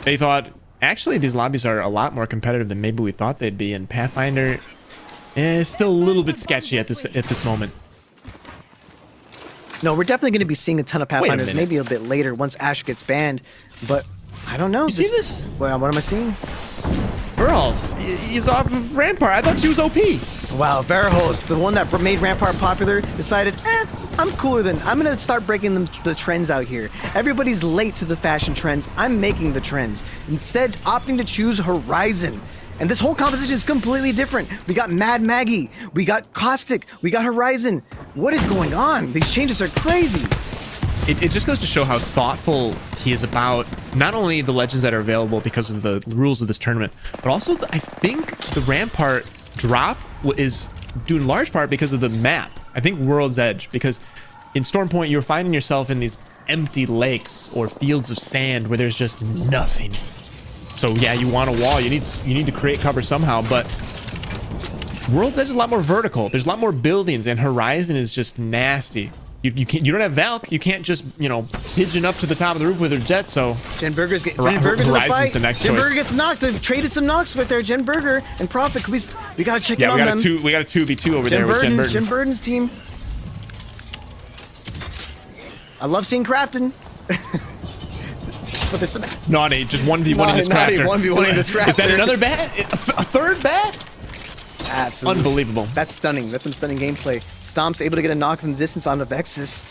they thought, actually, these lobbies are a lot more competitive than maybe we thought they'd be, and Pathfinder is still a little bit sketchy at this moment. No, we're definitely going to be seeing a ton of Pathfinders minute. maybe a bit later once Ash gets banned, but I don't know. You see this? What am I seeing? Verhulst, he's off of Rampart. I thought she was OP. Wow, Verhulst, the one that made Rampart popular, decided, I'm cooler than... I'm going to start breaking the trends out here. Everybody's late to the fashion trends. I'm making the trends. Instead, opting to choose Horizon. And this whole composition is completely different. We got Mad Maggie, we got Caustic, we got Horizon. What is going on? These changes are crazy. It just goes to show how thoughtful he is about not only the legends that are available because of the rules of this tournament, but also I think the Rampart drop is due in large part because of the map. I think World's Edge, because in Stormpoint you're finding yourself in these empty lakes or fields of sand where there's just nothing. So yeah, you want a wall. You need to create cover somehow, but World's Edge is a lot more vertical. There's a lot more buildings, and Horizon is just nasty. You don't have Valk. You can't just, you know, pigeon up to the top of the roof with her jet. So Jen Burger's in the fight. The next Jen choice. Burger gets knocked. They've traded some knocks with there. Jen Burger and Prophet. We gotta check in on them. We got a 2v2 over there with Jen Burton. Jen Burton's team. I love seeing Crafton. But there's some... Naughty, just 1v1 this crafter. 1v1 this crafter. Is that another bat? A third bat? Absolutely. Unbelievable. That's stunning. That's some stunning gameplay. Stomp's able to get a knock from the distance on the Vexus.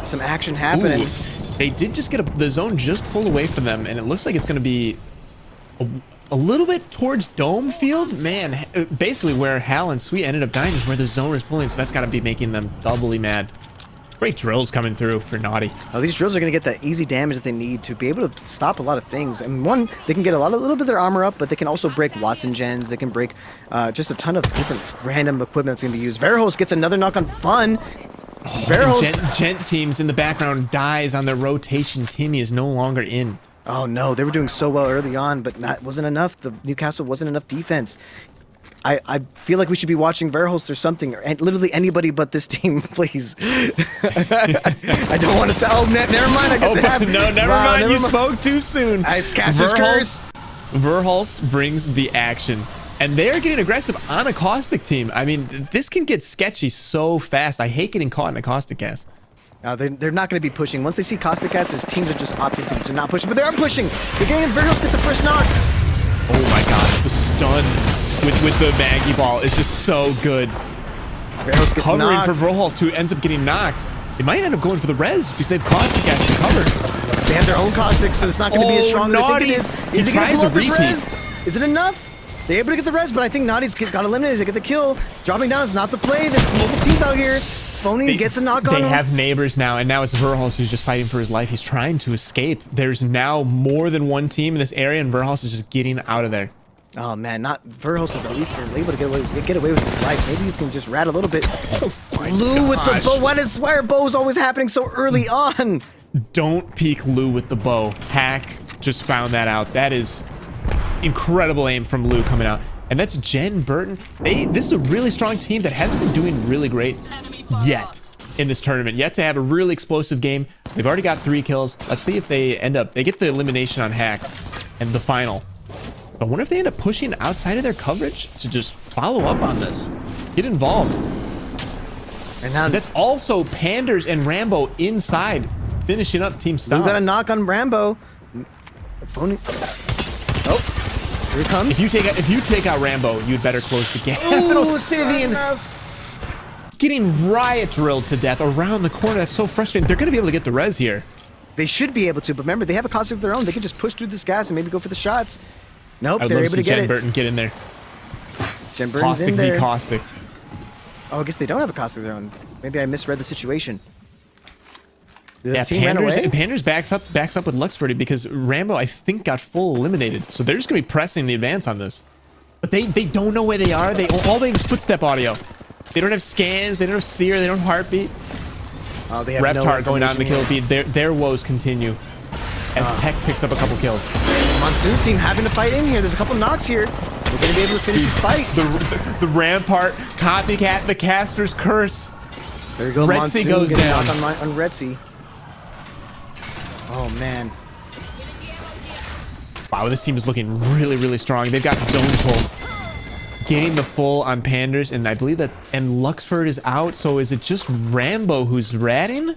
Some action happening. Ooh, they did just get the zone just pulled away from them, and it looks like it's going to be a little bit towards Dome Field. Man, basically where Hal and Sweet ended up dying is where the zone is pulling, so that's got to be making them doubly mad. Great drills coming through for Naughty. Oh, these drills are going to get that easy damage that they need to be able to stop a lot of things. And one, they can get a little bit of their armor up, but they can also break Watson gens. They can break just a ton of different random equipment that's going to be used. Verhulst gets another knock on Fun. Gent teams in the background dies on their rotation. Timmy is no longer in. Oh no, they were doing so well early on, but that wasn't enough. The Newcastle wasn't enough defense. I feel like we should be watching Verhulst or something, or literally anybody but this team, please. I don't want to say. Oh, never mind. I guess it happened. No, never mind. You spoke too soon. It's Caster's curse. Verhulst brings the action, and they're getting aggressive on a Caustic team. I mean, this can get sketchy so fast. I hate getting caught in a Caustic gas. They're not going to be pushing. Once they see Caustic gas, those teams are just opting to not push. But they are pushing. They're getting Verhulst gets the first knock. Oh my gosh, the stun with the Maggie ball is just so good. Verhulst gets covering knocked. for Verhulst, who ends up getting knocked. They might end up going for the res because they've Caustic actually covered. They have their own Caustic, so it's not going to be as strong as I think it is. Is he going to blow up this res? Is it enough? They're able to get the res, but I think Naughty's got eliminated. They get the kill. Dropping down is not the play. There's multiple teams out here. Phony gets a knock on him. They have neighbors now, and now it's Verhulst who's just fighting for his life. He's trying to escape. There's now more than one team in this area, and Verhulst is just getting out of there. Oh man, Verhulst is at least able to get away with his life. Maybe you can just rat a little bit. Lou with the bow. Why are bows always happening so early on? Don't peek Lou with the bow. Hack just found that out. That is incredible aim from Lou coming out. And that's Jen Burton. This is a really strong team that hasn't been doing really great yet in this tournament. Yet to have a really explosive game. They've already got 3 kills. Let's see if they get the elimination on Hack and the final. I wonder if they end up pushing outside of their coverage to just follow up on this. Get involved. And now That's also Panders and Rambo inside, finishing up Team Stomps. we got a knock on Rambo. Phony. Oh, here it comes. If you take out Rambo, you'd better close the gap. Ooh, Sivian getting riot drilled to death around the corner. That's so frustrating. They're going to be able to get the res here. They should be able to, but remember, they have a caustic of their own. They can just push through this gas and maybe go for the shots. Nope, I'd they're love able to to see get Jen it. Burton get in there. Jen Burton's Caustic in v there. Caustic. Oh, I guess they don't have a caustic of their own. Maybe I misread the situation. The Yeah, team ran away? Panders backs up with Luxford because Rambo, I think, got full eliminated. So they're just going to be pressing the advance on this. But they don't know where they are. All they have is footstep audio. They don't have scans. They don't have seer. They don't have heartbeat. Oh, they have no Reptar going on the kill information feed. Their woes continue as Tech picks up a couple kills. yet. Monsoon's team having to fight in here. There's a couple knocks here. We're going to be able to finish this fight. The Rampart, Copycat, the Caster's Curse. There you go, Retzi Monsoon goes getting down. knocked on Retzi. Oh, man. Wow, this team is looking really, really strong. They've got zone pull. Getting the full on Panders, and I believe that, and Luxford is out. So is it just Rambo who's ratting?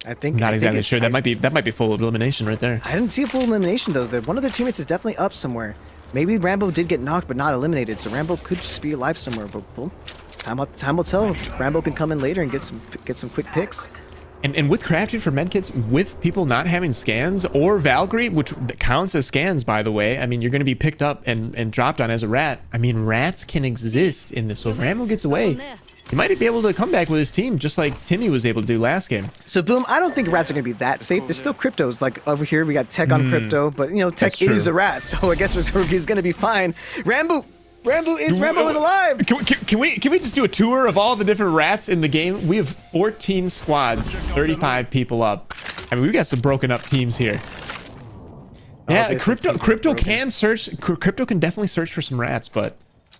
I think Not exactly it's- sure. That might be full elimination right there. I didn't see a full elimination, though. One of their teammates is definitely up somewhere. Maybe Rambo did get knocked, but not eliminated. So Rambo could just be alive somewhere. But well, time will tell. Rambo can come in later and get some quick picks. And with crafting for medkits, with people not having scans or Valkyrie, which counts as scans, by the way, I mean, you're going to be picked up and dropped on as a rat. I mean, rats can exist in this. So if Rambo gets away, he might be able to come back with his team, just like Timmy was able to do last game. So Boom, I don't think rats are going to be that safe. There's still cryptos. Like over here, we got Tech on crypto, but you know, Tech That's true. is a rat, so I guess he's going to be fine. Rambo is alive. Can we just do a tour of all the different rats in the game? We have 14 squads, 35 people up. I mean, we've got some broken up teams here. Yeah, there's crypto some teams broken. can search. Crypto can definitely search for some rats, but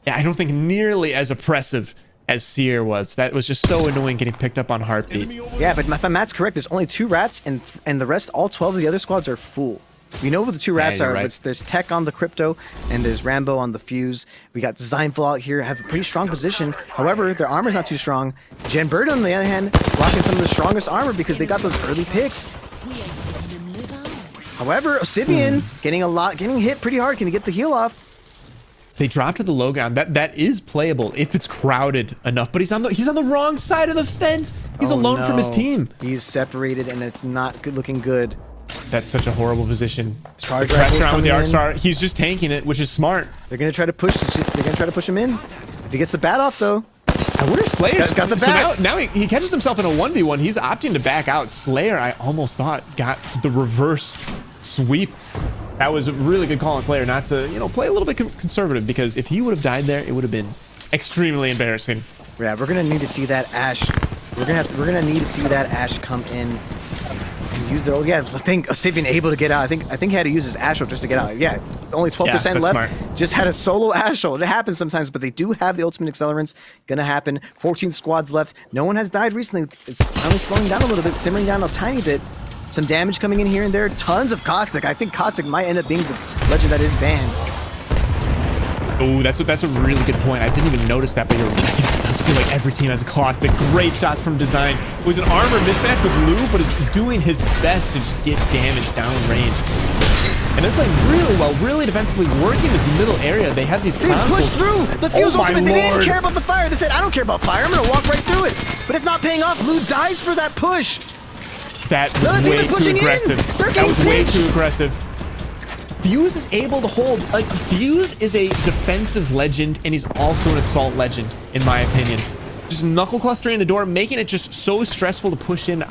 yeah, I don't think nearly as oppressive as Seer was. That was just so annoying getting picked up on heartbeat. Yeah, but if Matt's correct, there's only 2 rats, and the rest, all 12 of the other squads are full. We know who the 2 rats you're are. right. There's Tech on the crypto, and there's Rambo on the fuse. We got Designful out here, have a pretty strong position. However, their armor's not too strong. Jen Bird, on the other hand, blocking some of the strongest armor because they got those early picks. However, Osibian getting hit pretty hard. Can he get the heal off? They dropped to the low ground. That is playable if it's crowded enough. But he's on the wrong side of the fence. He's Oh, alone from his no. team. He's separated, and it's not good looking good. That's such a horrible position. Charge The pressure rifles on with the coming arc in. star. He's just tanking it, which is smart. They're gonna try to push. They're gonna try to push him in. If he gets the bat off, though. I wonder if Slayer Got the so back. now he catches himself in a 1v1. He's opting to back out. Slayer, I almost thought, got the reverse sweep. That was a really good call on Slayer not to, play a little bit conservative, because if he would have died there, it would have been extremely embarrassing. Yeah, we're gonna need to see that Ash. We're gonna need to see that Ash come in and use their. Yeah, I think Osibian able to get out. I think he had to use his Astral just to get out. Yeah, only 12% Yeah, that's left. smart. Just had a solo Astral. It happens sometimes, but they do have the ultimate accelerants. Gonna happen. 14 squads left. No one has died recently. It's finally slowing down a little bit, simmering down a tiny bit. Some damage coming in here and there. Tons of Caustic. I think Caustic might end up being the legend that is banned. Oh, that's a really good point. I didn't even notice that, but you're right. It does feel like every team has a Caustic. Great shots from Design. It was an armor mismatch with Lou, but is doing his best to just get damage downrange. And they're playing really well, really defensively, working this middle area. They have these They consoles. pushed through the fuse Oh my ultimate. They didn't lord. care about the fire. They said, I don't care about fire. I'm going to walk right through it. But it's not paying off. Lou dies for that push. That Another was team way is too pushing in. aggressive. They're That getting was way pinched. too aggressive. Fuse is able to hold. Like, Fuse is a defensive legend, and he's also an assault legend, in my opinion. Just knuckle clustering the door, making it just so stressful to push in.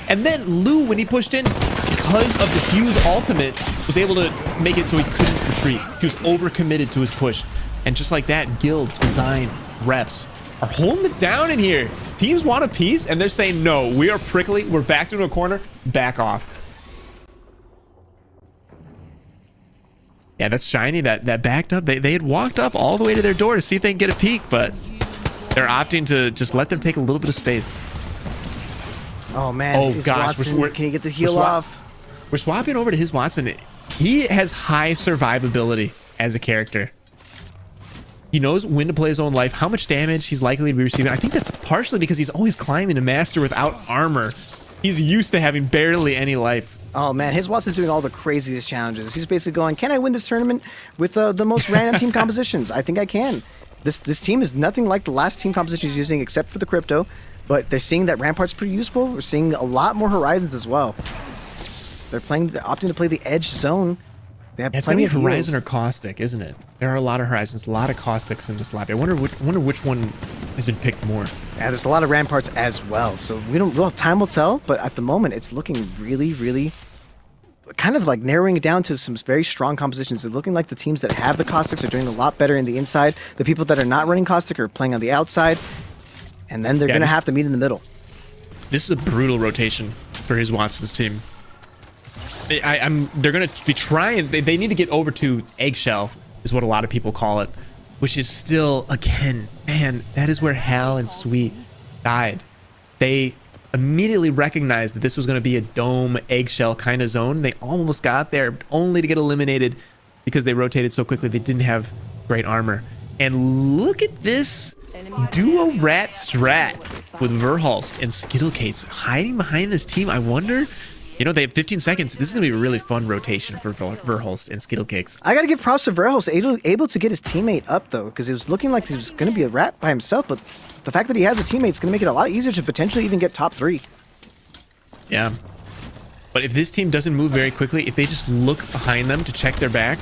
And then Lou, when he pushed in, because of the Fuse ultimate, was able to make it so he couldn't retreat. He was overcommitted to his push. And just like that, Guild, Design, Reps are holding it down in here. Teams want a piece, and they're saying, no, we are prickly. We're backed into a corner. Back off. Yeah, that's Shiny. That backed up. They had walked up all the way to their door to see if they can get a peek, but they're opting to just let them take a little bit of space. Oh, man. Oh, Is gosh. Watson, can he get the heal off? We're swapping over to his Watson. He has high survivability as a character. He knows when to play his own life, how much damage he's likely to be receiving. I think that's partially because he's always climbing a master without armor. He's used to having barely any life. Oh man, his Watson's doing all the craziest challenges. He's basically going, can I win this tournament with the most random team compositions? I think I can. This team is nothing like the last team composition he's using except for the crypto, but they're seeing that Rampart's pretty useful. We're seeing a lot more Horizons as well. They're opting to play the edge zone. They have It's plenty gonna of be heals. Horizon or Caustic, isn't it? There are a lot of Horizons, a lot of Caustics in this lobby. I wonder which one has been picked more. Yeah, there's a lot of Ramparts as well, so well, time will tell, but at the moment it's looking really, really kind of like narrowing it down to some very strong compositions. It's looking like the teams that have the Caustics are doing a lot better in the inside. The people that are not running Caustic are playing on the outside, and then they're going to have to meet in the middle. This is a brutal rotation for his Watson's team. They're going to be trying. They need to get over to Eggshell, is what a lot of people call it, which is still, again, man, that is where Hal and Sweet died. They immediately recognized that this was going to be a dome Eggshell kind of zone. They almost got there only to get eliminated because they rotated so quickly. They didn't have great armor. And look at this duo rat strat with Verhulst and Skittlecates hiding behind this team. I wonder, you know, they have 15 seconds. This is going to be a really fun rotation for Verhulst and Skittlecakes. I got to give props to Verhulst, able to get his teammate up, though, because it was looking like he was going to be a rat by himself, but the fact that he has a teammate is going to make it a lot easier to potentially even get top 3. Yeah. But if this team doesn't move very quickly, if they just look behind them to check their back,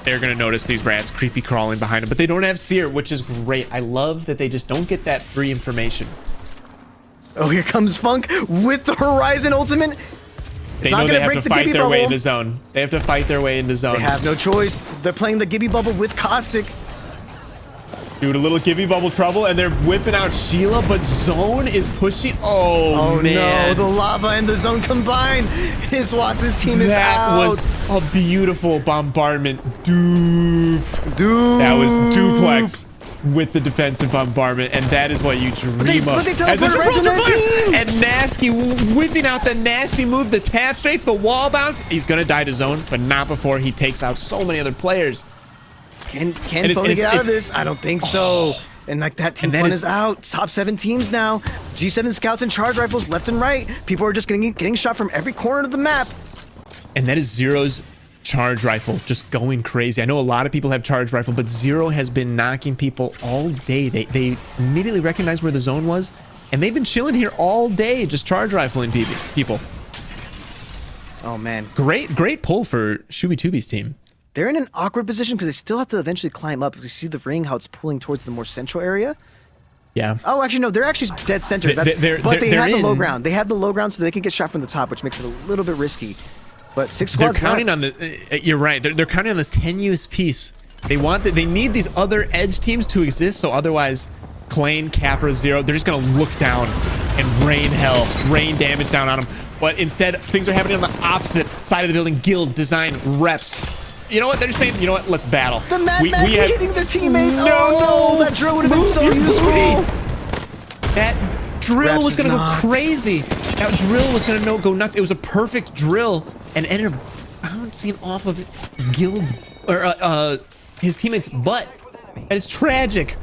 they're going to notice these rats creepy crawling behind them. But they don't have Seer, which is great. I love that they just don't get that free information. Oh, here comes Funk with the Horizon ultimate. They know they have to fight their way into zone. They have to fight their way into zone. They have no choice. They're playing the Gibby Bubble with Caustic. Dude, a little Gibby Bubble trouble, and they're whipping out Sheila, but Zone is pushing. Oh man. No, the lava and the zone combined. His Watson's team is out. That was a beautiful bombardment. Dude. That was duplex with the defensive bombardment, and that is what you dream of. But they teleported right to their team. And Nasty whipping out the nasty move, the tap strafe, the wall bounce. He's gonna die to Zone, but not before he takes out so many other players. Can Phony get out of this? I don't think so. And like that team one is out. Top 7 teams now. G7 scouts and charge rifles left and right. People are just getting shot from every corner of the map. And that is Zero's charge rifle just going crazy. I know a lot of people have charge rifle, but Zero has been knocking people all day. They immediately recognized where the zone was, and they've been chilling here all day, just charge rifling people. Oh man, great pull for Shooby-Tubi's team. They're in an awkward position because they still have to eventually climb up. You see the ring, how it's pulling towards the more central area. Yeah. Oh, actually, no, they're actually dead center. But they have the low ground. They have the low ground so they can get shot from the top, which makes it a little bit risky. But 6 squads They're counting left. on the. You're right. They're counting on this tenuous piece. They need these other edge teams to exist. So otherwise, Klain, Capra, Zero, they're just gonna look down and rain damage down on them. But instead, things are happening on the opposite side of the building. Guild, design, reps. You know what? They're just saying, you know what? Let's battle. The Mad Mag hitting their teammate. No, that drill would have been so useful. That drill was going to go crazy. That drill was going to go nuts. It was a perfect drill and ended up bouncing off of Guild's or his teammate's butt. That is tragic.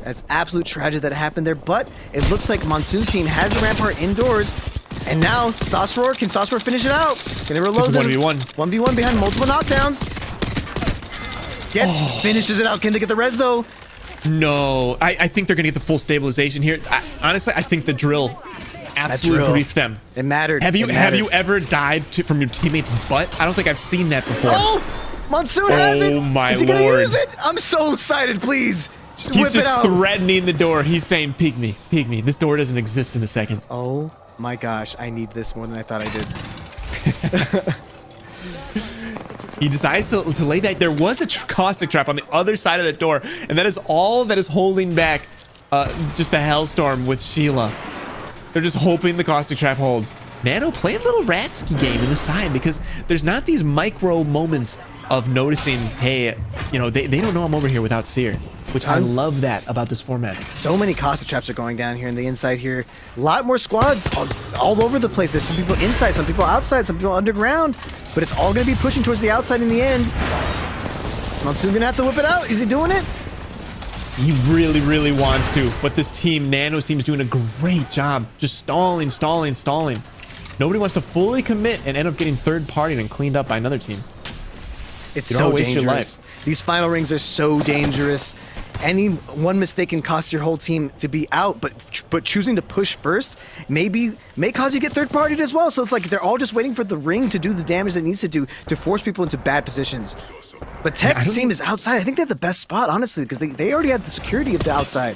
That's absolute tragic that happened there. But it looks like Monsoon's team has the Rampart indoors. And now, Sauceroar, can Sauceroar finish it out? Can they reload them? 1v1. 1v1 behind multiple knockdowns. Finishes it out. Can they get the res, though? No. I think they're going to get the full stabilization here. Honestly, I think the drill absolutely briefed them. It mattered. Have you ever died from your teammate's butt? I don't think I've seen that before. Oh! Monsoon has it! Oh, my Is he going to lord. use it? I'm so excited, please. He's just threatening the door. He's saying, peek me. This door doesn't exist in a second. Oh. My gosh, I need this more than I thought I did. He decides to lay back. There was a caustic trap on the other side of the door, and that is all that is holding back just the Hellstorm with Sheila. They're just hoping the caustic trap holds. Nano, play a little Ratsky game in the side because there's not these micro moments of noticing, hey, you know, they don't know I'm over here without Seer, which I love that about this format. So many caustic traps are going down here in the inside here. A lot more squads all over the place. There's some people inside, some people outside, some people underground, but it's all going to be pushing towards the outside in the end. It's Monsoon gonna have to whip it out. Is he doing it? He really, really wants to. But this team, Nano's team, is doing a great job. Just stalling. Nobody wants to fully commit and end up getting third-partied and cleaned up by another team. It's You so don't waste your dangerous. These final rings are so dangerous. Any one mistake can cost your whole team to be out, but choosing to push first may cause you to get third-partied as well. So it's like they're all just waiting for the ring to do the damage it needs to do to force people into bad positions. But Tech's team is outside. I think they have the best spot, honestly, because they already have the security of the outside.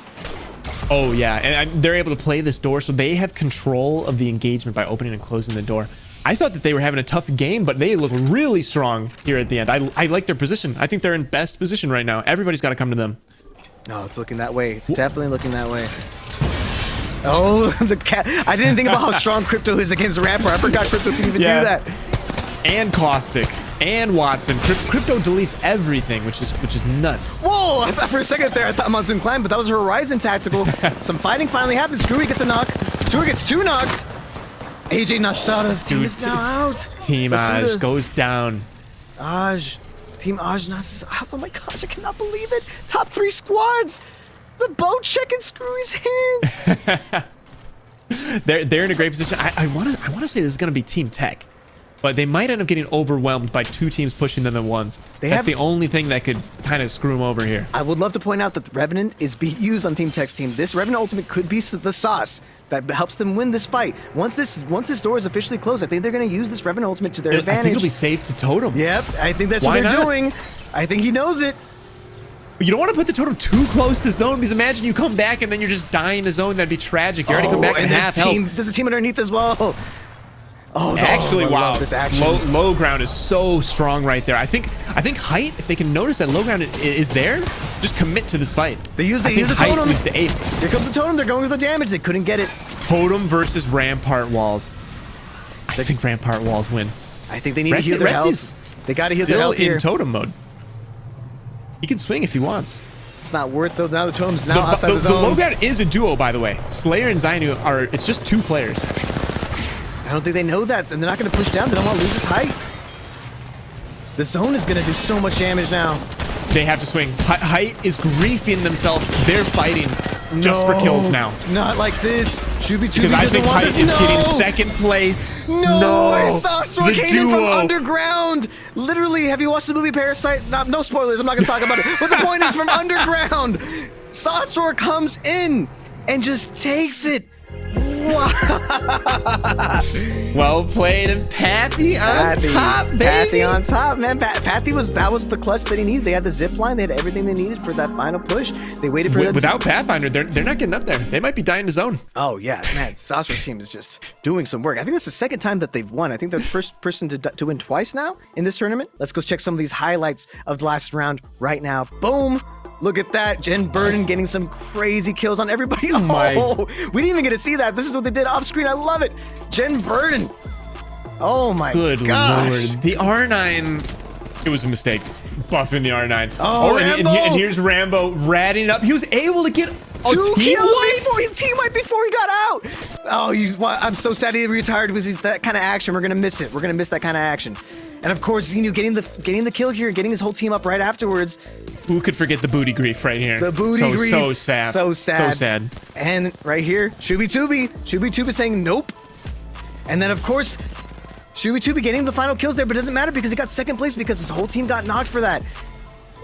Oh, yeah. And they're able to play this door, so they have control of the engagement by opening and closing the door. I thought that they were having a tough game, but they look really strong here at the end. I like their position. I think they're in best position right now. Everybody's got to come to them. No, it's looking that way. It's definitely looking that way. Oh, the cat. I didn't think about how strong Crypto is against Rampart. I forgot Crypto can even do that. And Caustic. And Watson. Crypto deletes everything, which is nuts. Whoa! I thought for a second there, I thought Monsoon climbed, but that was Horizon tactical. Some fighting finally happened. Screwy gets a knock. Screwy gets 2 knocks. AJ Nasada's team is now out. Team Aj goes down. Aj. Team Aj Nasa's out. Oh my gosh, I cannot believe it. Top 3 squads. The boat checking Screwy's hand. They're in a great position. I want to say this is going to be Team Tech. But they might end up getting overwhelmed by 2 teams pushing them at once. That's the only thing that could kind of screw them over here. I would love to point out that the Revenant is being used on Team Tech's team. This Revenant ultimate could be the sauce that helps them win this fight. Once this door is officially closed, I think they're going to use this Revenant ultimate to their advantage. I think it'll be safe to totem. Yep, I think that's what they're doing. I think he knows it. You don't want to put the totem too close to zone, because imagine you come back and then you're just dying to zone. That'd be tragic. You already come back and half health. There's a team underneath as well. Oh, actually, wow! This action. Low ground is so strong right there. I think height. If they can notice that low ground is there, just commit to this fight. They use the height totem. Leads to 8. Here comes the totem. They're going with the damage. They couldn't get it. Totem versus Rampart walls. I think Rampart walls win. I think they need to heal their health. They got to heal their health here. In totem mode. He can swing if he wants. It's not worth though. Now the totem's outside the zone. The low ground is a duo, by the way. Slayer and Zainu are. It's just 2 players. I don't think they know that, and they're not going to push down. They don't want to lose this height. The zone is going to do so much damage now. They have to swing. Height is griefing themselves. They're fighting just for kills now. Not like this. Because I think Height is getting second place. No! Sasra came in from underground. Literally, have you watched the movie Parasite? No spoilers. I'm not going to talk about it. But the point is, from underground, Sasra comes in and just takes it. Well played, and Pathy on top, baby. Pathy on top, man. Pathy that was the clutch that he needed. They had the zip line, they had everything they needed for that final push. They waited for without Pathfinder, they're not getting up there. They might be dying to zone. Oh yeah, man. Sasra's team is just doing some work. I think that's the second time that they've won. I think they're the first person to win twice now in this tournament. Let's go check some of these highlights of the last round right now. Boom. Look at that. Jen Burden getting some crazy kills on everybody. Oh, we didn't even get to see that. This is what they did off screen. I love it. Jen Burden. Oh my gosh. Good lord. The R9, it was a mistake. Buffing the R9. Oh, Rambo. And here's Rambo ratting up. He was able to get a 2 team kills team wipe before he got out. Oh, I'm so sad he retired because he's that kind of action. We're going to miss it. We're going to miss that kind of action. And of course, Xenu getting the kill here, getting his whole team up right afterwards. Who could forget the booty grief right here? The booty grief. So sad. So sad. So sad. And right here, Shubi saying nope. And then of course, Shubi getting the final kills there, but it doesn't matter because he got second place because his whole team got knocked for that.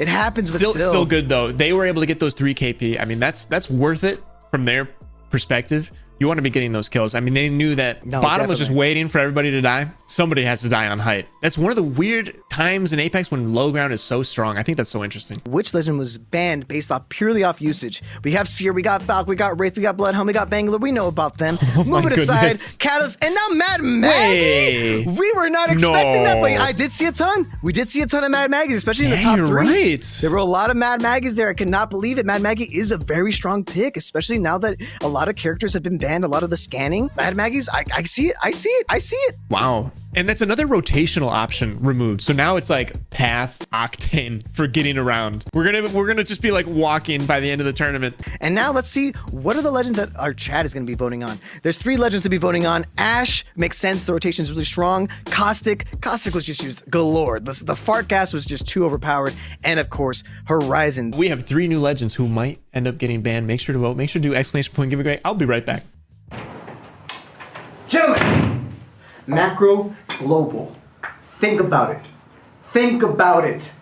It happens, but still good though. They were able to get those 3 KP. I mean, that's worth it from their perspective. You want to be getting those kills. I mean, they knew that bottom was just waiting for everybody to die. Somebody has to die on height. That's one of the weird times in Apex when low ground is so strong. I think that's so interesting. Which legend was banned based purely off usage? We have Seer, we got Valk, we got Wraith, we got Bloodhound, we got Bangler. We know about them. Move it aside. Catalyst, and now Mad Maggie. Hey. We were not expecting that, but I did see a ton. We did see a ton of Mad Maggies, especially in the top 3. Right. There were a lot of Mad Maggies there. I cannot believe it. Mad Maggie is a very strong pick, especially now that a lot of characters have been banned. A lot of the scanning. Mad Maggies, I see it. I see it. Wow. And that's another rotational option removed. So now it's like path octane for getting around. We're gonna just be like walking by the end of the tournament. And now let's see, what are the legends that our chat is going to be voting on? There's 3 legends to be voting on. Ash makes sense. The rotation is really strong. Caustic was just used galore. The fart gas was just too overpowered. And of course, Horizon. We have 3 new legends who might end up getting banned. Make sure to vote. Make sure to do exclamation point giveaway. I'll be right back. Gentlemen, macro global. Think about it. Think about it.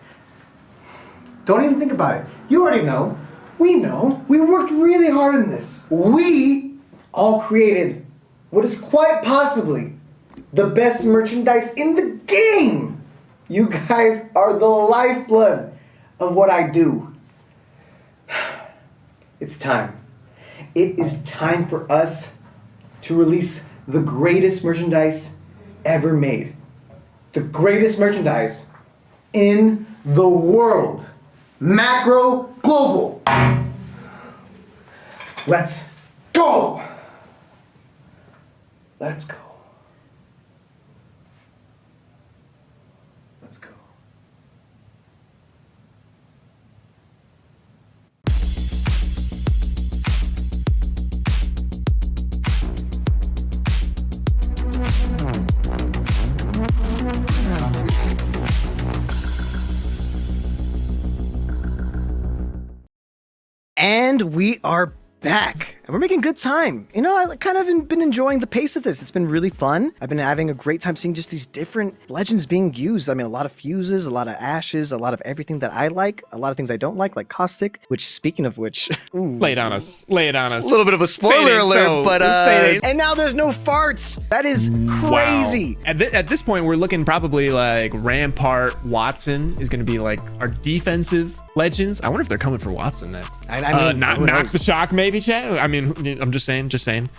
Don't even think about it. You already know. We know. We worked really hard on this. We all created what is quite possibly the best merchandise in the game. You guys are the lifeblood of what I do. It's time. It is time for us to release the greatest merchandise ever made. The greatest merchandise in the world. Macro global. Let's go. Let's go. Let's go. And we are back, and we're making good time. You know, I kind of been enjoying the pace of this. It's been really fun. I've been having a great time seeing just these different legends being used. I mean, a lot of fuses, a lot of ashes, a lot of everything that I like, a lot of things I don't like Caustic, which, speaking of which... Ooh, Lay it on us. Lay it on us. a little bit of a spoiler alert, so. but Say it. and now there's no farts. That is crazy. Wow. At this point, we're looking probably like Rampart, Watson is going to be like our defensive legends. I wonder if they're coming for Watson next. I mean, knock the shock, maybe, chat. I mean, I'm just saying.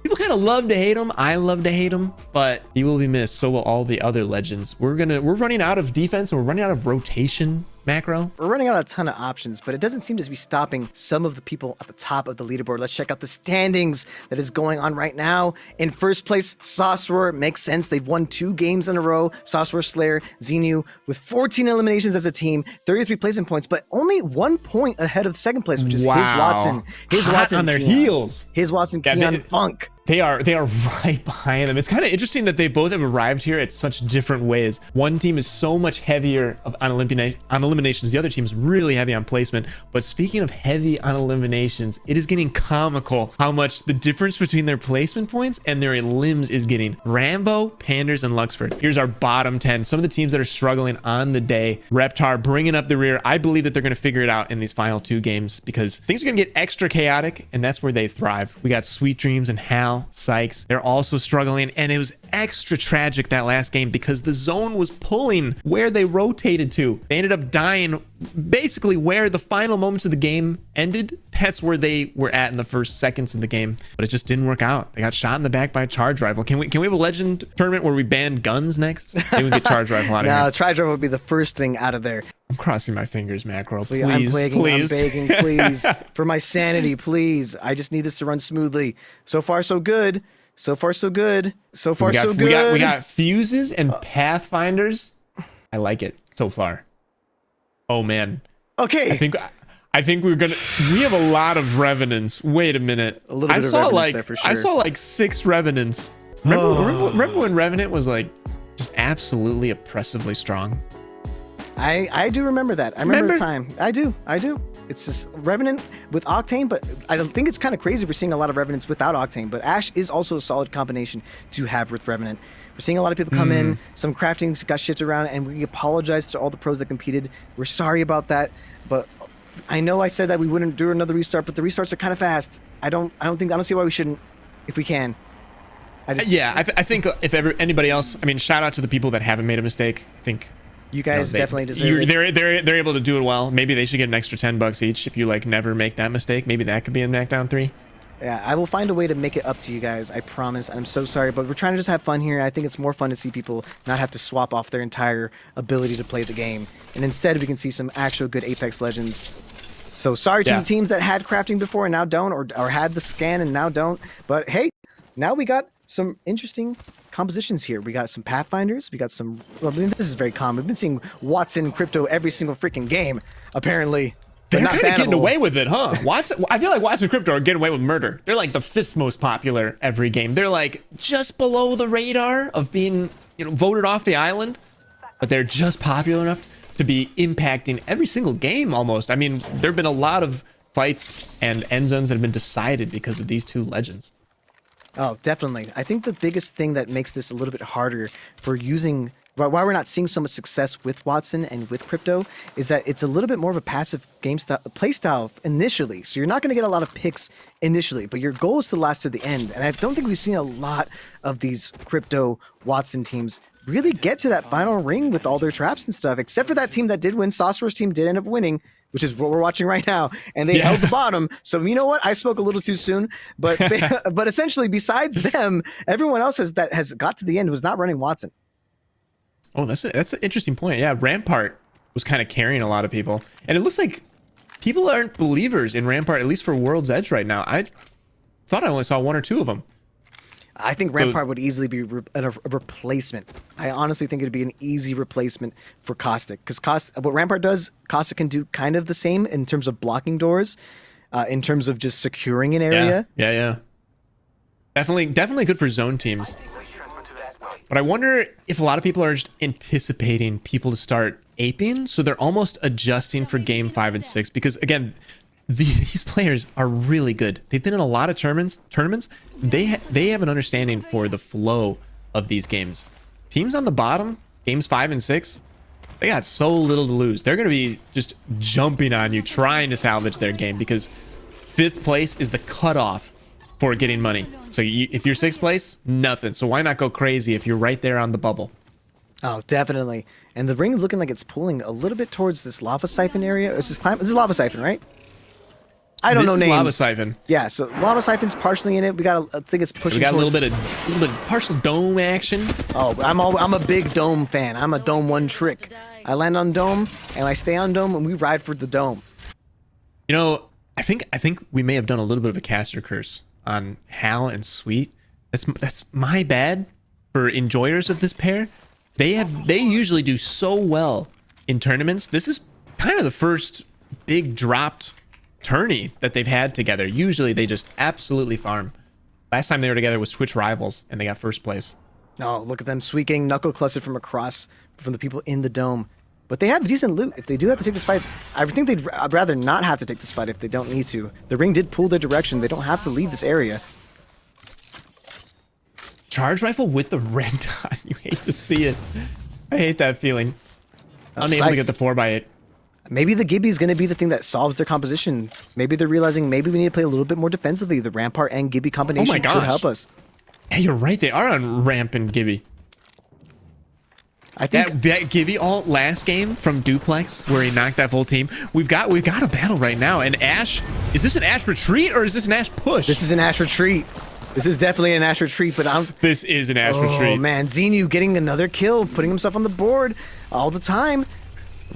People kind of love to hate him. I love to hate him, but he will be missed. So will all the other legends. We're running out of defense and we're running out of rotation macro. We're running out of a ton of options, but it doesn't seem to be stopping some of the people at the top of the leaderboard. Let's check out the standings that is going on right now. In first place, Sauceroar. Makes sense. They've won 2 games in a row. Sauceroar, Slayer, Xenu with 14 eliminations as a team, 33 placement points, but only 1 point ahead of second place, which is his Watson. His Hot Watson on their Keon. heels. His Watson Keon Funk. They are right behind them. It's kind of interesting that they both have arrived here at such different ways. One team is so much heavier on eliminations. The other team is really heavy on placement. But speaking of heavy on eliminations, it is getting comical how much the difference between their placement points and their limbs is getting. Rambo, Panders, and Luxford. Here's our bottom 10. Some of the teams that are struggling on the day. Reptar bringing up the rear. I believe that they're going to figure it out in these final 2 games because things are going to get extra chaotic, and that's where they thrive. We got Sweet Dreams and Hal. Sykes, they're also struggling, and it was extra tragic that last game because the zone was pulling where they rotated to. They ended up dying basically where the final moments of the game ended. That's where they were at in the first seconds of the game, but it just didn't work out. They got shot in the back by a charge rifle. Can we have a legend tournament where we ban guns next? Maybe we get charge rifle out of here. No, charge rifle would be the first thing out of there. I'm crossing my fingers, Macro. Please, I'm please. begging, please. For my sanity, please. I just need this to run smoothly. So far, so good. So far, so good. So far, so good. We got fuses and pathfinders. I like it so far. Oh man. Okay. I think we have a lot of revenants. Wait a minute. A little bit of revenants there for sure. I saw like 6 revenants. Remember when Revenant was like just absolutely oppressively strong? I do remember that. I remember the time. I do. It's just Revenant with Octane, but I don't think it's kind of crazy. We're seeing a lot of Revenants without Octane, but Ash is also a solid combination to have with Revenant. We're seeing a lot of people come in. Some craftings got shifted around, and we apologize to all the pros that competed. We're sorry about that, but I know I said that we wouldn't do another restart, but the restarts are kind of fast. I don't see why we shouldn't if we can. I think if anybody else, I mean, shout out to the people that haven't made a mistake. I think you guys definitely deserve it. They're able to do it well. Maybe they should get an extra $10 each if you like never make that mistake. Maybe that could be in Macdown 3. Yeah, I will find a way to make it up to you guys. I promise. I'm so sorry, but we're trying to just have fun here. I think it's more fun to see people not have to swap off their entire ability to play the game, and instead we can see some actual good Apex Legends. So sorry to the teams that had crafting before and now don't, or had the scan and now don't. But hey, now we got some interesting compositions here. We got some Pathfinders. We got some. Well, I mean, this is very common. We've been seeing Watson crypto every single freaking game, apparently. They're kind of getting away with it, huh? Watson, I feel like Watson Crypto are getting away with murder. They're like the 5th most popular every game. They're like just below the radar of being, voted off the island, but they're just popular enough to be impacting every single game almost. I mean, there have been a lot of fights and end zones that have been decided because of these two legends. Oh, definitely. I think the biggest thing that makes this a little bit harder for using, why we're not seeing so much success with Watson and with crypto, is that it's a little bit more of a passive game style, play style initially. So you're not going to get a lot of picks initially, but your goal is to last to the end. And I don't think we've seen a lot of these crypto Watson teams really get to that final ring with all their traps and stuff, except for that team that did win. Saucer's team did end up winning, which is what we're watching right now, and they held the bottom. So you know what? I spoke a little too soon, but but essentially, besides them, everyone else has got to the end was not running Watson. Oh, that's an interesting point. Yeah, Rampart was kind of carrying a lot of people, and it looks like people aren't believers in Rampart, at least for World's Edge right now. I thought I only saw 1 or 2 of them. I think Rampart would easily be a replacement. I honestly think it'd be an easy replacement for Caustic, because what Rampart does, Caustic can do kind of the same in terms of blocking doors, in terms of just securing an area. Yeah. Definitely good for zone teams. But I wonder if a lot of people are just anticipating people to start aping, so they're almost adjusting for game 5 and 6, because again, these players are really good. They've been in a lot of tournaments. They have an understanding for the flow of these games. Teams on the bottom, games 5 and 6, they got so little to lose. They're going to be just jumping on you, trying to salvage their game, because 5th place is the cutoff for getting money. So if you're 6th place, nothing. So why not go crazy if you're right there on the bubble? Oh, definitely. And the ring is looking like it's pulling a little bit towards this lava siphon area. This is lava siphon, right? I don't know names. Lava siphon. Yeah, so lava siphon's partially in it. We got I think it's pushing. We got towards... a little bit of partial dome action. Oh, I'm a big dome fan. I'm a dome one trick. I land on dome and I stay on dome and we ride for the dome. I think we may have done a little bit of a caster curse on Hal and Sweet. That's my bad for enjoyers of this pair. They usually do so well in tournaments. This is kind of the first big dropped tourney that they've had together. Usually they just absolutely farm. Last time they were together was Twitch Rivals and they got 1st place. Oh, look at them. Sweet getting knuckle clustered from across from the people in the dome. But they have decent loot. If they do have to take this fight, I think I'd rather not have to take this fight if they don't need to. The ring did pull their direction. They don't have to leave this area. Charge rifle with the red dot. You hate to see it. I hate that feeling. Unable to get the 4x8. Maybe the Gibby's going to be the thing that solves their composition. Maybe they're realizing maybe we need to play a little bit more defensively. The Rampart and Gibby combination could help us. Hey, you're right. They are on Ramp and Gibby. I think that Gibby ult last game from Duplex, where he knocked that full team. We've got a battle right now. And Ash, is this an Ash retreat or is this an Ash push? This is an Ash retreat. This is definitely an Ash retreat, but This is an Ash retreat. Oh man, Xenu getting another kill, putting himself on the board all the time.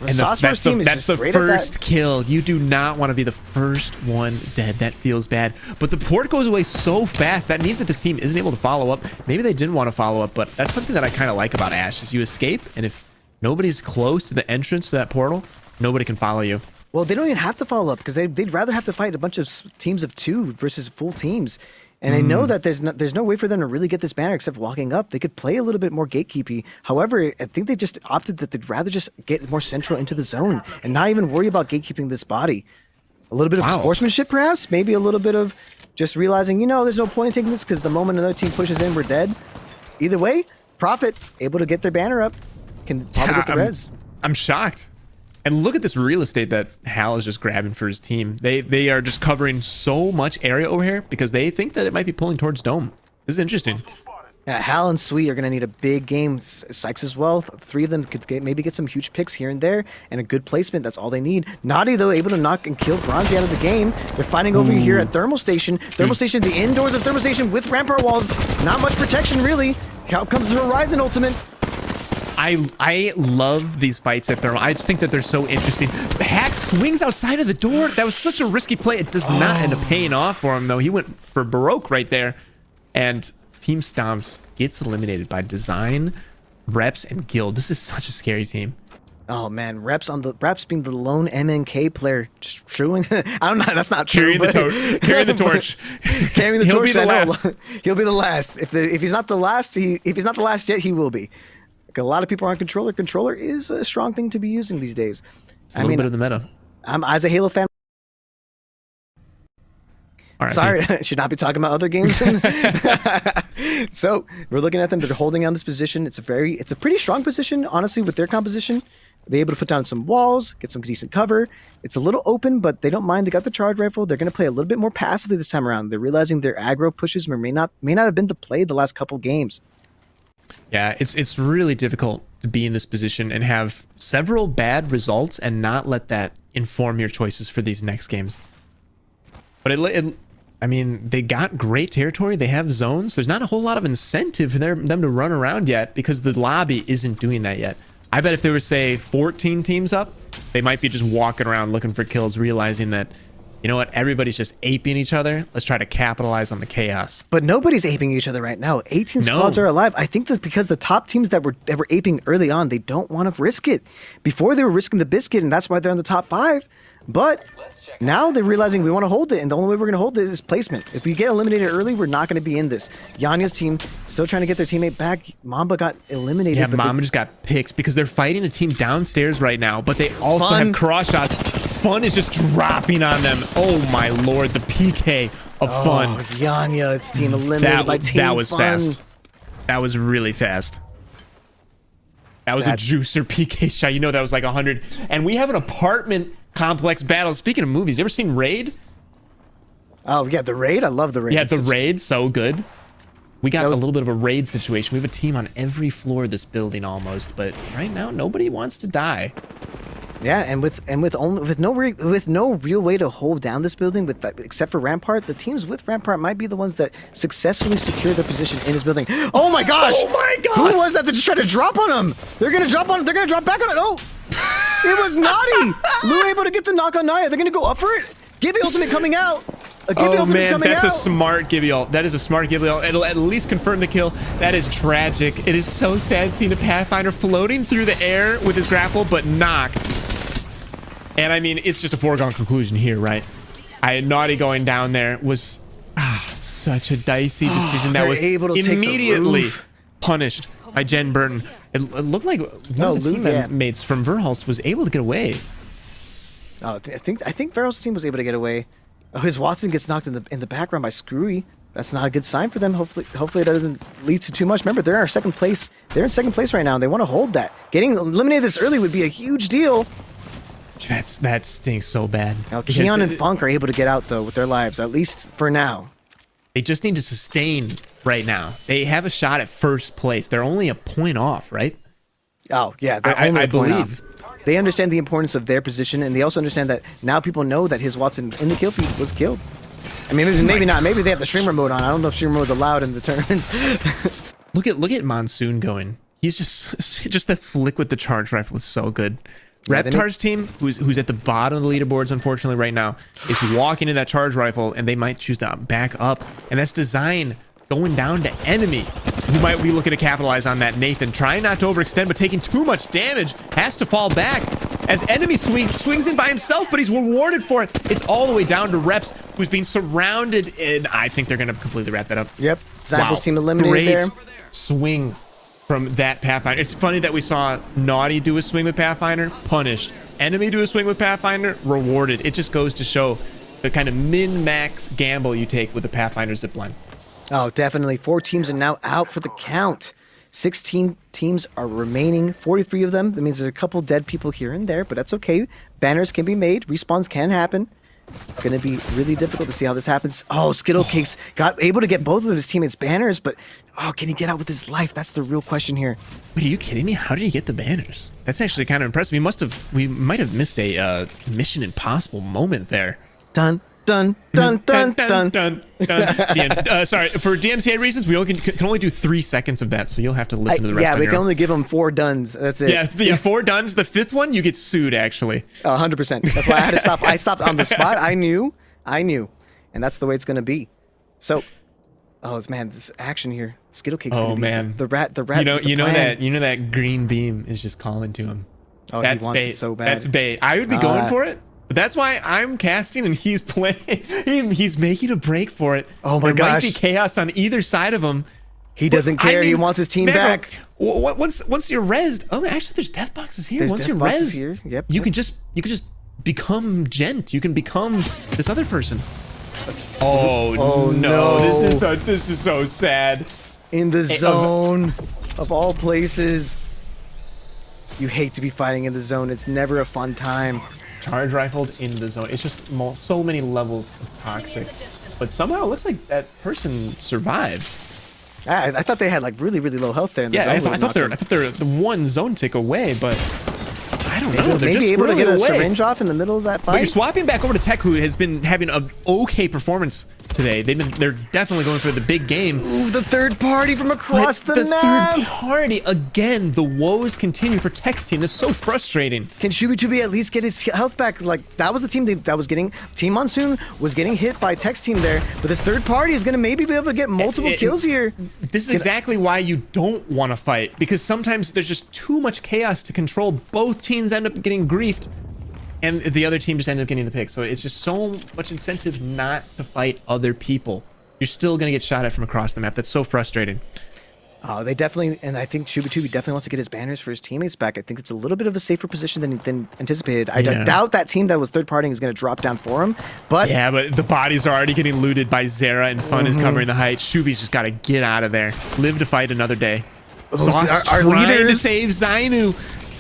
And that's the first kill. You do not want to be the first one dead. That feels bad. But the port goes away so fast. That means that this team isn't able to follow up. Maybe they didn't want to follow up, but that's something that I kind of like about Ash is you escape, and if nobody's close to the entrance to that portal, nobody can follow you. Well, they don't even have to follow up because they'd rather have to fight a bunch of teams of 2 versus full teams. And I know that there's no way for them to really get this banner except walking up. They could play a little bit more gatekeepy. However, I think they just opted that they'd rather just get more central into the zone and not even worry about gatekeeping this body. A little bit of sportsmanship, perhaps? Maybe a little bit of just realizing, there's no point in taking this because the moment another team pushes in, we're dead. Either way, Prophet, able to get their banner up, can probably get the res. I'm shocked. And look at this real estate that Hal is just grabbing for his team. They are just covering so much area over here because they think that it might be pulling towards Dome. This is interesting. Yeah, Hal and Sweet are going to need a big game. Sykes as well. 3 of them could maybe get some huge picks here and there and a good placement. That's all they need. Naughty, though, able to knock and kill Bronzy out of the game. They're fighting over here at Thermal Station. Thermal Station, the indoors of Thermal Station with Rampart walls. Not much protection, really. Out comes the Horizon Ultimate. I love these fights at Thermal. I just think that they're so interesting. The Hack swings outside of the door. That was such a risky play. It does not end up paying off for him, though. He went for Baroque right there. And Team Stomps gets eliminated by Design, Reps, and Guild. This is such a scary team. Oh man, Reps being the lone MNK player, just truing. I don't know. That's not true. Carrying the torch. Carrying the He'll torch. be the last. He'll be the last. If he's not the last, if he's not the last yet, he will be. Like, a lot of people are on controller. Controller is a strong thing to be using these days. It's a little bit of the meta. I'm as a Halo fan. Right, sorry, I should not be talking about other games. So we're looking at them. They're holding on this position. It's a pretty strong position, honestly, with their composition. They're able to put down some walls, get some decent cover. It's a little open, but they don't mind. They got the charge rifle. They're going to play a little bit more passively this time around. They're realizing their aggro pushes may not have been the play the last couple games. Yeah, it's really difficult to be in this position and have several bad results and not let that inform your choices for these next games. But I mean, they got great territory. They have zones. There's not a whole lot of incentive for them to run around yet because the lobby isn't doing that yet. I bet if there were, say, 14 teams up, they might be just walking around looking for kills, realizing that, you know what, everybody's just aping each other. Let's try to capitalize on the chaos. But nobody's aping each other right now. 18 squads are alive. I think that because the top teams that were aping early on, they don't want to risk it. Before they were risking the biscuit, and that's why they're in the top 5. But now they're realizing we want to hold it, and the only way we're going to hold it is placement. If we get eliminated early, we're not going to be in this. Yanya's team still trying to get their teammate back. Mamba got eliminated. Yeah, Mamba just got picked because they're fighting a team downstairs right now, but they also have cross shots. Fun is just dropping on them. Oh my lord, the PK of Fun. Yanya's team eliminated by Team That was Fun. fast. That was really fast. That was a juicer PK shot. You know, that was like 100. And we have an apartment complex battle. Speaking of movies, you ever seen Raid? Oh yeah, the Raid. I love the Raid. Yeah, the Raid, so good. We got a little bit of a raid situation. We have a team on every floor of this building almost, but right now nobody wants to die. Yeah, and with no real way to hold down this building except for Rampart, the teams with Rampart might be the ones that successfully secure their position in this building. Oh my gosh! Oh my gosh! Who was that just tried to drop on him? They're gonna drop back on it. Oh, it was Naughty. Lou able to get the knock on Naughty. They're gonna go up for it. Gibby ultimate coming out. Oh man, that's a smart Gibby ult. That is a smart Gibby ult. It'll at least confirm the kill. That is tragic. It is so sad seeing a Pathfinder floating through the air with his grapple, but knocked. And I mean, it's just a foregone conclusion here, right? Naughty going down there was such a dicey decision that was immediately punished by Jen Burton. It looked like one of the teammates from Verhulst was able to get away. Oh, I think Verhulst's team was able to get away. Oh, his Watson gets knocked in the background by Screwy. That's not a good sign for them. Hopefully that doesn't lead to too much. Remember, they're in second place. They're in second place right now, and they want to hold that. Getting eliminated this early would be a huge deal. That stinks so bad. Now, Keon and Funk are able to get out, though, with their lives, at least for now. They just need to sustain right now. They have a shot at first place. They're only a point off, right? Oh, yeah. I believe. They understand the importance of their position, and they also understand that now people know that his Watson in the kill feed was killed. I mean, maybe not. Maybe they have the streamer mode on. I don't know if streamer mode is allowed in the tournaments. Look at Monsoon going. He's just the flick with the charge rifle is so good. Reptar's team, who's at the bottom of the leaderboards, unfortunately, right now, is walking in that charge rifle, and they might choose to back up. And that's Design going down to enemy, who might be looking to capitalize on that. Nathan trying not to overextend, but taking too much damage, has to fall back as enemy swings in by himself, but he's rewarded for it. It's all the way down to Reps, who's being surrounded, and I think they're going to completely wrap that up. Yep. Zappos team eliminated there. Swing from that Pathfinder. It's funny that we saw Naughty do a swing with Pathfinder, punished. Enemy do a swing with Pathfinder, rewarded. It just goes to show the kind of min-max gamble you take with the Pathfinder zipline. Oh, definitely. 4 teams are now out for the count. 16 teams are remaining. 43 of them. That means there's a couple dead people here and there, but that's okay. Banners can be made. Respawns can happen. It's going to be really difficult to see how this happens. Oh, Skittle Cakes got able to get both of his teammates banners, but can he get out with his life? That's the real question here. Wait, are you kidding me? How did he get the banners? That's actually kind of impressive. We might have missed a Mission Impossible moment there. Dun. Dun, dun, dun, dun, dun, dun. Sorry, for DMCA reasons, we can only do 3 seconds of that, so you'll have to listen to the rest. Yeah, we can only give them 4 duns. That's it. Yeah, 4 duns. The 5th one, you get sued, actually. 100%. That's why I had to stop. I stopped on the spot. I knew, and that's the way it's going to be. So, Oh, man, this action here. Skittle Cake's Oh gonna be man, the rat. You know that green beam is just calling to him. Oh, That's he wants bait. it so bad. That's bait. I would be going for it. But that's why I'm casting and he's playing. He's making a break for it. Oh my there gosh. might be chaos on either side of him. He doesn't care. He wants his team back. Once you're rezzed, oh, actually, there's death boxes here. There's once death you're boxes rezzed, here. Yep. you can just become gent. You can become this other person. Oh no. This is so sad. In the zone of all places. You hate to be fighting in the zone. It's never a fun time. Charge rifled in the zone. It's just so many levels of toxic. But somehow it looks like that person survived. I thought they had like really low health there. In the Yeah, zone I thought they're the one zone tick away, but I don't know. They're maybe just able to squirreling get a away. syringe off in the middle of that But you're fight. swapping back over to Tech, who has been having an okay performance today. They're definitely going for the big game. Ooh, the third party from across But the map. third party again. The woes continue for Tech's team. That's so frustrating. Can Shubi at least get his health back? Like, that was the team that was getting... Team Monsoon was getting hit by Tech's team there, but this third party is going to maybe be able to get multiple kills here. This is exactly why you don't want to fight, because sometimes there's just too much chaos to control. Both teams end up getting griefed, and the other team just end up getting the pick. So it's just so much incentive not to fight other people. You're still going to get shot at from across the map. That's so frustrating. Oh, they definitely, and I think Shubi definitely wants to get his banners for his teammates back. I think it's a little bit of a safer position than anticipated. I doubt that team that was third partying is going to drop down for him. But yeah, but the bodies are already getting looted by Zera, and Fun is covering the height. Shubi's just got to get out of there. Live to fight another day. Sauce our trying to leaders save Zainu.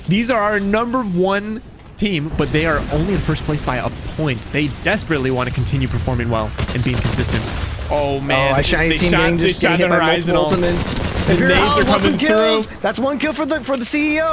These are our #1 team, but they are only in first place by a point. They desperately want to continue performing well and being consistent. Oh man, I shot his team getting just hit by multiple ultimates. The nades are coming through. That's one kill for the CEO.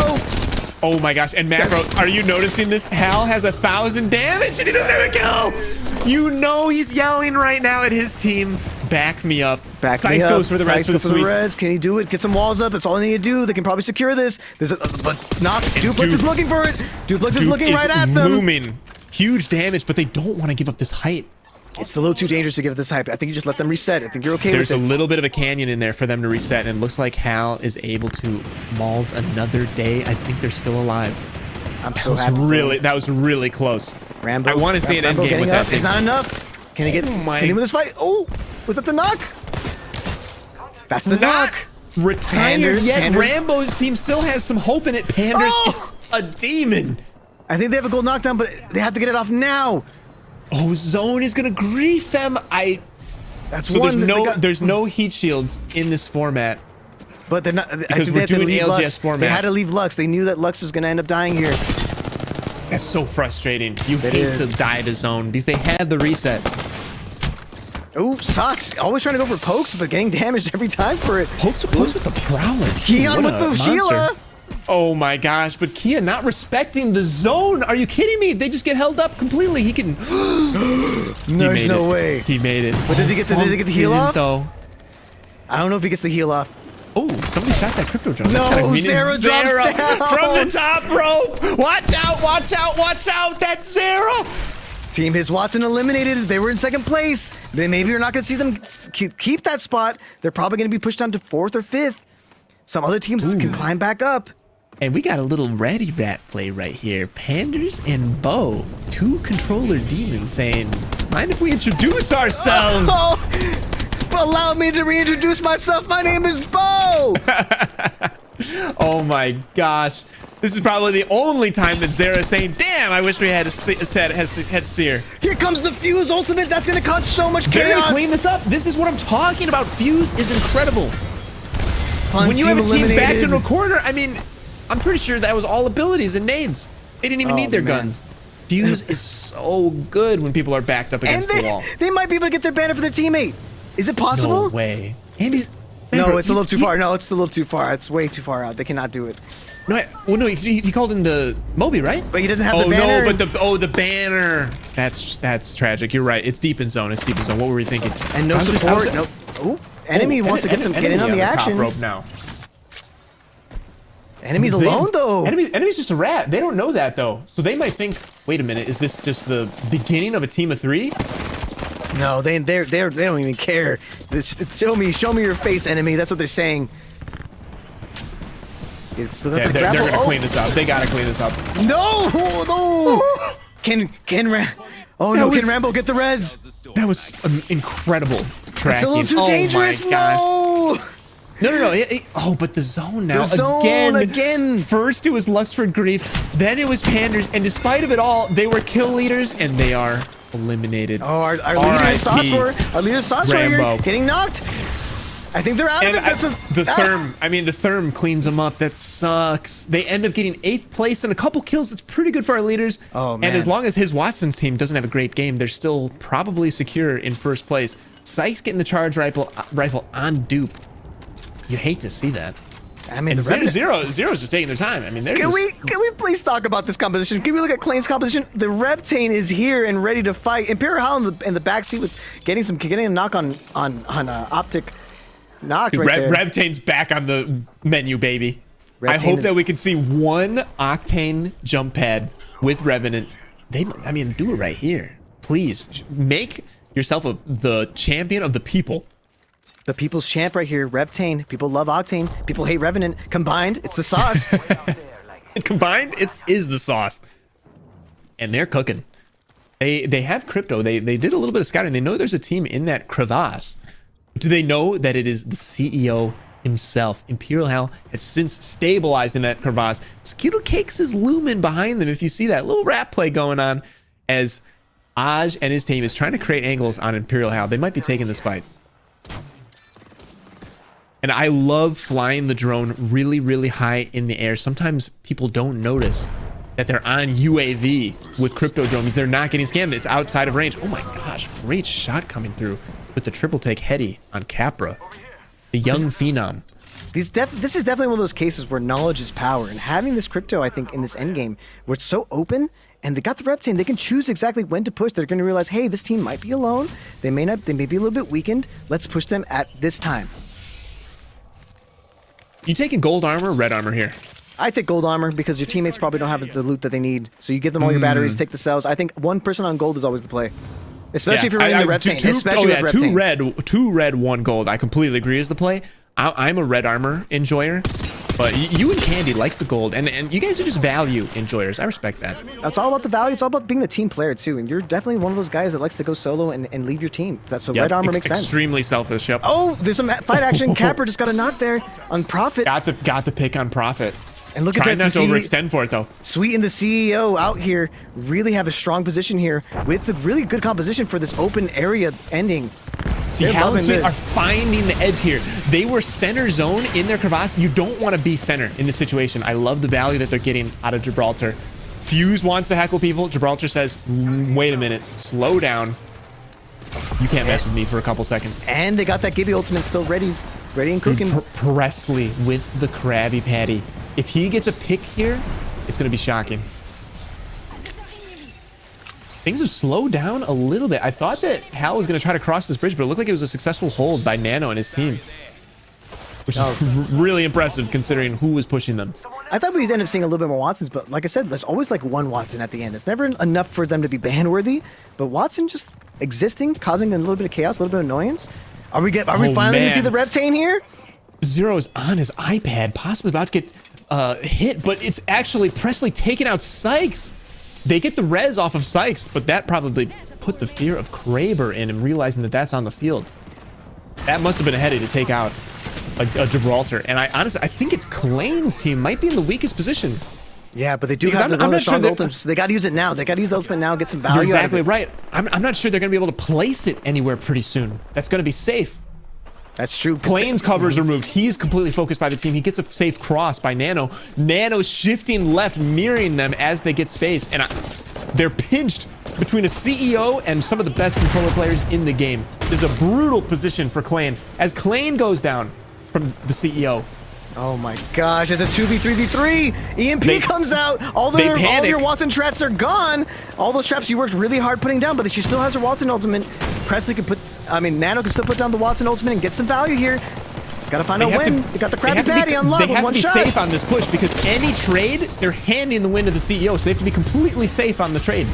Oh my gosh, and Macro, are you noticing this? Hal has 1,000 damage and he doesn't have a kill. You know he's yelling right now at his team. Back me up. Back Sykes me up. goes for the rest of the sweeps. res. Can he do it? Get some walls up. That's all they need to do. They can probably secure this. There's but not. Duplex is looking for it. Duplex is looking right at them. Looming. Huge damage, but they don't want to give up this height. It's a little too dangerous to give this hype. I think you just let them reset. I think you're okay There's with a it. little bit of a canyon in there for them to reset, and it looks like Hal is able to maul another day. I think they're still alive. I'm so happy. That was really close. Rambo. I want to see an end Rambo game with getting that up. team. It's not enough. Can he get? my- Can he win this fight? Oh, was that the knock? That's the knock. Retired Panders, yet. Panders. Rambo's team still has some hope in it. Panders is a demon. I think they have a gold knockdown, but they have to get it off now. Oh, Zone is gonna grief them. That's So one. there's no heat shields in this format. But they're not. Because we're doing leave LGS Lux. format. They had to leave Lux. They knew that Lux was going to end up dying here. That's so frustrating. You It hate is. to die to Zone because they had the reset. Oh, Sauce always trying to go for pokes, but getting damaged every time for it. Pokes with the Prowler. Keon with the Sheila. Oh my gosh, but Kia not respecting the zone. Are you kidding me? They just get held up completely. He can. There's no way. He made it. But does he get the heal off? Though. I don't know if he gets the heal off. Oh, somebody shot that crypto drone. No, That's kinda mean. Zara drops down. From the top rope. Watch out, watch out, watch out. That's Zara. Team His Watson eliminated. They were in second place. Then maybe you're not going to see them keep that spot. They're probably going to be pushed down to 4th or 5th. Some other teams can climb back up. And we got a little ready rat play right here. Panders and Bo, 2 controller demons saying, mind if we introduce ourselves? Allow me to reintroduce myself. My name is Bo. Oh my gosh. This is probably the only time that Zara is saying, damn, I wish we had Seer. Here comes the Fuse ultimate. That's going to cause so much Can chaos. they clean this up? This is what I'm talking about. Fuse is incredible. Pun's When you have a team eliminated. backed into a corner, I mean, I'm pretty sure that was all abilities and nades. They didn't even need their guns. Fuse is so good when people are backed up against the wall. They might be able to get their banner for their teammate. Is it possible? No way. Andy's... No, it's a little too far. No, it's a little too far. It's way too far out. They cannot do it. No, well, no, he called in the Moby, right? But he doesn't have the banner. No, but the banner. That's tragic. You're right. It's deep in zone. It's deep in zone. What were we thinking? And no support. No. Ooh, enemy wants to get in on the action. Top rope now. Enemy's alone though. Enemy's just a rat. They don't know that though. So they might think, wait a minute, is this just the beginning of a team of 3? No, they don't even care. Show me your face, enemy. That's what they're saying. It's still got the They're grapple. gonna clean this up. They gotta clean this up. No, no. Can Rambo get the res? That was incredible tracking. It's a little too dangerous. My gosh. No. No. But the zone now. The zone again. First it was Lust for Grief. Then it was Panders. And despite of it all, they were kill leaders and they are eliminated. Oh, our leader is Sauce Rambo. here. Getting knocked. I think they're out of it. The Therm cleans them up. That sucks. They end up getting 8th place and a couple kills. That's pretty good for our leaders. Oh, man. And as long as his Watson's team doesn't have a great game, they're still probably secure in first place. Sykes getting the charge rifle on dupe. You hate to see that. I mean, And Zero's just taking their time. I mean, Can we please talk about this composition? Can we look at Klane's composition? The Reptane is here and ready to fight. Imperial Howl in the backseat with getting a knock on Optic. Knocked right there. Revtane's back on the menu, baby. I hope that we can see one Octane jump pad with Revenant. Do it right here. Please make yourself the champion of the people. The people's champ right here, Reptane. People love Octane. People hate Revenant. Combined, it's the sauce. Combined, it is the sauce. And they're cooking. They have crypto. They did a little bit of scouting. They know there's a team in that crevasse. Do they know that it is the CEO himself? Imperial Hell has since stabilized in that crevasse. Skittle Cakes is looming behind them. If you see that little rap play going on as Aj and his team is trying to create angles on Imperial Hell. They might be taking this fight. And I love flying the drone really, really high in the air. Sometimes people don't notice that they're on UAV with crypto drones. They're not getting scammed. It's outside of range. Oh my gosh, great shot coming through with the triple take heady on Capra, the young phenom. This is definitely one of those cases where knowledge is power, and having this crypto, I think, in this end game where it's so open and they got the Reptane, they can choose exactly when to push. They're going to realize, hey, this team might be alone. They may be a little bit weakened. Let's push them at this time. You taking gold armor or red armor here? I take gold armor because your teammates probably don't have the loot that they need. So you give them all your batteries, take the cells. I think one person on gold is always the play. Especially if you're running the Reptane. Especially with Reptane. Two red, one gold. I completely agree is the play. I'm a red armor enjoyer, but you and Candy like the gold, and you guys are just value enjoyers. I respect that. It's all about the value. It's all about being the team player too, and you're definitely one of those guys that likes to go solo and leave your team. So red armor makes sense. Extremely selfish. Yep. Oh, there's some fight action. Capper just got a knock there on Prophet. Got the pick on Prophet. And look at that. Trying not to overextend for it though. Sweet and the CEO out here really have a strong position here with a really good composition for this open area ending. See, Hal and Sweet are finding the edge here. They were center zone in their crevasse. You don't want to be center in this situation. I love the value that they're getting out of Gibraltar. Fuse wants to heckle people. Gibraltar says, wait a minute, slow down. You can't mess with me for a couple seconds. And they got that Gibby ultimate still ready and cooking. Presley with the Krabby Patty. If he gets a pick here, it's going to be shocking. Things have slowed down a little bit. I thought that Hal was going to try to cross this bridge, but it looked like it was a successful hold by Nano and his team. Which is really impressive considering who was pushing them. I thought we'd end up seeing a little bit more Watsons, but like I said, there's always like one Watson at the end. It's never enough for them to be ban-worthy, but Watson just existing, causing a little bit of chaos, a little bit of annoyance. Are we finally going to see the Reptane here? Zero is on his iPad, possibly about to get hit, but it's actually Presley taking out Sykes. They get the res off of Sykes, but that probably put the fear of Kraber in him, realizing that that's on the field. That must have been a heady to take out a Gibraltar. And I honestly, I think it's Klane's team might be in the weakest position. Yeah, but they do have the strong ultimates. They got to use it now. They got to use the ultimate now, get some value. You're exactly right. I'm not sure they're going to be able to place it anywhere pretty soon. That's going to be safe. That's true. Klane's cover's removed. He's completely focused by the team. He gets a safe cross by Nano. Nano shifting left, mirroring them as they get space. And they're pinched between a CEO and some of the best controller players in the game. This is a brutal position for Klane. As Klane goes down from the CEO. Oh my gosh, it's a 2v3v3. EMP comes out. All your Watson traps are gone. All those traps you worked really hard putting down, but she still has her Watson ultimate. Presley can Nano can still put down the Watson ultimate and get some value here. Gotta find out when. They got the Krabby Patty unlocked with one shot. They have to be safe on this push because any trade, they're handing the win to the CEO, so they have to be completely safe on the trade.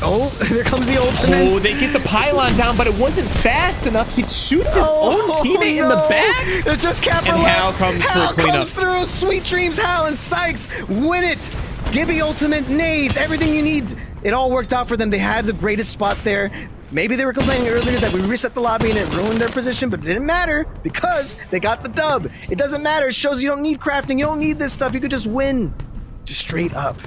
Oh, there comes the ultimate. Oh, they get the pylon down, but it wasn't fast enough. He shoots his own teammate in the back. It's just Capper And left. Hal comes for a Hal cleanup. comes through. Sweet dreams, Hal and Sykes win it. Gibby ultimate, nades, everything you need. It all worked out for them. They had the greatest spot there. Maybe they were complaining earlier that we reset the lobby and it ruined their position, but it didn't matter because they got the dub. It doesn't matter. It shows you don't need crafting. You don't need this stuff. You could just win. Just straight up.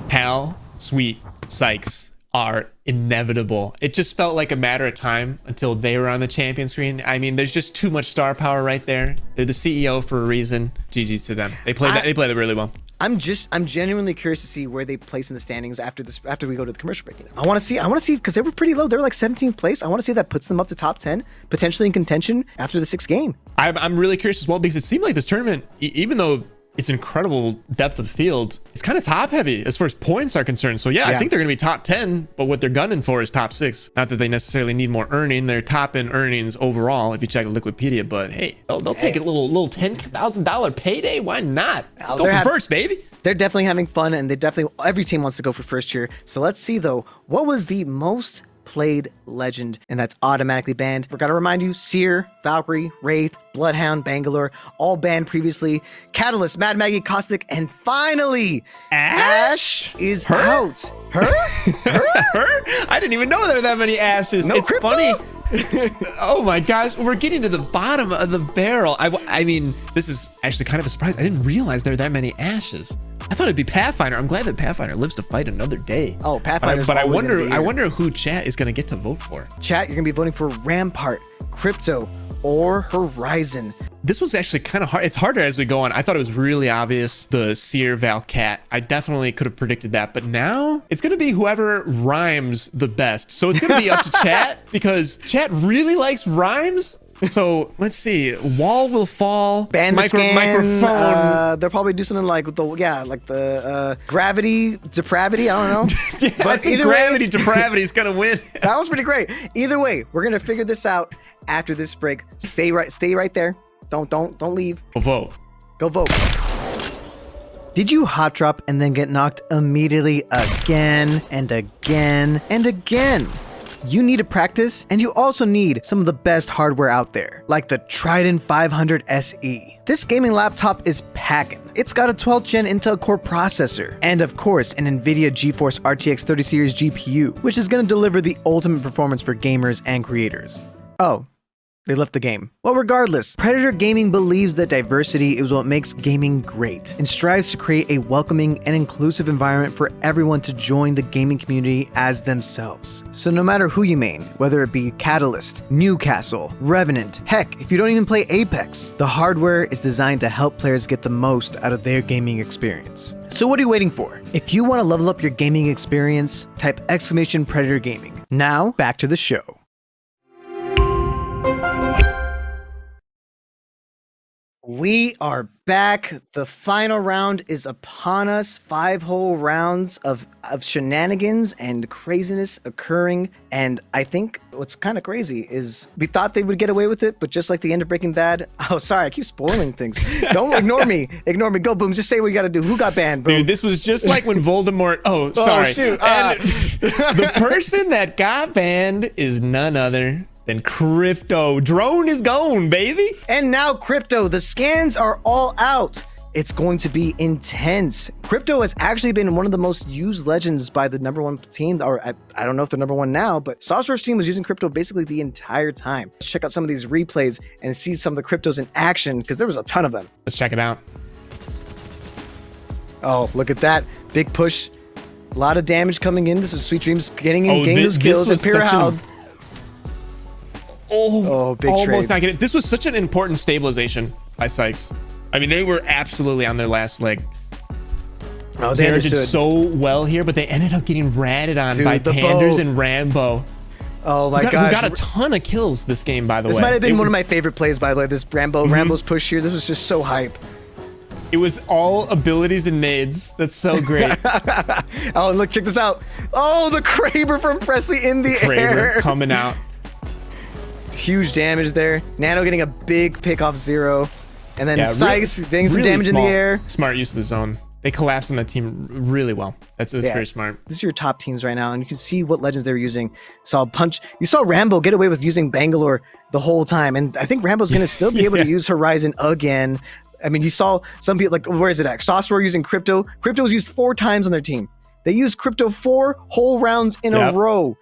Hal, Sweet, Sykes are inevitable. It just felt like a matter of time until they were on the champion screen. I mean, there's just too much star power right there. They're the CEO for a reason. GG's to them. They played that really well. I'm genuinely curious to see where they place in the standings after we go to the commercial break. I want to see because they were pretty low. They were like 17th place. I want to see if that puts them up to top 10, potentially in contention after the 6th game. I'm really curious as well because it seemed like this tournament, even though it's incredible depth of field, it's kind of top heavy as far as points are concerned. So yeah, I think they're going to be top 10, but what they're gunning for is top 6. Not that they necessarily need more earning. They're top in earnings overall if you check Liquipedia, but hey, they'll take a little $10,000 payday. Why not? Let's go for first, baby. They're definitely having fun, and every team wants to go for first here. So let's see though, what was the most played legend, and that's automatically banned. We're gonna remind you, Seer, Valkyrie, Wraith, Bloodhound, Bangalore, all banned previously. Catalyst, Mad Maggie, Caustic, and finally, Ash is out. Her? I didn't even know there were that many Ashes. No it's crypto? funny. Oh my gosh, we're getting to the bottom of the barrel. I mean, this is actually kind of a surprise. I didn't realize there were that many Ashes. I thought it'd be Pathfinder. I'm glad that Pathfinder lives to fight another day. Oh, Pathfinder's but I always gonna be here. I wonder who chat is gonna get to vote for. Chat, you're gonna be voting for Rampart, Crypto, or Horizon. This was actually kind of hard. It's harder as we go on. I thought it was really obvious, the Seer Val Cat. I definitely could have predicted that, but now it's going to be whoever rhymes the best. So it's going to be up to chat because chat really likes rhymes. So let's see. Wall will fall. Ban the scan, microphone. they'll probably do something like the gravity depravity. I don't know. Yeah, but either gravity way, depravity is gonna win. That was pretty great. Either way, we're gonna figure this out after this break. Stay right there. Don't leave. Go vote. Go vote. Did you hot drop and then get knocked immediately again and again and again? You need to practice, and you also need some of the best hardware out there, like the Trident 500 SE. This gaming laptop is packing. It's got a 12th gen Intel Core processor, and of course, an NVIDIA GeForce RTX 30 series GPU, which is going to deliver the ultimate performance for gamers and creators. Oh, they left the game. Well, regardless, Predator Gaming believes that diversity is what makes gaming great and strives to create a welcoming and inclusive environment for everyone to join the gaming community as themselves. So no matter who you main, whether it be Catalyst, Newcastle, Revenant, heck, if you don't even play Apex, the hardware is designed to help players get the most out of their gaming experience. So what are you waiting for? If you want to level up your gaming experience, type !Predator Gaming. Now, back to the show. We are back. The final round is upon us. 5 whole rounds of shenanigans and craziness occurring. And I think what's kind of crazy is we thought they would get away with it, but just like the end of Breaking Bad. Oh, sorry, I keep spoiling things. Don't ignore me. Ignore me. Go, Boom. Just say what you got to do. Who got banned, Boom? Dude, this was just like when Voldemort. Oh, sorry. Oh, shoot. And the person that got banned is none other than Crypto. Drone is gone, baby. And now Crypto, the scans are all out. It's going to be intense. Crypto has actually been one of the most used legends by the #1 team, or I don't know if they're #1 now, but Saucer's team was using Crypto basically the entire time. Let's check out some of these replays and see some of the Cryptos in action, because there was a ton of them. Let's check it out. Oh, look at that. Big push. A lot of damage coming in. This was Sweet Dreams getting those kills, and Pirahald. Oh, big almost trades. not getting. This was such an important stabilization by Sykes. I mean, they were absolutely on their last leg. Oh, they did understood so well here, but they ended up getting ratted on by the Panders bow. and Rambo. Oh my Who gosh. got a ton of kills this game, by the way. This might have been one of my favorite plays, by the way. This Rambo's push here. This was just so hype. It was all abilities and nades. That's so great. Oh, and look, check this out. Oh, the Kraber from Presley in the air. Kraber coming out. Huge damage there. Nano getting a big pick off Zero. And then Yeah, Sykes getting some really damage in the small. air. Smart use of the zone. They collapsed on that team really well. That's very smart. This is your top teams right now, and you can see what legends they were using. You saw Rambo get away with using Bangalore the whole time, and I think Rambo's going to still be able to use Horizon again. I mean, you saw some people like, where is it at? Saucer using Crypto. Crypto was used 4 times on their team. They used Crypto 4 whole rounds in a row.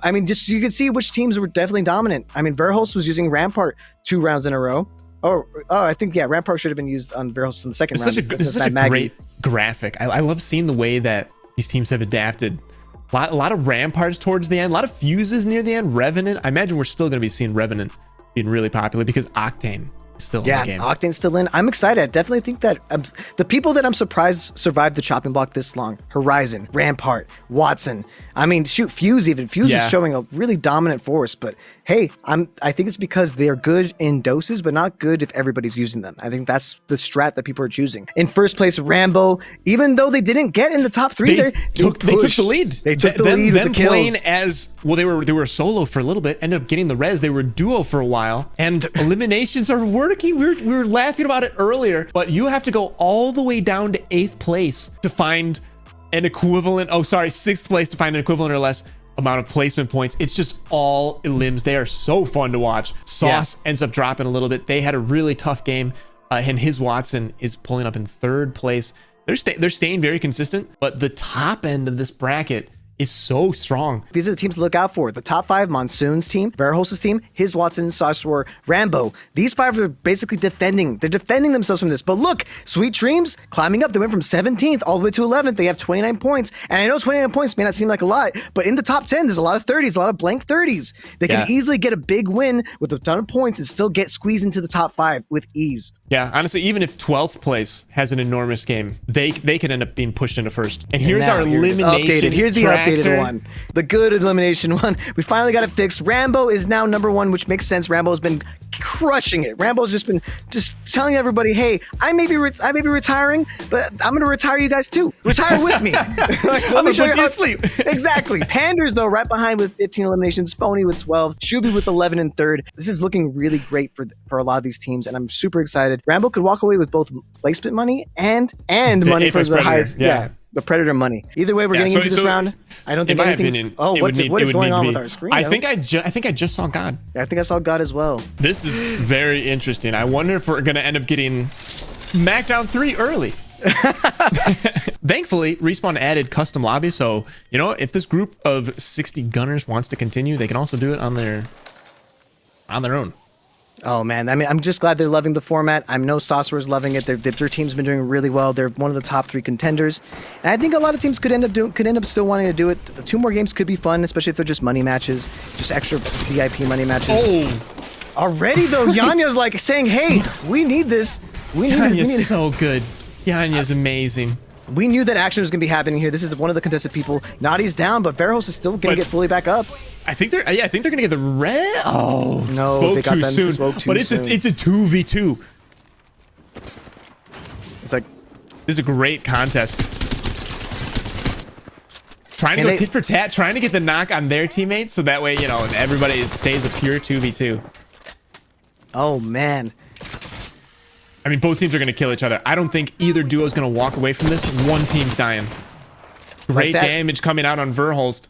I mean, just you could see which teams were definitely dominant. I mean, Verhulst was using Rampart 2 rounds in a row. Oh, I think Rampart should have been used on Verhulst in the second round. This is such a great graphic. I love seeing the way that these teams have adapted. A lot of Ramparts towards the end, a lot of fuses near the end. Revenant. I imagine we're still going to be seeing Revenant being really popular because Octane is still in the game. Octane's still in. I'm excited. I definitely think that the people that I'm surprised survived the chopping block this long: Horizon, Rampart, Watson. I mean, shoot, Fuse even. Fuse is showing a really dominant force, but hey, I think it's because they're good in doses, but not good if everybody's using them. I think that's the strat that people are choosing. In first place, Rambo, even though they didn't get in the top 3, they took the lead. They took the lead with the kills. Playing as well, they were solo for a little bit, ended up getting the res. They were duo for a while, and eliminations are working. We were laughing about it earlier, but you have to go all the way down to 8th place to find an equivalent. Oh, sorry, 6th place to find an equivalent or less amount of placement points. It's just all elims. They are so fun to watch. Sauce ends up dropping a little bit. They had a really tough game, and his Watson is pulling up in 3rd place. They're staying very consistent, but the top end of this bracket is so strong. These are the teams to look out for. The top 5, Monsoon's team, Verhulst's team, his Watson, Saucer, Rambo. These 5 are basically defending. They're defending themselves from this. But look, Sweet Dreams climbing up. They went from 17th all the way to 11th. They have 29 points. And I know 29 points may not seem like a lot, but in the top 10, there's a lot of 30s, a lot of blank 30s. They can easily get a big win with a ton of points and still get squeezed into the top 5 with ease. Yeah, honestly, even if 12th place has an enormous game, they could end up being pushed into 1st. And here's our elimination updated. Here's the tracker. Updated one. The good elimination one. We finally got it fixed. Rambo is now number 1, which makes sense. Rambo's been crushing it. Rambo's just been telling everybody, hey, I may be retiring, but I'm going to retire you guys too. Retire with me. Let me show you how to sleep. Exactly. Panders, though, right behind with 15 eliminations. Phony with 12. Shuby with 11 and 3rd. This is looking really great for a lot of these teams, and I'm super excited. Rambo could walk away with both placement money and money for the highest. Yeah. The Predator money. Either way, we're getting into this round. I don't think anything's... Opinion, what is going on with our screen? I think I just saw God. Yeah, I think I saw God as well. This is very interesting. I wonder if we're going to end up getting Macdown 3 early. Thankfully, Respawn added custom lobbies, so you know, if this group of 60 gunners wants to continue, they can also do it on their own. Oh man, I mean, I'm just glad they're loving the format. I know Saucer's loving it. Their team's been doing really well. They're one of the top 3 contenders, and I think a lot of teams could end up still wanting to do it. 2 more games could be fun, especially if they're just money matches, just extra VIP money matches. Oh, already though, Yanya's like saying, "Hey, we need this. We need it." So good. Yanya's amazing. We knew that action was going to be happening here. This is one of the contested people. Naughty's down, but Verhulst is still going to get fully back up. I think they're going to get the red. Oh no, they got them too soon. But it's a 2v2. It's like this is a great contest. Trying to go tit for tat, trying to get the knock on their teammates, so that way, you know, everybody stays a pure 2v2. Oh man. I mean, both teams are going to kill each other. I don't think either duo is going to walk away from this. One team's dying. Great damage coming out on Verhulst.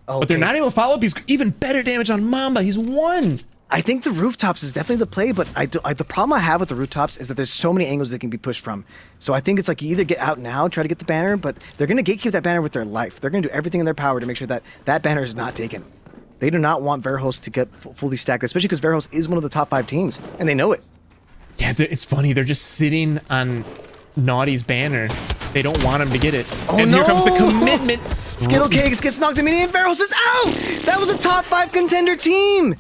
Okay. But they're not able to follow up. He's even better damage on Mamba. He's 1. I think the rooftops is definitely the play, but the problem I have with the rooftops is that there's so many angles they can be pushed from. So I think it's like you either get out now, try to get the banner, but they're going to gatekeep that banner with their life. They're going to do everything in their power to make sure that that banner is not taken. They do not want Verhulst to get fully stacked, especially because Verhulst is one of the top 5 teams, and they know it. Yeah, it's funny. They're just sitting on Naughty's banner. They don't want him to get it. Oh, and no! Here comes the commitment. Skittle Cakes gets knocked immediately, and Verhulst is out! That was a top 5 contender team!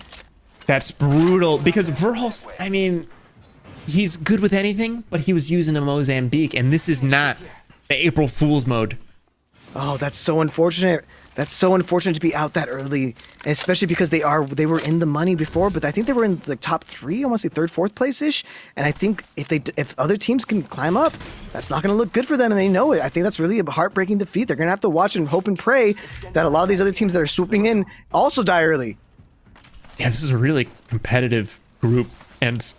That's brutal, because Verhulst, I mean, he's good with anything, but he was using a Mozambique, and this is not the April Fool's mode. Oh, that's so unfortunate. That's so unfortunate to be out that early, and especially because they were in the money before, but I think they were in the top 3, I want to say 3rd, 4th place-ish, and I think if other teams can climb up, that's not going to look good for them, and they know it. I think that's really a heartbreaking defeat. They're going to have to watch and hope and pray that a lot of these other teams that are swooping in also die early. Yeah, this is a really competitive group, and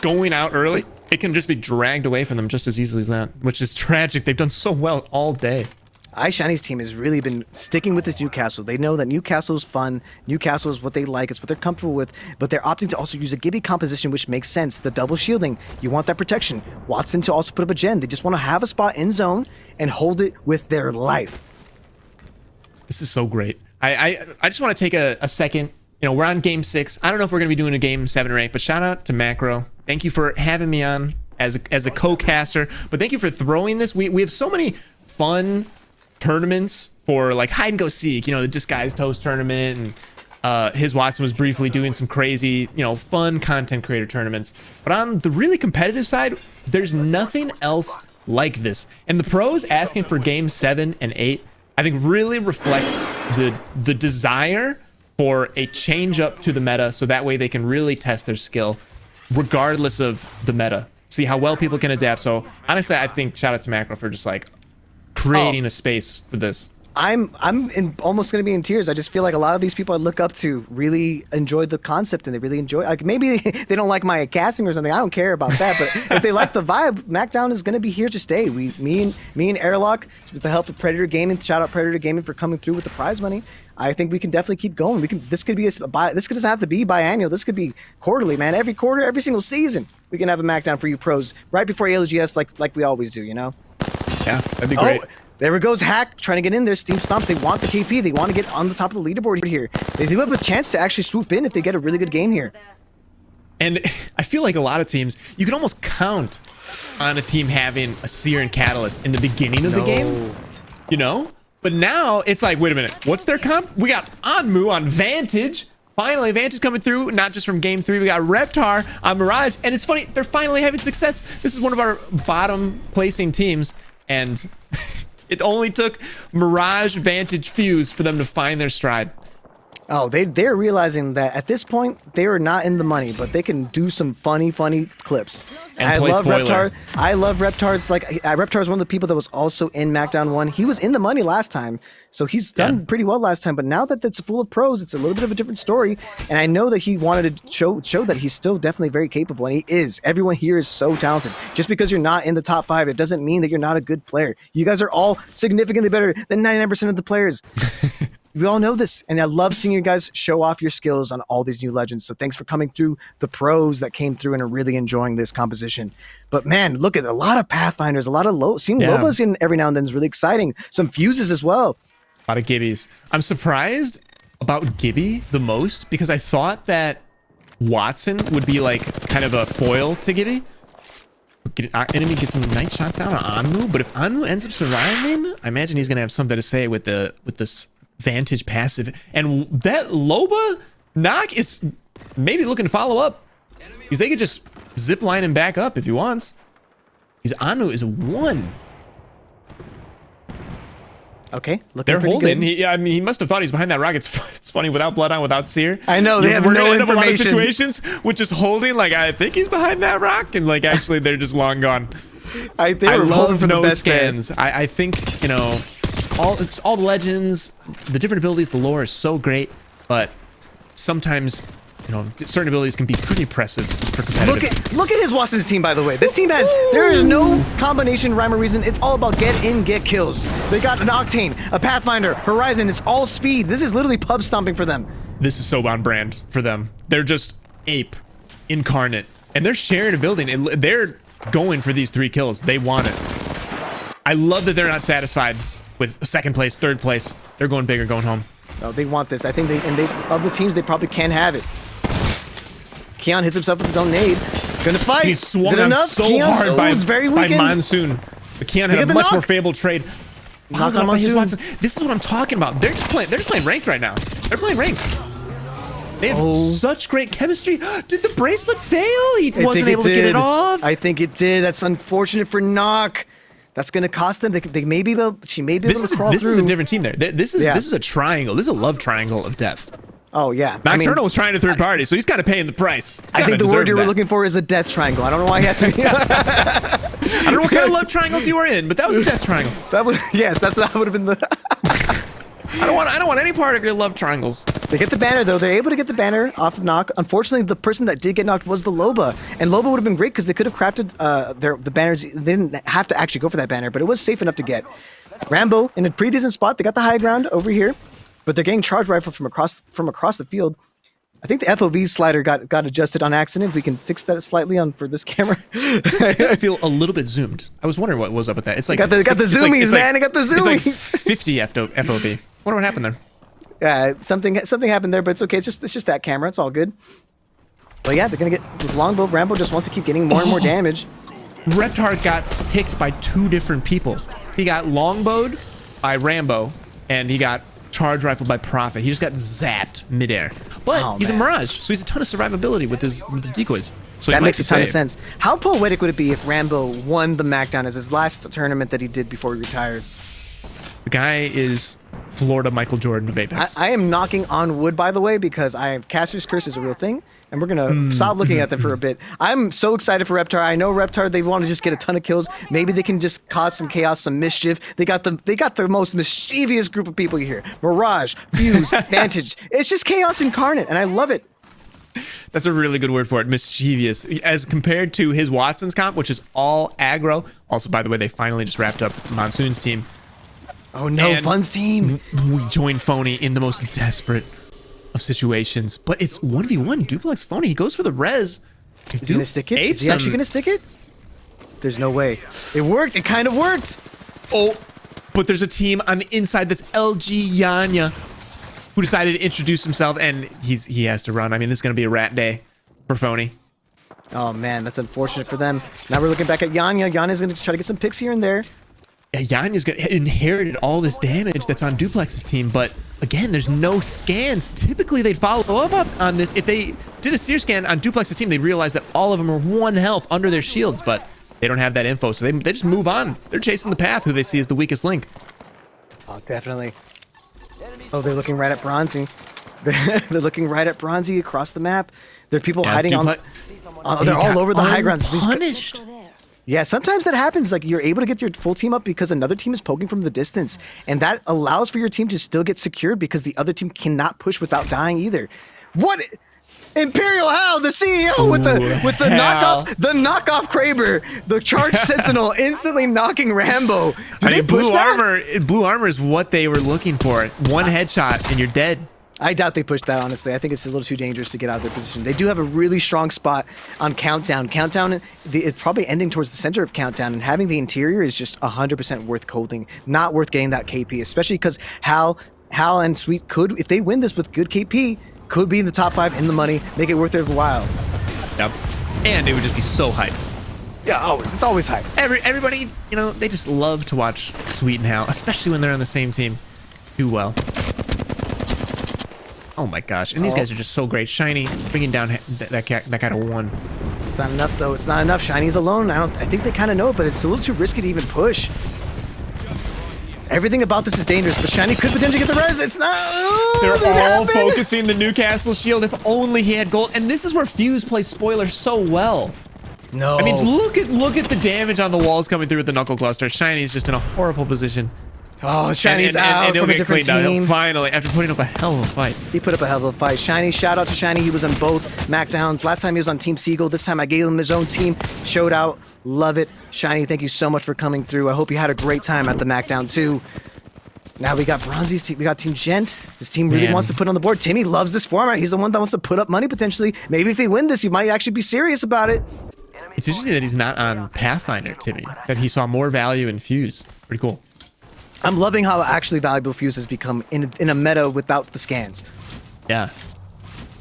going out early it can just be dragged away from them just as easily as that, which is tragic. They've done so well all day. iShiny's team has really been sticking with this Newcastle. They know that Newcastle is fun. Newcastle is what they like. It's what they're comfortable with. But they're opting to also use a Gibby composition, which makes sense. The double shielding, you want that protection. Watson to also put up a gen. They just want to have a spot in zone and hold it with their life. This is so great. I just want to take a second. You know, we're on game 6. I don't know if we're going to be doing a game 7 or 8, but shout out to Macro. Thank you for having me on as a co-caster. But thank you for throwing this. We have so many fun tournaments for like hide and go seek, you know, the disguised host tournament, and his Watson was briefly doing some crazy, you know, fun content creator tournaments. But on the really competitive side, there's nothing else like this. And the pros asking for game 7 and 8, I think really reflects the desire for a change up to the meta, so that way they can really test their skill regardless of the meta, see how well people can adapt. So honestly, I think shout out to Macro for just like creating a space for this. I'm almost going to be in tears. I just feel like a lot of these people I look up to really enjoy the concept, and they really enjoy, like, maybe they don't like my casting or something. I don't care about that. But if they like the vibe, Macdown is going to be here to stay. Me and Airlock, with the help of Predator Gaming, shout out Predator Gaming for coming through with the prize money. I think we can definitely keep going. This could be this doesn't have to be biannual. This could be quarterly, man. Every quarter, every single season, we can have a Macdown for you pros right before ALGS, like we always do, you know? Yeah, that'd be great. Oh, there it goes, Hack trying to get in there. Steam Stomp. They want the KP. They want to get on the top of the leaderboard here. They do have a chance to actually swoop in if they get a really good game here. And I feel like a lot of teams, you can almost count on a team having a Seer and Catalyst in the beginning of the game, you know? But now it's like, wait a minute, what's their comp? We got Anmu on Vantage. Finally, Vantage coming through, not just from game 3. We got Reptar on Mirage. And it's funny, they're finally having success. This is one of our bottom placing teams. And it only took Mirage, Vantage, Fuse for them to find their stride. Oh, they're realizing that at this point, they are not in the money, but they can do some funny clips. And I play love spoiler. Reptar. I love Reptar's, like, Reptar is one of the people that was also in Macdown 1. He was in the money last time, so he's done pretty well last time. But now that it's full of pros, it's a little bit of a different story. And I know that he wanted to show that he's still definitely very capable, and he is. Everyone here is so talented. Just because you're not in the top 5, it doesn't mean that you're not a good player. You guys are all significantly better than 99% of the players. We all know this, and I love seeing you guys show off your skills on all these new legends. So thanks for coming through, the pros that came through and are really enjoying this composition. But man, look at a lot of Pathfinders, a lot of seeing Lobas in every now and then is really exciting. Some fuses as well. A lot of Gibbies. I'm surprised about Gibby the most because I thought that Watson would be like kind of a foil to Gibby. Enemy gets some nice shots down on Anmu, but if Anmu ends up surviving, I imagine he's gonna have something to say with this Vantage passive. And that Loba knock is maybe looking to follow up because they could just zip line him back up if he wants. His Anu is 1. Okay, looking they're pretty holding. good. I mean, he must have thought he's behind that rock. It's funny without blood on, without seer. I know they have We're no gonna end up a lot of information. situations with just holding. Like I think he's behind that rock, and like actually they're just long gone. They were hoping for the best scans. I think, you know, all the legends, the different abilities, the lore is so great, but sometimes, you know, certain abilities can be pretty impressive for competitive. Look at his Watson's team, by the way. This team there is no combination, rhyme or reason. It's all about get in, get kills. They got an Octane, a Pathfinder, Horizon. It's all speed. This is literally pub stomping for them. This is so on brand for them. They're just ape incarnate, and they're sharing a building. They're going for these 3 kills. They want it. I love that they're not satisfied with 2nd place, 3rd place. They're going bigger, going home. Oh, they want this. I think of the teams, they probably can have it. Keon hits himself with his own nade. Gonna fight. He swung Is it on enough? so Keon's, hard by very weakened. Monsoon. But Keon had a the much knock. more favorable trade. Knock Wow, on by his Monsoon. Watson. This is what I'm talking about. They're just playing ranked right now. They're playing ranked. They have such great chemistry. Did the bracelet fail? He wasn't able to get it off. I think it did. That's unfortunate for Knock. That's going to cost them. They may be able. She may be able to crawl through. This is a different team there. This is a triangle. This is a love triangle of death. Oh yeah. Nocturnal was trying to third party, so he's kind of paying the price. I think the word you were looking for is a death triangle. I don't know why you had to. I don't know what kind of love triangles you were in, but that was a death triangle. That would that would have been the. I don't want any part of your love triangles. They get the banner though. They're able to get the banner off of knock. Unfortunately, the person that did get knocked was the Loba, and Loba would have been great because they could have crafted the banners. They didn't have to actually go for that banner, but it was safe enough to get. Rambo in a pretty decent spot. They got the high ground over here, but they're getting charge rifle from across the field. I think the FOV slider got adjusted on accident. If we can fix that slightly for this camera. It does feel a little bit zoomed. I was wondering what was up with that. It's like got the zoomies, man. It got the zoomies. It's like 50 FOV. Wonder what happened there. Something happened there, but it's okay. It's just that camera. It's all good. But yeah, they're gonna get with longbow. Rambo just wants to keep getting more and more damage. Reptar got picked by 2 different people. He got longbowed by Rambo, and he got charge rifle by Prophet. He just got zapped midair. But he's a Mirage, so he's a ton of survivability with his decoys. So that makes a ton of sense. How poetic would it be if Rambo won the Macdown as his last tournament that he did before he retires? The guy is Florida Michael Jordan of Apex. I am knocking on wood, by the way, because Caster's Curse is a real thing, and we're gonna stop looking at them for a bit. I'm so excited for Reptar. I know Reptar, they want to just get a ton of kills. Maybe they can just cause some chaos, some mischief. They got the most mischievous group of people here. Mirage, Fuse, Vantage. It's just chaos incarnate, and I love it. That's a really good word for it, mischievous. As compared to his Watson's comp, which is all aggro. Also, by the way, they finally just wrapped up Monsoon's team. Oh no, and Fun's team. We joined Phony in the most desperate of situations, but it's 1v1 Duplex Phony. He goes for the res. Is he gonna stick it? Is he actually gonna stick it? There's no way. It worked. It kind of worked. Oh, but there's a team on the inside that's LG Yanya, who decided to introduce himself, and he has to run. I mean, this is gonna be a rat day for Phony. Oh man, that's unfortunate for them. Now we're looking back at Yanya. Yanya's gonna try to get some picks here and there. Yeah, Yanya's inherited all this damage that's on Duplex's team, but again, there's no scans. Typically, they'd follow up on this. If they did a seer scan on Duplex's team, they'd realize that all of them are 1 health under their shields, but they don't have that info, so they just move on. They're chasing the path, who they see as the weakest link. Oh, definitely. Oh, they're looking right at Bronzy. They're looking right at Bronzy across the map. There are people hiding they're all over the high grounds. Punished. Yeah, sometimes that happens. Like, you're able to get your full team up because another team is poking from the distance. And that allows for your team to still get secured because the other team cannot push without dying either. What? Imperial Hal, the CEO with the knockoff Kraber, the charge sentinel instantly knocking Rambo. Blue armor is what they were looking for. 1 headshot and you're dead. I doubt they pushed that, honestly. I think it's a little too dangerous to get out of their position. They do have a really strong spot on Countdown. Countdown is probably ending towards the center of Countdown, and having the interior is just 100% worth holding. Not worth getting that KP, especially because Hal and Sweet could, if they win this with good KP, could be in the top 5 in the money, make it worth their while. Yep. And it would just be so hype. Yeah, always. It's always hype. Everybody, you know, they just love to watch Sweet and Hal, especially when they're on the same team. Do well. Oh my gosh, and these guys are just so great. Shiny bringing down that guy to 1. It's not enough though. It's not enough. Shiny's alone. I think they kind of know it, but it's a little too risky to even push. Everything about this is dangerous, but Shiny could potentially get the res. It's not. They're all focusing the Newcastle shield. If only he had gold. And this is where Fuse plays spoiler so well. No. I mean, look at the damage on the walls coming through with the knuckle cluster. Shiny's just in a horrible position. Oh, Shiny's out from a different team. Finally, after putting up a hell of a fight. He put up a hell of a fight. Shiny, shout out to Shiny. He was on both Macdowns. Last time he was on Team Seagull. This time I gave him his own team. Showed out. Love it. Shiny, thank you so much for coming through. I hope you had a great time at the Macdown too. Now we got Bronzy's team. We got Team Gent. This team really wants to put on the board. Timmy loves this format. He's the one that wants to put up money potentially. Maybe if they win this, he might actually be serious about it. It's interesting that he's not on Pathfinder, Timmy. That he saw more value in Fuse. Pretty cool. I'm loving how actually valuable Fuse has become in a meta without the scans. Yeah.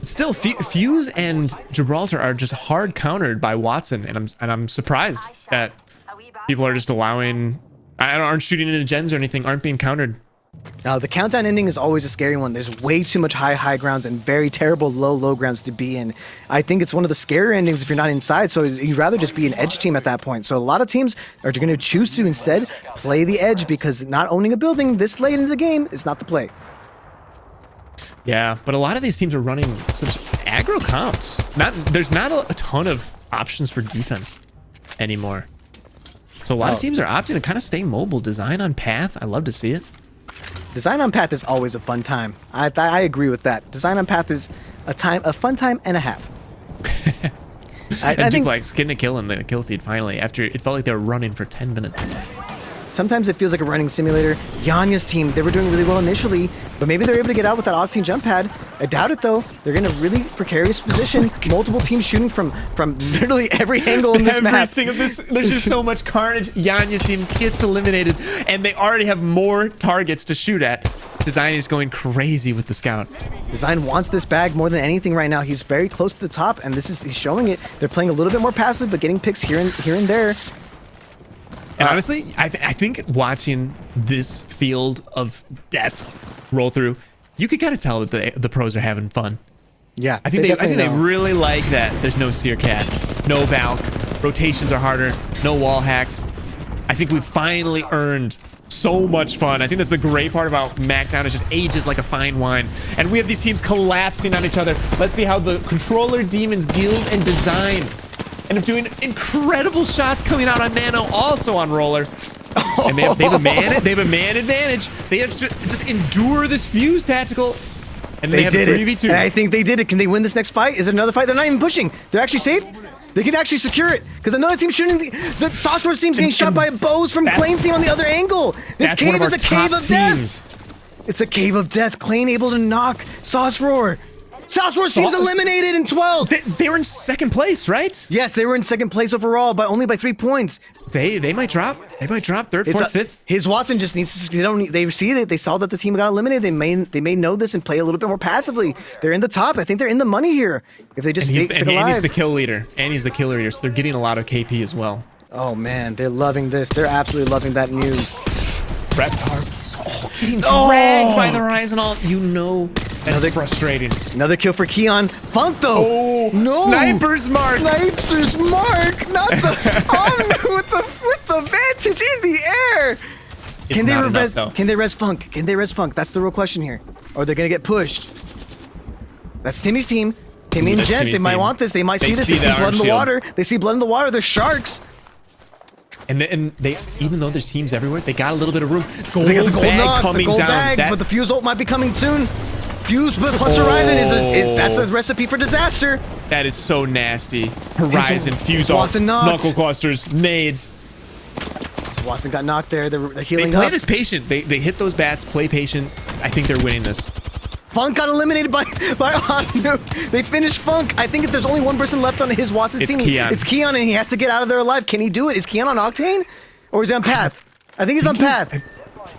Still, Fuse and Gibraltar are just hard countered by Watson, and I'm surprised that people are just allowing, aren't shooting into gens or anything, aren't being countered. The countdown ending is always a scary one. There's way too much high grounds and very terrible low grounds to be in. I think it's one of the scarier endings if you're not inside, so you'd rather just be an edge team at that point. So a lot of teams are going to choose to instead play the edge because not owning a building this late into the game is not the play. Yeah, but a lot of these teams are running such aggro comps. There's not a ton of options for defense anymore. So a lot of teams are opting to kind of stay mobile. Design on path. I love to see it. Design on Path is always a fun time. I agree with that. Design on Path is a fun time and a half. I think like getting a kill in the kill feed finally after it felt like they were running for 10 minutes. Sometimes it feels like a running simulator. Yanya's team, they were doing really well initially, but maybe they're able to get out with that Octane jump pad. I doubt it though. They're in a really precarious position. Multiple teams shooting from literally every angle in this map. There's just so much carnage. Yanya's team gets eliminated, and they already have more targets to shoot at. Design is going crazy with the scout. Design wants this bag more than anything right now. He's very close to the top, and he's showing it. They're playing a little bit more passive, but getting picks here and there. And honestly, I think watching this field of death roll through, you could kind of tell that the pros are having fun. Yeah, I think they really like that. There's no Seer Cat, no Valk, rotations are harder, no wall hacks. I think we've finally earned so much fun. I think that's the great part about Macdown. It just ages like a fine wine, and we have these teams collapsing on each other. Let's see how the Controller, Demons, Guild, and Design end up doing incredible shots coming out on Nano, also on Roller. And they have a man advantage. They have to just endure this Fuse tactical, and they have a 3v2. And I think they did it. Can they win this next fight? Is it another fight? They're not even pushing. They're actually safe. They can actually secure it because another team shooting the Sauce Roar's team's getting shot by bows from Klane's team on the other angle. This cave is a cave of death. It's a cave of death. Klane able to knock Sauce Roar. Sauce Roar's team's eliminated in 12. They were in second place, right? Yes, they were in second place overall, but only by 3 points. They might drop. They might drop third, fourth, fifth. His Watson just needs to. They see it. They saw that the team got eliminated. They may know this and play a little bit more passively. They're in the top. I think they're in the money here. If they just stay alive. And he's the kill leader. And he's the killer leader, so they're getting a lot of KP as well. Oh man, they're loving this. They're absolutely loving that news. Reptar. Getting dragged by the Horizon Alt. You know that's frustrating. Another kill for Keon. Funk though. Oh no. Sniper's mark. Sniper's mark. Not the with the vantage in the air. Can they res Funk? Can they res Funk? That's the real question here. Or they're gonna get pushed. That's Timmy's team. Timmy and Gent, they might want this. They might see this. They see blood in the water. They see blood in the water. They're sharks. And they, even though there's teams everywhere, they got a little bit of room. They got the gold bag coming down. Bag, but the Fuse ult might be coming soon. Fuse plus Horizon that's a recipe for disaster. That is so nasty. Horizon, Fuse ult, knuckle clusters, nades. Watson got knocked there. They're healing up. They play this patient. They hit those bats, play patient. I think they're winning this. Funk got eliminated by Anu. They finished Funk. I think if there's only one person left on his Watson's team, it's Keon, and he has to get out of there alive. Can he do it? Is Keon on Octane? Or is he on Path? I think he's on Path.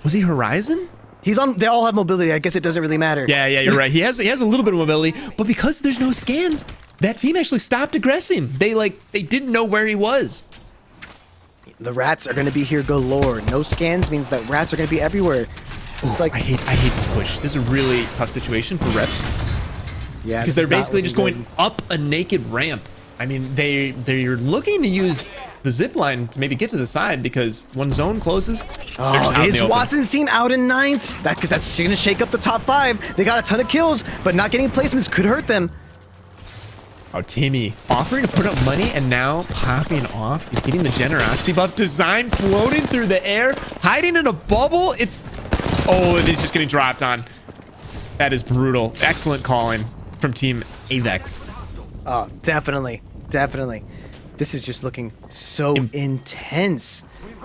Was he Horizon? He's on. They all have mobility. I guess it doesn't really matter. Yeah, you're right. He has a little bit of mobility, but because there's no scans, that team actually stopped aggressing. They didn't know where he was. The rats are going to be here galore. No scans means that rats are going to be everywhere. It's like I hate this push. This is a really tough situation for reps. Yeah, because they're basically just going up a naked ramp. I mean, they're looking to use the zip line to maybe get to the side because when zone closes, is Watson's team out in 9th? That's going to shake up the top 5. They got a ton of kills, but not getting placements could hurt them. Oh, Timmy offering to put up money and now popping off. He's getting the generosity buff. Design floating through the air, hiding in a bubble. It's just getting dropped on. That is brutal. Excellent calling from Team Avex. Oh, definitely. This is just looking so intense.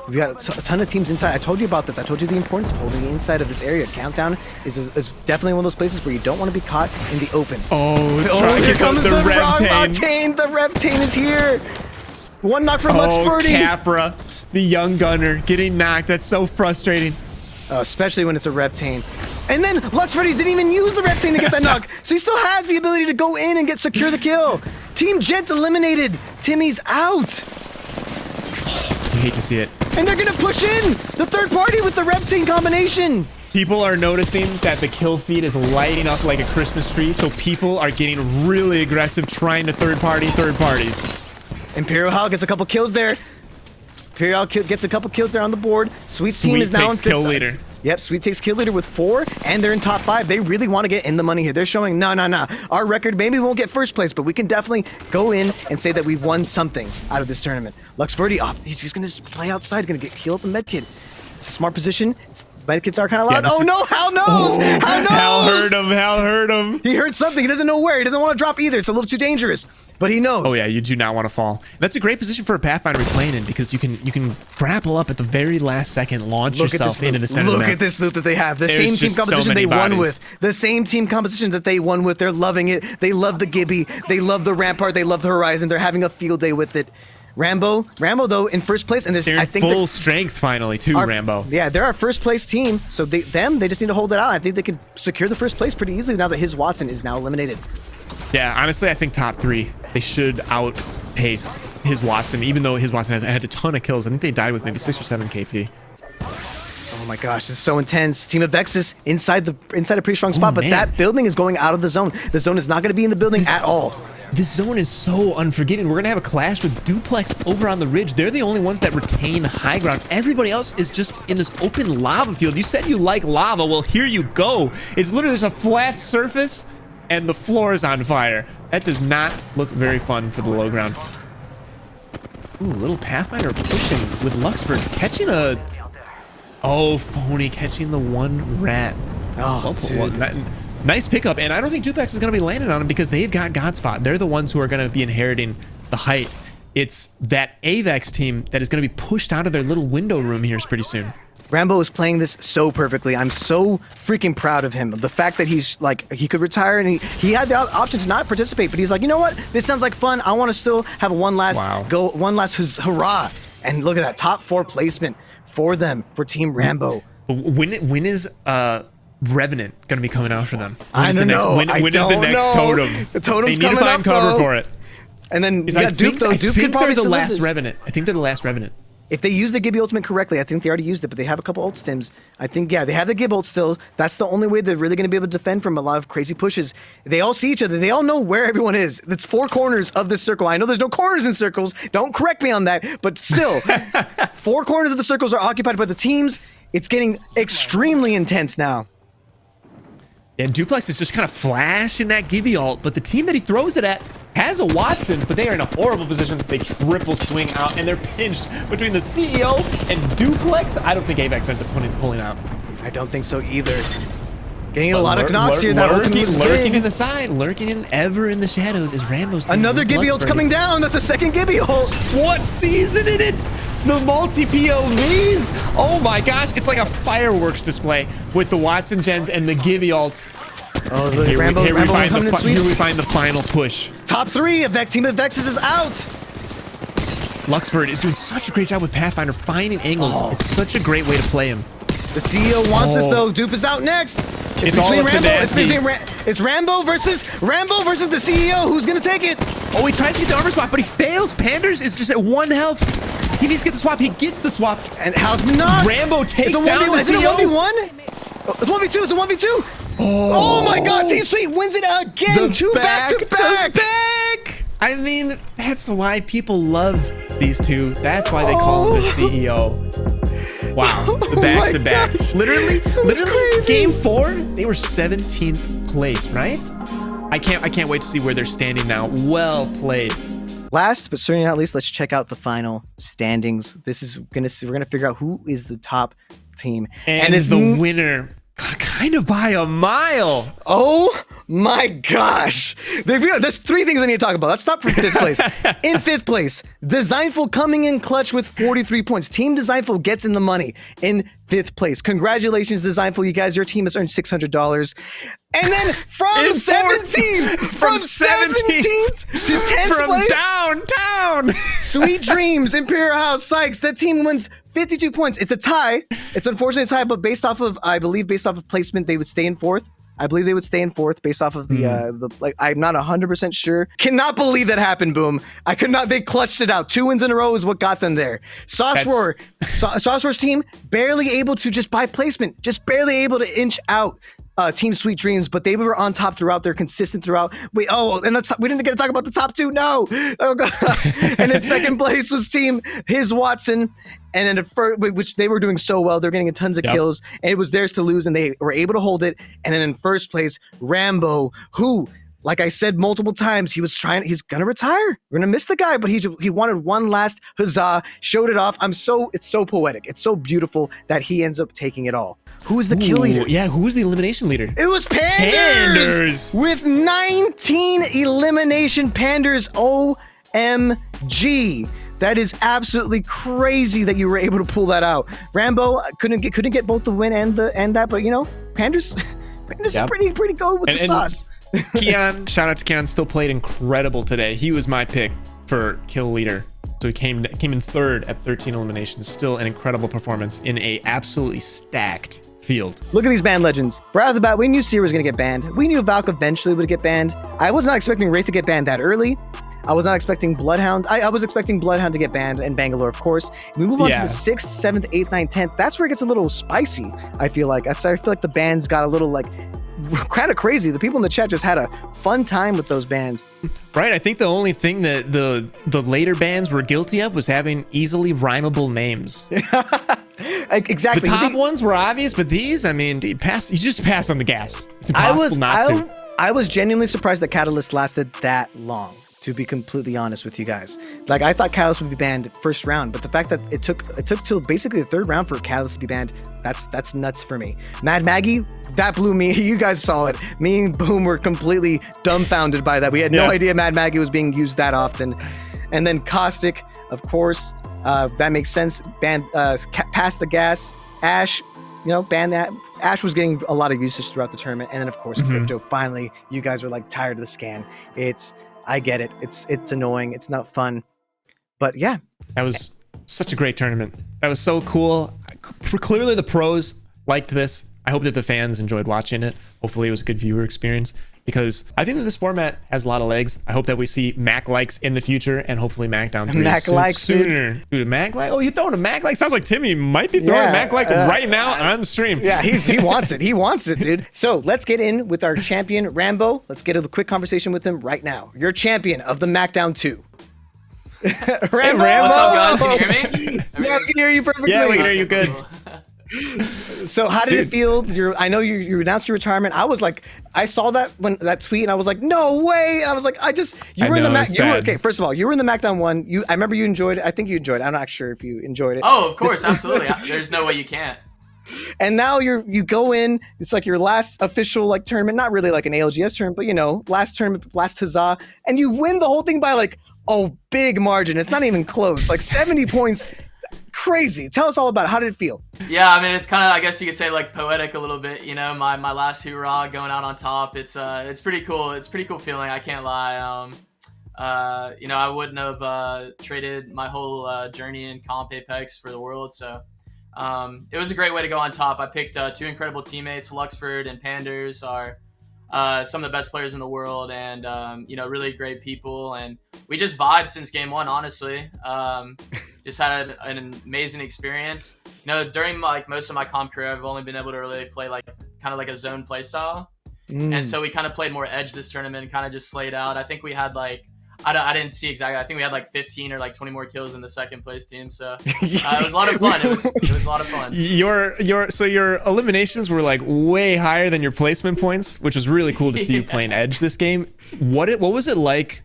We got a ton of teams inside. I told you about this. I told you the importance of holding the inside of this area. Countdown is definitely one of those places where you don't want to be caught in the open. Here comes the Reptane. The Reptane is here. One knock for Lux40. Capra, the young gunner, getting knocked. That's so frustrating. Especially when it's a Reptane. And then Lux40 didn't even use the Reptane to get that knock. So he still has the ability to go in and secure the kill. Team Gent eliminated. Timmy's out. You hate to see it. And they're gonna push in the third party with the Reptane combination. People are noticing that the kill feed is lighting up like a Christmas tree, so people are getting really aggressive trying to third parties. Imperial Hal gets a couple kills there. Imperial gets a couple kills there on the board. Sweet's team is now in kill leader. Yep, Sweet takes kill leader with 4, and they're in top 5. They really want to get in the money here. They're showing, no. Our record, maybe we won't get first place, but we can definitely go in and say that we've won something out of this tournament. Lux40, he's just going to play outside, going to heal up a med kit. It's a smart position. It's Medkits are kind of loud. Yeah, Oh no, Hal knows! Hal knows! Hal heard him. He heard something. He doesn't know where. He doesn't want to drop either. It's a little too dangerous. But he knows. Oh yeah, you do not want to fall. That's a great position for a Pathfinder to be playing in because you can grapple up at the very last second, launch yourself into the center of the Look map. at this loot that they have. The There's same team just so composition many they won bodies. with. The same team composition that they won with. They're loving it. They love the Gibby. They love the Rampart. They love the Horizon. They're having a field day with it. Rambo though in first place, and They're in full strength finally too. Rambo. Yeah, they're our first place team. So they just need to hold it out. I think they can secure the first place pretty easily now that his Watson is now eliminated. Yeah, honestly, I think top 3. They should outpace his Watson, even though his Watson has had a ton of kills. I think they died with maybe 6 or 7 KP. Oh my gosh, this is so intense. Team of Vexus inside a pretty strong spot, but man. that building is going out of the zone. The zone is not going to be in the building at all. This zone is so unforgiving. We're going to have a clash with Duplex over on the ridge. They're the only ones that retain high ground. Everybody else is just in this open lava field. You said you like lava. Well, here you go. It's literally just a flat surface and the floor is on fire. That does not look very fun for the low ground. Ooh, little Pathfinder pushing with Luxford catching a... Oh, Phony catching the one rat. Oh, dude. Nice pickup, and I don't think Duplex is going to be landing on him because they've got Godspot. They're the ones who are going to be inheriting the height. It's that AVEX team that is going to be pushed out of their little window room here pretty soon. Rambo is playing this so perfectly. I'm so freaking proud of him. The fact that he's like, he could retire and he had the option to not participate, but he's like, you know what? This sounds like fun. I want to still have one last hurrah. And look at that top 4 placement for them, for Team Rambo. When is Revenant going to be coming out for them? I don't know. When is the next totem? The totem's they need coming to find up, cover though. for it. And then you got Duke, though. Duke could probably they're the still live last this. Revenant. I think they're the last Revenant. If they use the Gibby ultimate correctly, I think they already used it, but they have a couple ult stims. I think, yeah, they have the Gib ult still. That's the only way they're really going to be able to defend from a lot of crazy pushes. They all see each other. They all know where everyone is. It's 4 corners of this circle. I know there's no corners in circles. Don't correct me on that, but still, 4 corners of the circles are occupied by the teams. It's getting extremely intense now. And Duplex is just kind of flashing that Gibby ult, but the team that he throws it at has a Watson, but they are in a horrible position. They triple swing out, and they're pinched between the CEO and Duplex. I don't think AVEX ends up pulling out. I don't think so either. Getting a lot of knocks here. That ultimate was lurking big. in the side, lurking in ever in the shadows is Rambo's team. Another Gibby ult's coming down. That's a second Gibby ult. What season it is? The multi-POVs. Oh my gosh, it's like a fireworks display with the Watson gens and the Gibby ults. Oh, the Rambo coming in sweep. Here we find the final push. Top 3 of Team of Vexus is out. Luxbird is doing such a great job with Pathfinder finding angles. Oh. It's such a great way to play him. The CEO wants this though. Dupe is out next. It's all up to Nasty. It's Rambo versus the CEO. Who's gonna take it? Oh, he tries to get the armor swap, but he fails. Panders is just at 1 health. He needs to get the swap. He gets the swap. And how's not? Rambo takes down the Is it a CEO. 1v1? Oh, it's 1v2. It's a 1v2. Oh my God! Team Sweet wins it again. Two back to back. I mean, that's why people love these two. That's why they call him the CEO. Wow, the back to back. Literally, crazy. game 4, they were 17th place, right? I can't wait to see where they're standing now. Well played. Last but certainly not least, let's check out the final standings. We're gonna figure out who is the top team, and it's the winner. Kind of by a mile. Oh my gosh. There's 3 things I need to talk about. Let's stop from 5th place. In 5th place, Designful coming in clutch with 43 points. Team Designful gets in the money in 5th place. Congratulations, Designful. You guys, your team has earned $600. And then from 17th to 10th place, downtown. Sweet Dreams, Imperial House, Sykes. That team wins 52 points. It's a tie. It's unfortunately a tie, but I believe based off of placement, they would stay in 4th. I believe they would stay in 4th based off of I'm not 100% sure. Cannot believe that happened, Boom. I could not, they clutched it out. 2 wins in a row is what got them there. Sauceroar's team barely able to just by placement, just barely able to inch out Team Sweet Dreams, but they were on top throughout. They're consistent throughout. We didn't get to talk about the top 2. No. Oh God. And in 2nd place was Team His Watson. And then which they were doing so well, they're getting tons of kills, and it was theirs to lose, and they were able to hold it. And then in 1st place, Rambo, who, like I said multiple times, he's gonna retire. We're gonna miss the guy, but he wanted one last huzzah, showed it off. It's so poetic. It's so beautiful that he ends up taking it all. Who was the kill leader? Yeah, who was the elimination leader? It was Panders! Panders! With 19 elimination. Panders, OMG. That is absolutely crazy that you were able to pull that out. Rambo couldn't get both the win and that, but Panders is pretty good with the sauce. Keon, shout out to Keon, still played incredible today. He was my pick for kill leader. So he came in third at 13 eliminations. Still an incredible performance in a absolutely stacked field. Look at these banned legends. Right off the bat, we knew Seer was going to get banned. We knew Valk eventually would get banned. I was not expecting Wraith to get banned that early. I was not expecting Bloodhound. I was expecting Bloodhound to get banned and Bangalore, of course. We move on to the 6th, 7th, 8th, 9th, 10th. That's where it gets a little spicy, I feel like. I feel like the bans got a little, kind of crazy. The people in the chat just had a fun time with those bans. Right. I think the only thing that the later bans were guilty of was having easily rhymable names. Exactly. The top ones were obvious, but these, I mean, you just pass on the gas. It's impossible not to. I was genuinely surprised that Catalyst lasted that long, to be completely honest with you guys. I thought Catalyst would be banned first round, but the fact that it took till basically the third round for Catalyst to be banned, that's nuts for me. Mad Maggie, that blew me. You guys saw it. Me and Boom were completely dumbfounded by that. We had no idea Mad Maggie was being used that often. And then Caustic, of course, that makes sense. Banned, pass the gas. Ash, ban that. Ash was getting a lot of usage throughout the tournament. And then, of course, Crypto, finally, you guys were tired of the scan. I get it. It's annoying. It's not fun. But yeah. That was such a great tournament. That was so cool. Clearly the pros liked this. I hope that the fans enjoyed watching it. Hopefully it was a good viewer experience, because I think that this format has a lot of legs. I hope that we see Mac likes in the future, and hopefully Macdown 3 Mac likes sooner. Dude, Mac like? Oh, you throwing a Mac like? Sounds like Timmy might be throwing a Mac like right now on the stream. Yeah, he wants it. He wants it, dude. So let's get in with our champion, Rambo. Let's get a quick conversation with him right now. You're champion of the Macdown 2. Rambo! Hey, what's up, guys? Can you hear me? Yeah, we can hear you perfectly. Yeah, we can hear you good. So how did it feel? I know you announced your retirement. I was like, I saw that tweet, and I was like, no way. And I was like, you were in the Mac. Okay, first of all, you were in the Macdown 1. I remember you enjoyed it. I think you enjoyed it. I'm not sure if you enjoyed it. Oh, of course, absolutely. There's no way you can't. And now you go in. It's your last official tournament, not really an ALGS tournament, but last tournament, last huzzah, and you win the whole thing by a big margin. It's not even close. 70 points. Crazy. Tell us all about it. How did it feel? Yeah, I mean, it's kind of, I guess you could say, poetic a little bit. My last hoorah, going out on top. It's pretty cool. It's a pretty cool feeling. I can't lie. I wouldn't have traded my whole journey in Comp Apex for the world. So it was a great way to go on top. I picked two incredible teammates. Luxford and Panders are some of the best players in the world, and really great people, and we just vibed since game one. Honestly, just had an amazing experience. During most of my comp career, I've only been able to really play kind of a zone play style, and so we kind of played more edge this tournament, and kind of just slayed out. I think we had I didn't see exactly. I think we had 15 or 20 more kills in the second place team. So it was a lot of fun. It was a lot of fun. Your eliminations were way higher than your placement points, which was really cool to see you playing edge this game. What was it like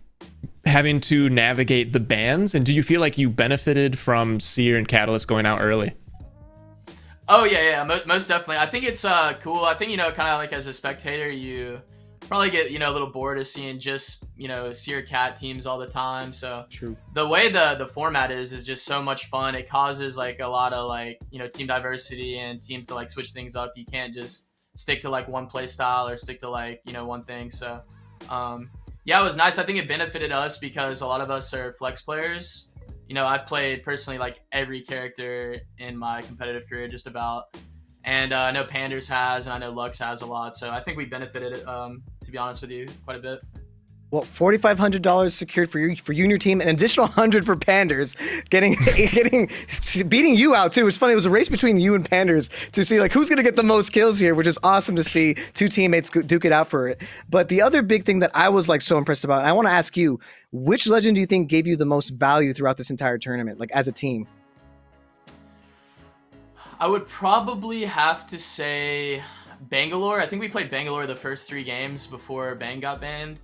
having to navigate the bans, and do you feel like you benefited from Seer and Catalyst going out early? Oh yeah, most definitely. I think it's cool. I think kind of as a spectator, you probably get a little bored of seeing just Seer Cat teams all the time. So true. The way the format is just so much fun. It causes a lot of team diversity and teams to switch things up. You can't just stick to one play style or stick to one thing. So yeah, it was nice. I think it benefited us because a lot of us are flex players. I've played personally every character in my competitive career just about. And I know Panders has, and I know Lux has a lot. So I think we benefited, to be honest with you, quite a bit. Well, $4,500 secured for you and your team, an additional 100 for Panders, beating you out too. It's funny. It was a race between you and Panders to see who's gonna get the most kills here, which is awesome to see. Two teammates duke it out for it. But the other big thing that I was so impressed about, and I want to ask you, which legend do you think gave you the most value throughout this entire tournament, as a team? I would probably have to say Bangalore. I think we played Bangalore the first 3 games before Bang got banned.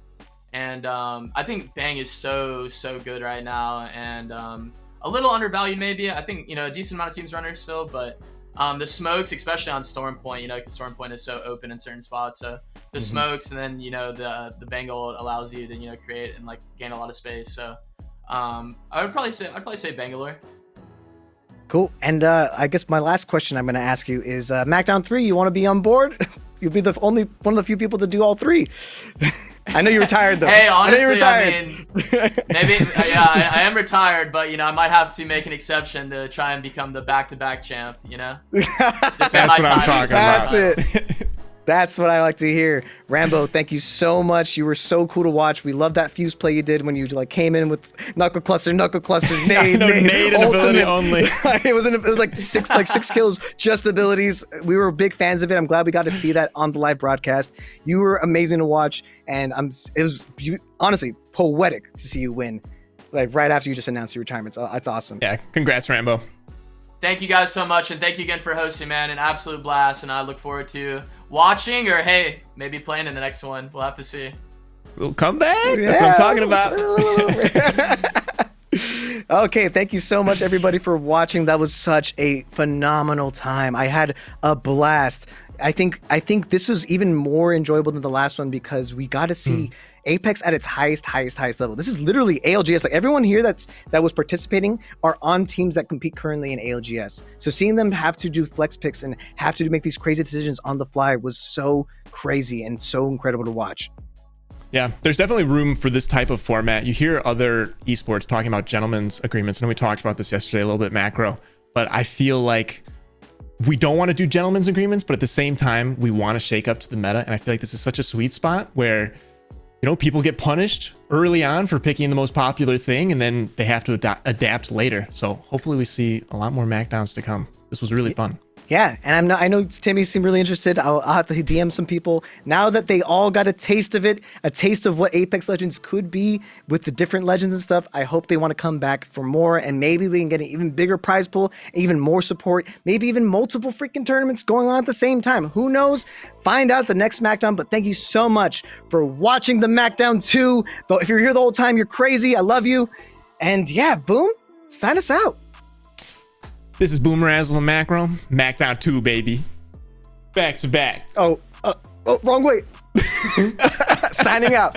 And I think Bang is so good right now, and a little undervalued maybe. I think, a decent amount of teams runner still, but The smokes, especially on Storm Point, because Storm Point is so open in certain spots. So the smokes, and then the Bengal allows you to create and like gain a lot of space. So I'd probably say Bangalore. Cool. And I guess my last question I'm going to ask you is Macdown 3, you want to be on board? You'll be the only one of the few people to do all three. I know you're retired though. Hey, honestly, I mean, maybe I am retired, but I might have to make an exception to try and become the back-to-back champ. That's what I'm talking about. That's it. That's what I like to hear. Rambo, thank you so much. You were so cool to watch. We love that fuse play you did when you like came in with knuckle cluster, nade, nade and ability only. it was like six kills, just abilities. We were big fans of it. I'm glad we got to see that on the live broadcast. You were amazing to watch, and it was honestly poetic to see you win, like right after you just announced your retirement. So that's awesome. Yeah, congrats, Rambo. Thank you guys so much, and thank you again for hosting, man. An absolute blast, and I look forward to watching, or hey, maybe playing in the next one. We'll have to see. We'll come back. That's what I'm talking about. Okay, thank you so much, everybody, for watching. That was such a phenomenal time. I had a blast. I think this was even more enjoyable than the last one because we got to see Apex at its highest level. This is literally ALGS. Like everyone here that was participating are on teams that compete currently in ALGS. So seeing them have to do flex picks and have to make these crazy decisions on the fly was so crazy and so incredible to watch. Yeah, there's definitely room for this type of format. You hear other esports talking about gentlemen's agreements, and we talked about this yesterday a little bit macro, but I feel like we don't want to do gentlemen's agreements, but at the same time, we want to shake up to the meta. And I feel like this is such a sweet spot where people get punished early on for picking the most popular thing, and then they have to adapt later. So hopefully we see a lot more Macdowns to come. This was really fun. Yeah, and I know Timmy seemed really interested. I'll have to DM some people. Now that they all got a taste of it, a taste of what Apex Legends could be with the different legends and stuff, I hope they want to come back for more, and maybe we can get an even bigger prize pool, even more support, maybe even multiple freaking tournaments going on at the same time. Who knows? Find out at the next Macdown, but thank you so much for watching the Macdown 2. But if you're here the whole time, you're crazy. I love you. And yeah, boom, sign us out. This is Boomerazzle and Macro. Macdown 2, baby. Back to back. Oh, wrong way. Signing out.